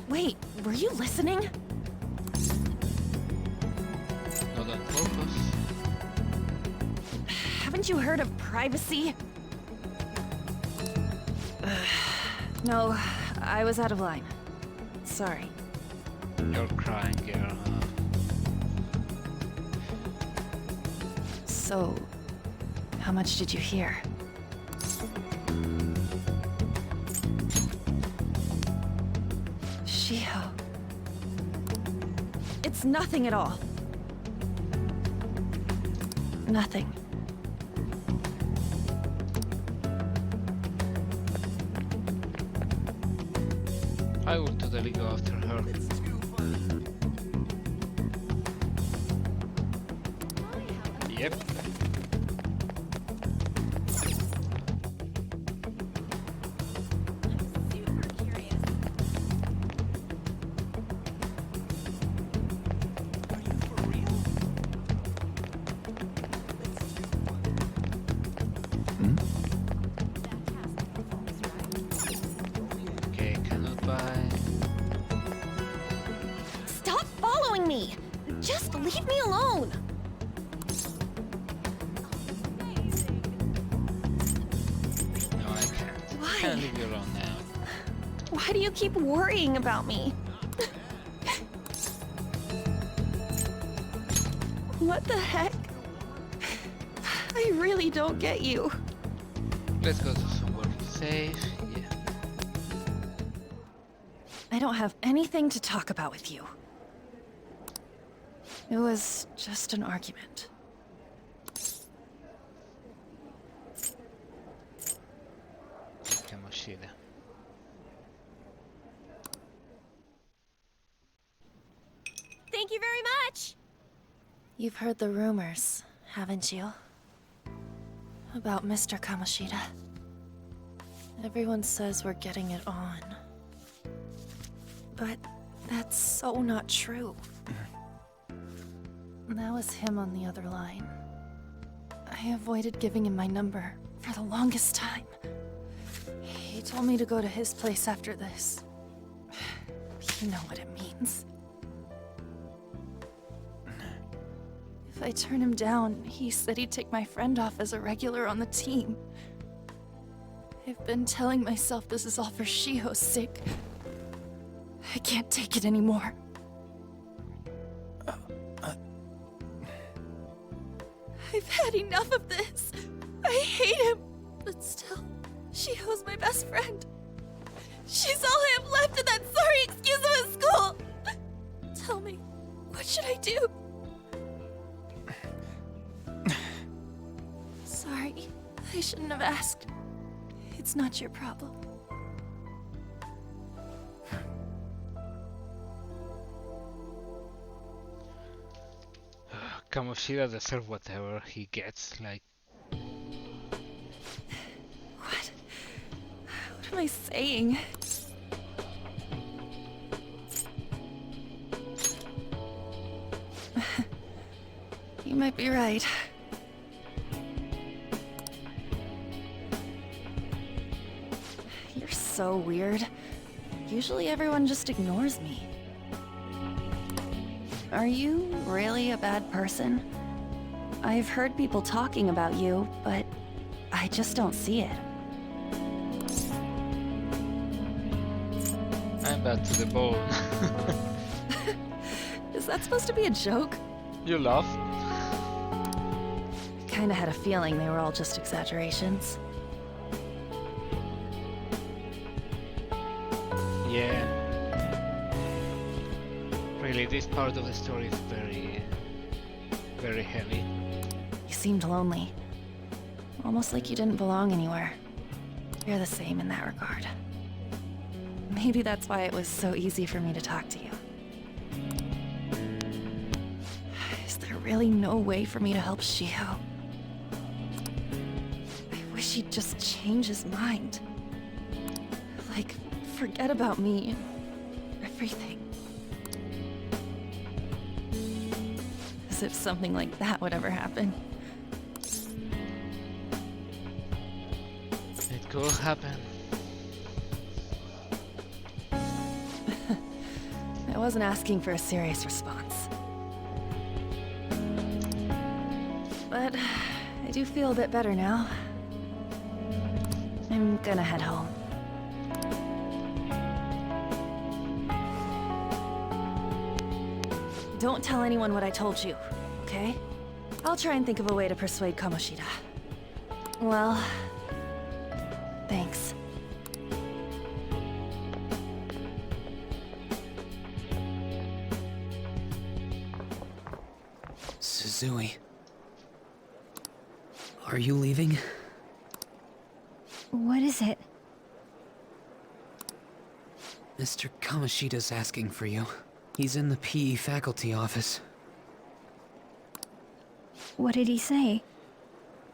Wait, were you listening? Not on purpose. Haven't you heard of privacy? No, I was out of line. Sorry. You're crying, girl. So, how much did you hear? Shiho. It's nothing at all. Nothing. I will totally go after her. Yep. Okay, cannot buy. Stop following me! Just leave me alone! No, I can't. Why? Can't leave you alone now. Why do you keep worrying about me? What the heck? I really don't get you. Let's go to somewhere safe. Yeah. I don't have anything to talk about with you. It was just an argument. Kamoshida. Thank you very much! You've heard the rumors, haven't you? About Mr. Kamoshida. Everyone says we're getting it on. But that's so not true. That was him on the other line. I avoided giving him my number for the longest time. He told me to go to his place after this. You know what it means. If I turn him down, he said he'd take my friend off as a regular on the team. I've been telling myself this is all for Shiho's sake. I can't take it anymore. I've had enough of this. I hate him. But still, Shiho's my best friend. She's all I have left in that sorry excuse of a school. Tell me, what should I do? Sorry, I shouldn't have asked. It's not your problem. Kamoshida deserves whatever he gets, like... What am I saying? You might be right. You're so weird. Usually everyone just ignores me. Are you really a bad person? I've heard people talking about you, but I just don't see it. I'm bad to the bone. Is that supposed to be a joke? You laugh? Kinda had a feeling they were all just exaggerations. Yeah. Really, this part of the story is very heavy. You seemed lonely. Almost like you didn't belong anywhere. You're the same in that regard. Maybe that's why it was so easy for me to talk to you. Is there really no way for me to help Shiho? I wish he'd just change his mind. Like, forget about me and everything. As if something like that would ever happen. It could happen. I wasn't asking for a serious response. But I do feel a bit better now. I'm gonna head home. Don't tell anyone what I told you, okay? I'll try and think of a way to persuade Kamoshida. Well, thanks. Suzui. Are you leaving? What is it? Mr. Kamoshida's asking for you. He's in the PE faculty office. What did he say?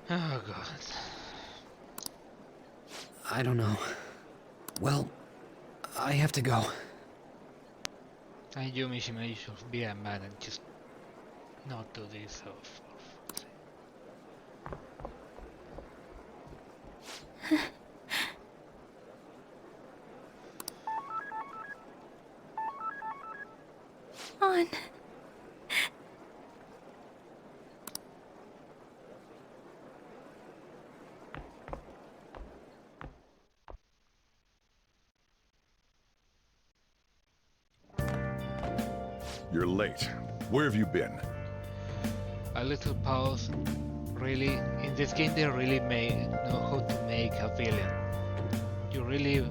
Oh god. I don't know. Well, I have to go. And you, Mishima, you should be a man and just not do this. For fuck's sake. On. You're late. Where have you been? A little pause. Really, in this game they really know how to make a villain. You really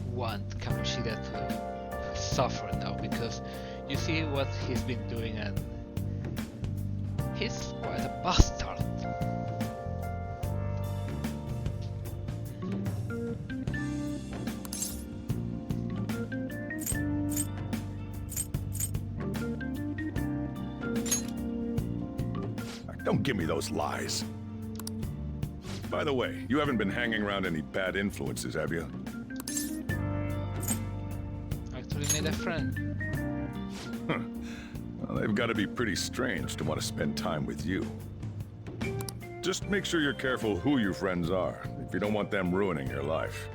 want Kamoshida to suffer now, because you see what he's been doing and he's quite a bastard. Don't give me those lies. By the way, you haven't been hanging around any bad influences, have you? Actually made a friend. Huh. Well, they've got to be pretty strange to want to spend time with you. Just make sure you're careful who your friends are, if you don't want them ruining your life.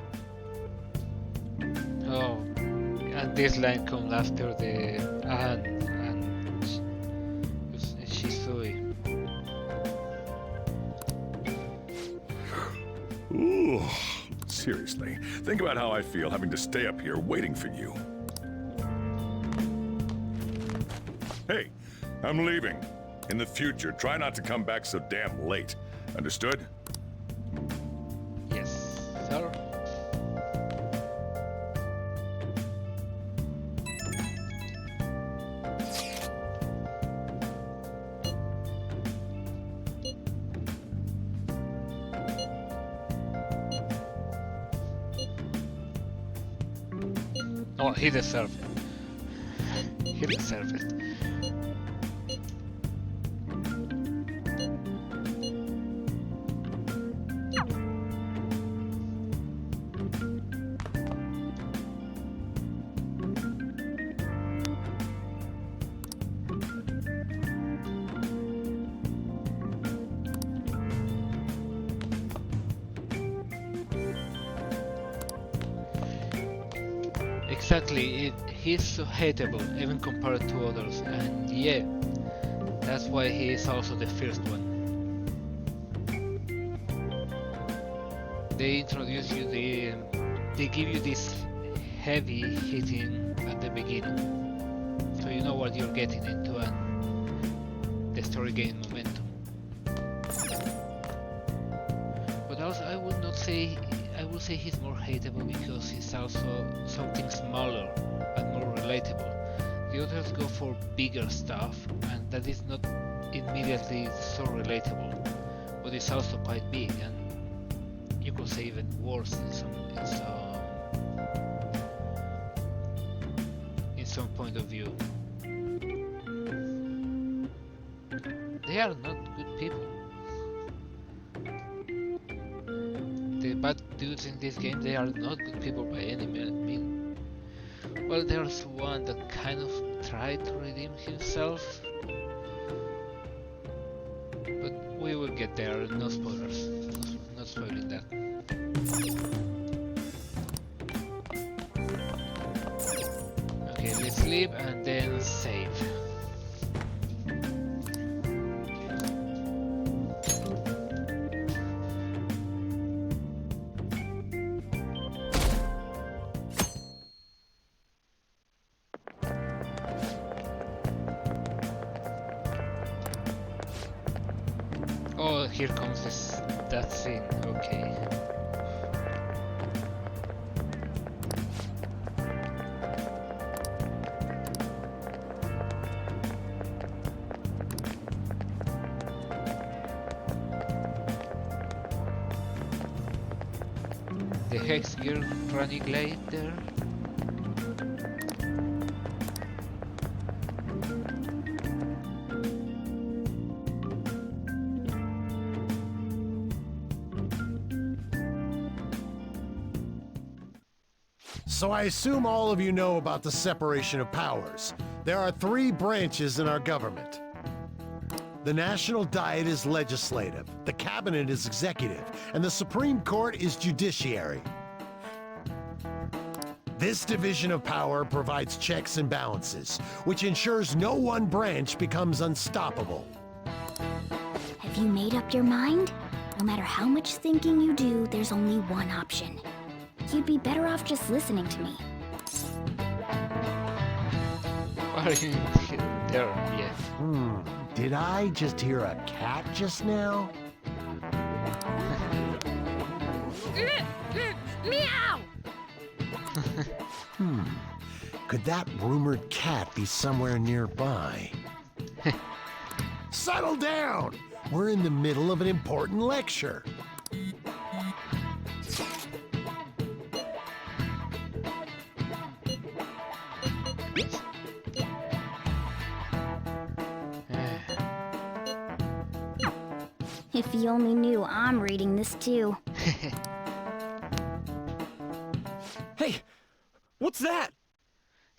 Oh, and this line comes after the and Shisui. Ooh, seriously, think about how I feel having to stay up here waiting for you. Hey, I'm leaving. In the future, try not to come back so damn late. Understood? Yes, sir. Oh, he deserved it. He deserved it. Exactly, he's so hateable, even compared to others, and yeah, that's why he is also the first one. They introduce you, they give you this heavy hitting at the beginning, so you know what you're getting into and the story gains momentum. But also, I would not say. I would say he's more hateable because he's also something smaller and more relatable. The others go for bigger stuff, and that is not immediately so relatable, but it's also quite big, and you could say even worse in some point of view. They are not good people. The bad dudes in this game, they are not good people by any means. Well, there's one that kind of tried to redeem himself, but we will get there, no spoilers, not spoiling that. Okay, let's leave and then save. Oh, here comes that scene, okay. The Hex gear running late there. So I assume all of you know about the separation of powers. There are 3 branches in our government. The National Diet is legislative, the Cabinet is executive, and the Supreme Court is judiciary. This division of power provides checks and balances, which ensures no one branch becomes unstoppable. Have you made up your mind? No matter how much thinking you do, there's only one option. You'd be better off just listening to me. Why are you there yet? Did I just hear a cat just now? Meow! Could that rumored cat be somewhere nearby? Settle down! We're in the middle of an important lecture. If you only knew I'm reading this too. Hey, what's that?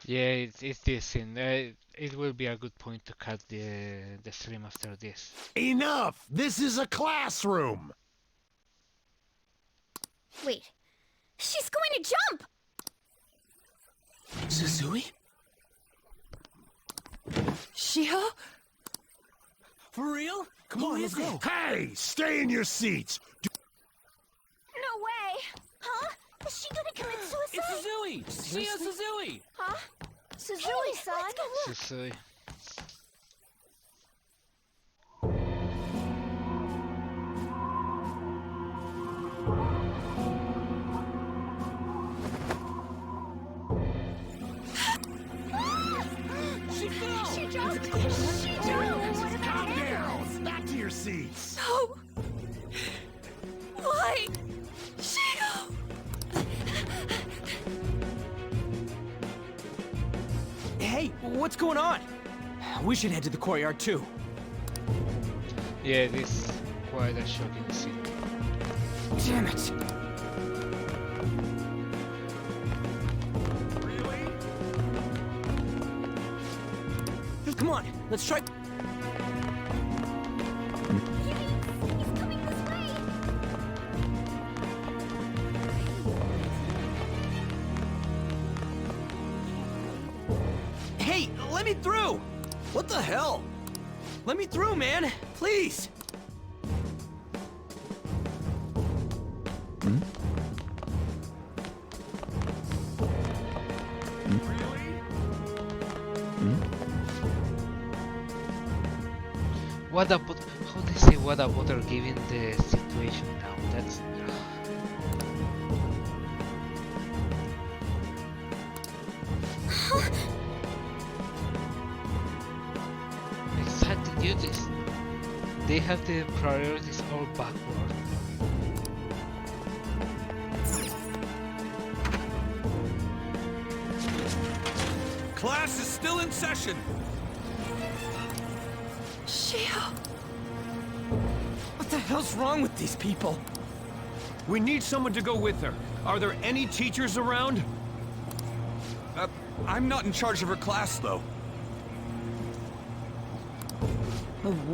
Yeah, it's this scene. It will be a good point to cut the stream after this. Enough! This is a classroom! Wait, she's going to jump! Suzui? Shiho? For real? Come on, let's go. Hey! Stay in your seats! No way! Huh? Is she gonna commit suicide? It's Suzui! Shia Suzui! Huh? Suzui-san? Suzui. She fell! She jumped! She jumped! Calm down! Back to your seats! No! Why? Shio! Hey, what's going on? We should head to the courtyard too. Yeah, this is quite a shocking scene. Damn it! Come on, let's try. Hey, let me through! What the hell? Let me through, man! Please! What about how they say what about her given the situation now? That's exactly this. They have the priorities all backward. Class is still in session. Shio! What the hell's wrong with these people? We need someone to go with her. Are there any teachers around? I'm not in charge of her class, though.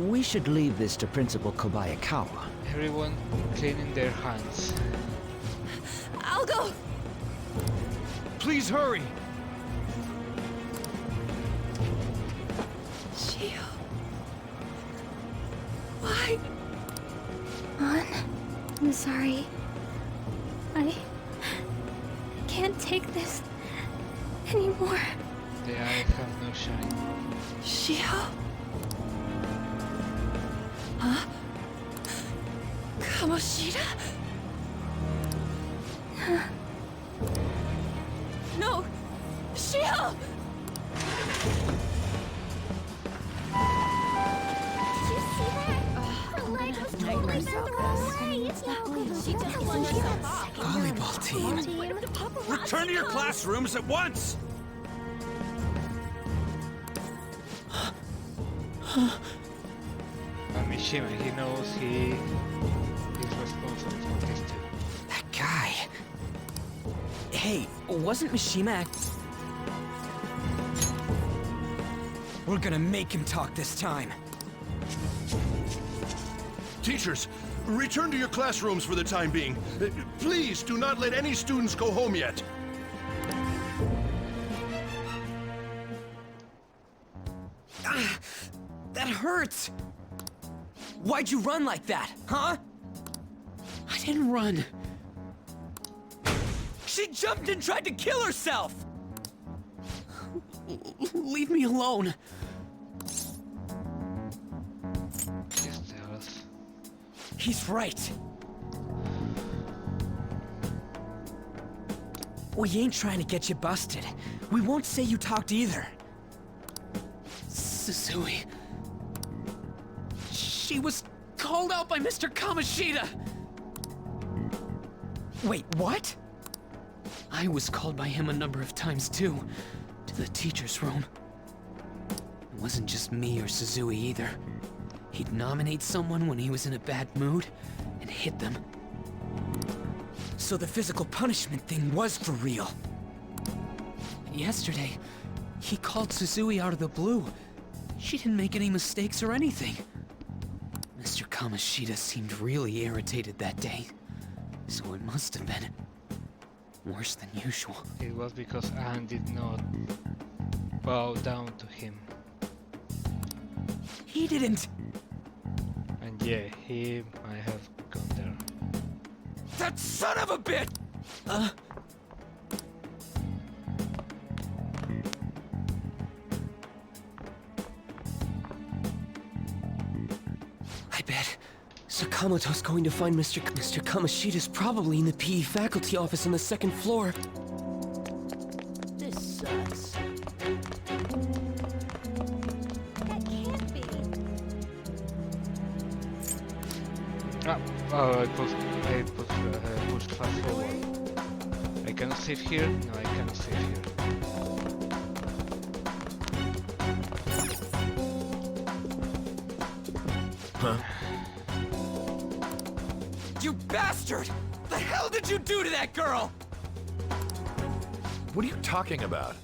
We should leave this to Principal Kobayakawa. Everyone cleaning their hands. I'll go! Please hurry! Shio. Why? An, I'm sorry. I can't take this anymore. The eye have no shine. Shio? Huh? Kamoshida? No! Shio! Volleyball team. Return to your classrooms at once! Mishima, he knows he is responsible for this too. That guy. Hey, wasn't Mishima We're gonna make him talk this time. Teachers, return to your classrooms for the time being. Please do not let any students go home yet. That hurts! Why'd you run like that, huh? I didn't run. She jumped and tried to kill herself! Leave me alone. He's right. We ain't trying to get you busted. We won't say you talked either. Suzui. She was called out by Mr. Kamoshida! Wait, what? I was called by him a number of times too, to the teacher's room. It wasn't just me or Suzui either. He'd nominate someone when he was in a bad mood and hit them. So the physical punishment thing was for real. Yesterday, he called Suzui out of the blue. She didn't make any mistakes or anything. Mr. Kamoshida seemed really irritated that day, so it must have been worse than usual. It was because Anne did not bow down to him. He didn't. And yeah, he might have gone there. That son of a bitch! I bet Sakamoto's going to find Mr. Kamoshida's probably in the PE faculty office on the second floor. This sucks. That can't be. I pushed fast forward. I cannot save here? No, I cannot save here. Huh? You bastard! The hell did you do to that girl? What are you talking about?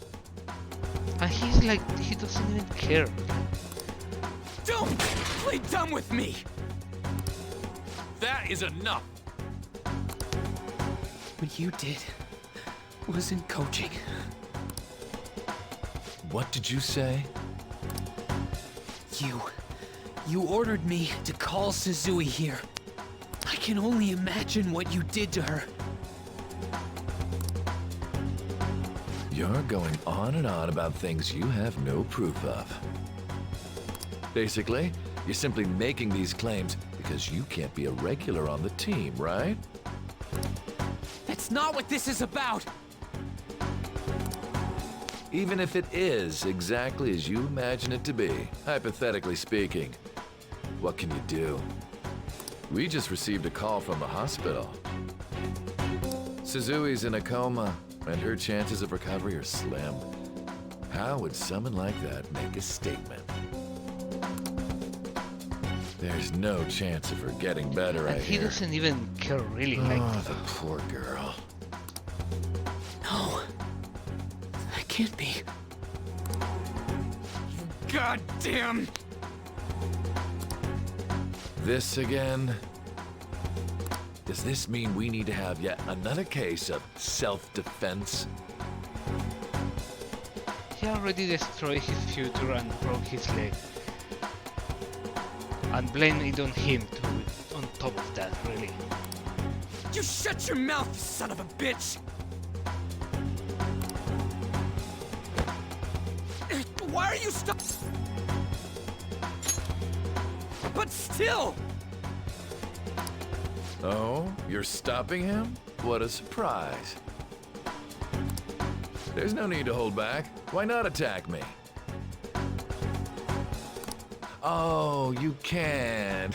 And he's like, he doesn't even care. Don't play dumb with me! That is enough! What you did wasn't coaching. What did you say? You ordered me to call Suzui here. I can only imagine what you did to her. You're going on and on about things you have no proof of. Basically, you're simply making these claims because you can't be a regular on the team, right? That's not what this is about! Even if it is exactly as you imagine it to be, hypothetically speaking, what can you do? We just received a call from the hospital. Suzui's in a coma, and her chances of recovery are slim. How would someone like that make a statement? There's no chance of her getting better, I And he hear. doesn't even care really like Oh, the poor girl. No. That can't be. Goddamn! This again? Does this mean we need to have yet another case of self-defense? He already destroyed his future and broke his leg. And blame it on him too, on top of that, really. You shut your mouth, you son of a bitch! Why are you But still! Oh, you're stopping him? What a surprise. There's no need to hold back. Why not attack me? Oh, you can.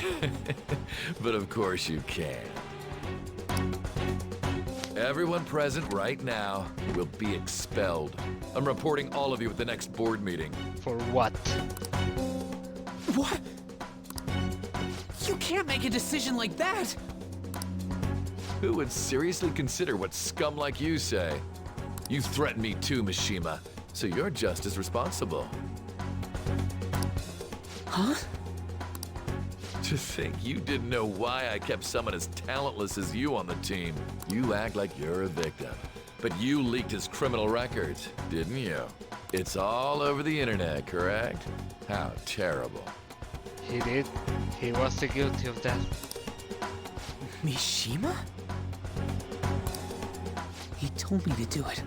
But of course you can. Everyone present right now will be expelled. I'm reporting all of you at the next board meeting. For what? What? You can't make a decision like that! Who would seriously consider what scum like you say? You threatened me too, Mishima, so you're just as responsible. Huh? To think you didn't know why I kept someone as talentless as you on the team. You act like you're a victim. But you leaked his criminal records, didn't you? It's all over the internet, correct? How terrible. He did. He was guilty of that. Mishima? He told me to do it.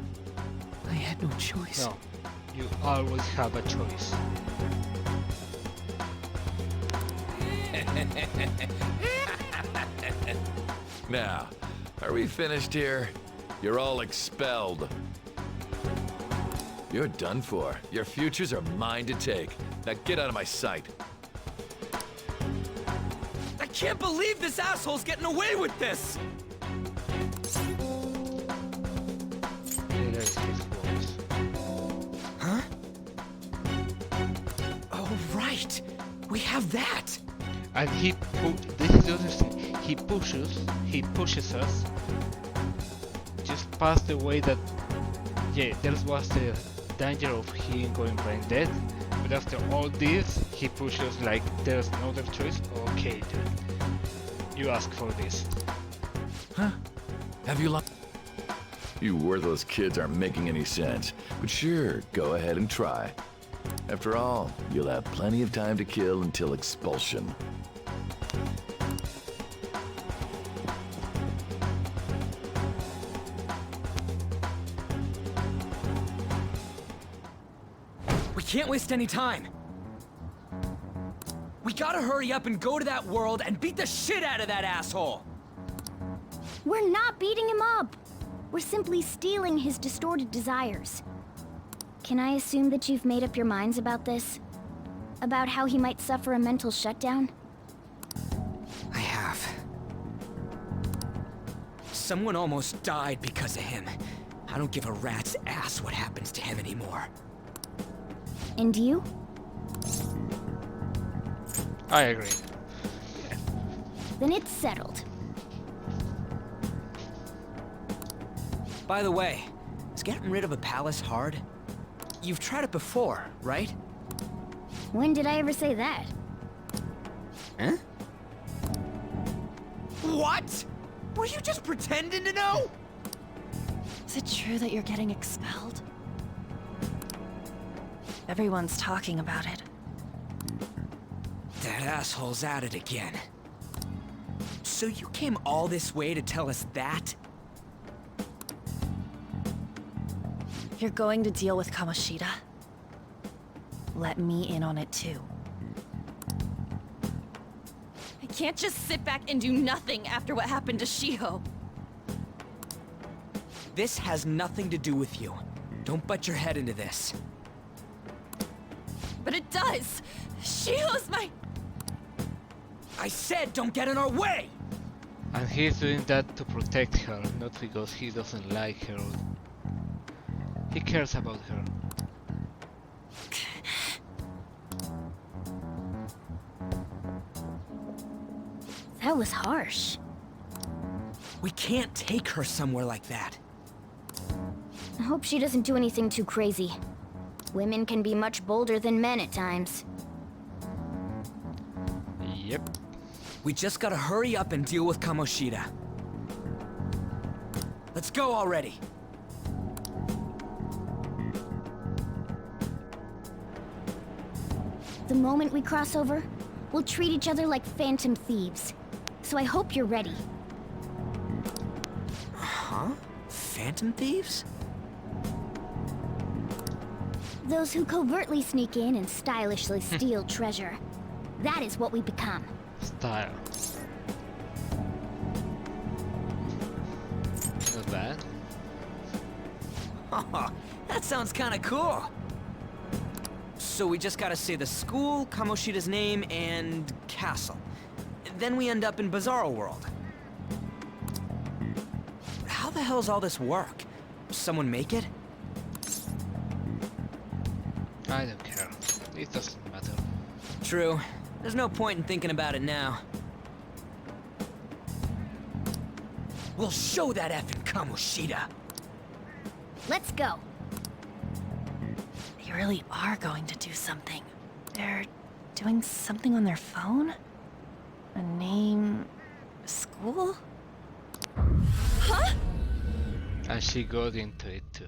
I had no choice. No, you always have a choice. Now, are we finished here? You're all expelled. You're done for. Your futures are mine to take. Now get out of my sight. I can't believe this asshole's getting away with this! There's his voice. Huh? Oh, right! We have that! And this is the other thing. He pushes us just past the way that, yeah, there was the danger of him going brain dead, but after all this, he pushes like there's no other choice. Okay, dude, you ask for this. Huh? Have you lost? You worthless kids aren't making any sense, but sure, go ahead and try. After all, you'll have plenty of time to kill until expulsion. We can't waste any time. We gotta hurry up and go to that world and beat the shit out of that asshole. We're not beating him up. We're simply stealing his distorted desires. Can I assume that you've made up your minds about this? About how he might suffer a mental shutdown? I have. Someone almost died because of him. I don't give a rat's ass what happens to him anymore. And you? I agree. Then it's settled. By the way, is getting rid of a palace hard? You've tried it before, right? When did I ever say that? Huh? What? Were you just pretending to know? Is it true that you're getting expelled? Everyone's talking about it. That asshole's at it again. So you came all this way to tell us that? You're going to deal with Kamoshida? Let me in on it too. I can't just sit back and do nothing after what happened to Shiho. This has nothing to do with you. Don't butt your head into this. But it does! Shiho's my... I said don't get in our way! And he's doing that to protect her, not because he doesn't like her. He cares about her. That was harsh. We can't take her somewhere like that. I hope she doesn't do anything too crazy. Women can be much bolder than men at times. Yep. We just gotta hurry up and deal with Kamoshida. Let's go already. The moment we cross over, we'll treat each other like phantom thieves. So I hope you're ready. Huh? Phantom thieves? Those who covertly sneak in and stylishly steal treasure. That is what we become. Style. Not bad. Oh, that sounds kinda cool. So we just gotta say the school, Kamoshida's name, and castle. Then we end up in Bizarro World. How the hell's all this work? Someone make it? I don't care. It doesn't matter. True. There's no point in thinking about it now. We'll show that effing Kamoshida. Let's go. They really are going to do something. They're doing something on their phone? A name... a school? Huh? And she got into it too.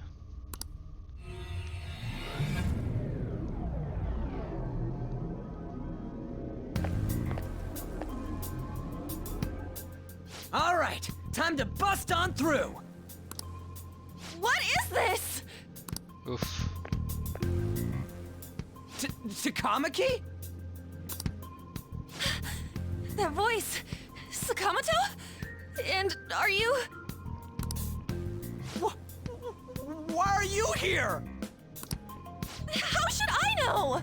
All right, time to bust on through. What is this? Oof. Takamaki? That voice. Sakamoto? And are you... Why are you here? How should I know?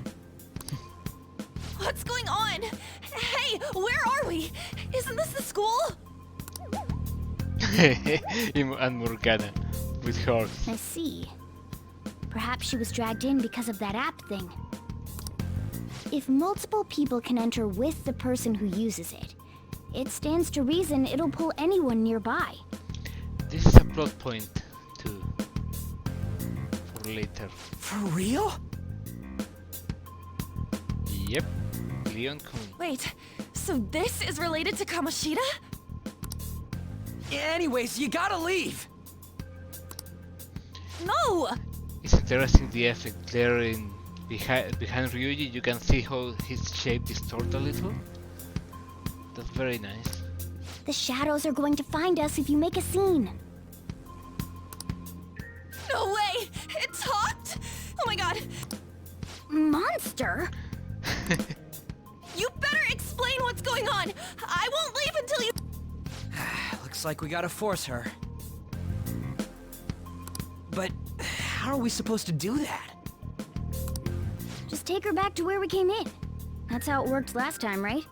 What's going on? Hey, where are we? Isn't this the school? And Morgana with her. I see. Perhaps she was dragged in because of that app thing. If multiple people can enter with the person who uses it, it stands to reason it'll pull anyone nearby. This is a plot point too. For later. For real? Yep. Leon Kun. Wait, so this is related to Kamoshida? Anyways, you gotta leave. No! It's interesting the effect there in behind Ryuji. You can see how his shape distorts a little. That's very nice. The shadows are going to find us if you make a scene. No way! It talked? Oh my god! Monster? You better explain what's going on! I won't leave until you... Looks like we gotta force her. But how are we supposed to do that? Just take her back to where we came in. That's how it worked last time, right?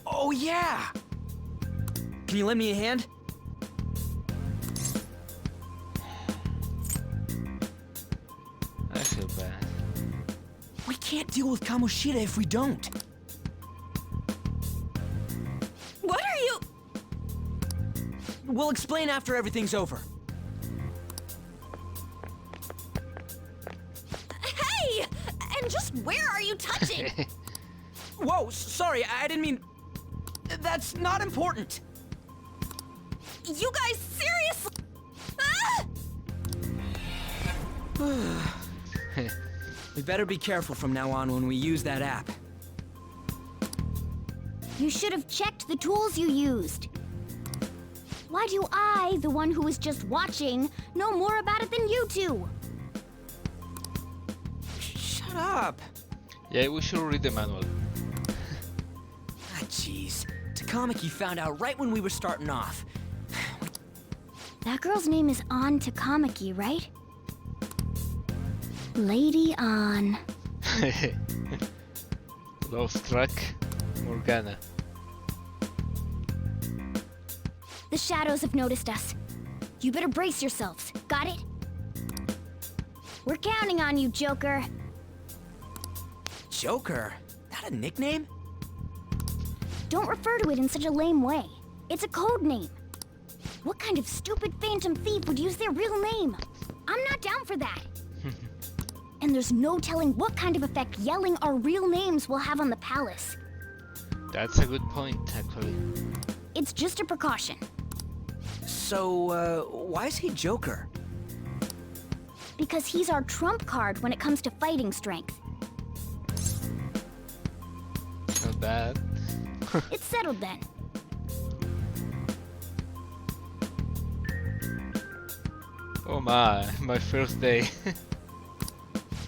Oh yeah! Can you lend me a hand? I feel bad. We can't deal with Kamoshida if we don't. What are you... We'll explain after everything's over. Hey! And just where are you touching? Whoa, sorry, I didn't mean... That's not important. You guys seriously... Ah! We better be careful from now on when we use that app. You should have checked the tools you used. Why do I, the one who was just watching, know more about it than you two? Shut up. Yeah, we should read the manual. Jeez. Takamaki found out right when we were starting off. That girl's name is An Takamaki, right? Lady An. Lost track. Morgana. The shadows have noticed us. You better brace yourselves. Got it? We're counting on you, Joker. Joker? That a nickname? Don't refer to it in such a lame way. It's a code name. What kind of stupid phantom thief would use their real name? I'm not down for that. And there's no telling what kind of effect yelling our real names will have on the palace. That's a good point, actually. It's just a precaution. So, why is he Joker? Because he's our trump card when it comes to fighting strength. Not bad. It's settled then. Oh my first day.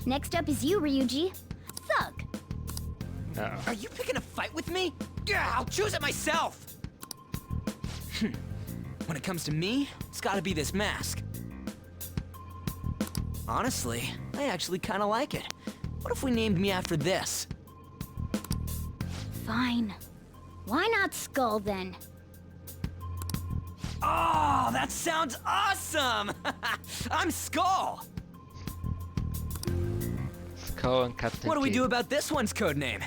Next up is you, Ryuji. Thug. No. Are you picking a fight with me? Yeah, I'll choose it myself! When it comes to me, it's gotta be this mask. Honestly, I actually kinda like it. What if we named me after this? Fine. Why not Skull then? Oh, that sounds awesome! I'm Skull! Skull and Captain What do we Kidd. do about this one's codename?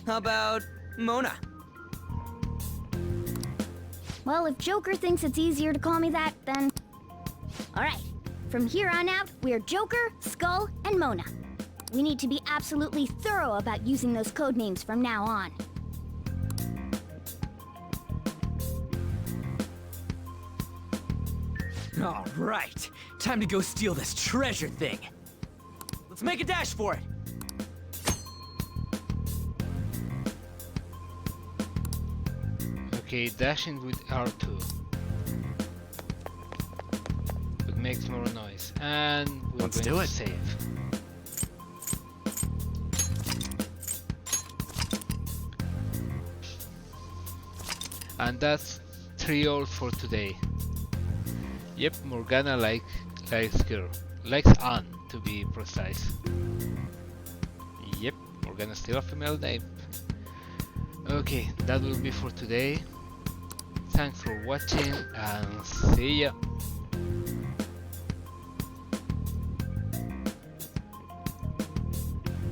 How about Mona? Well, if Joker thinks it's easier to call me that, then... Alright, from here on out, we're Joker, Skull, and Mona. We need to be absolutely thorough about using those code names from now on. All right, time to go steal this treasure thing. Let's make a dash for it. Okay, dashing with R2. It makes more noise, and we're Let's going do to it. save. And that's 3 all for today. Yep, Morgana likes girl. Likes Anne, to be precise. Yep, Morgana's still a female name. Okay, that will be for today. Thanks for watching and see ya!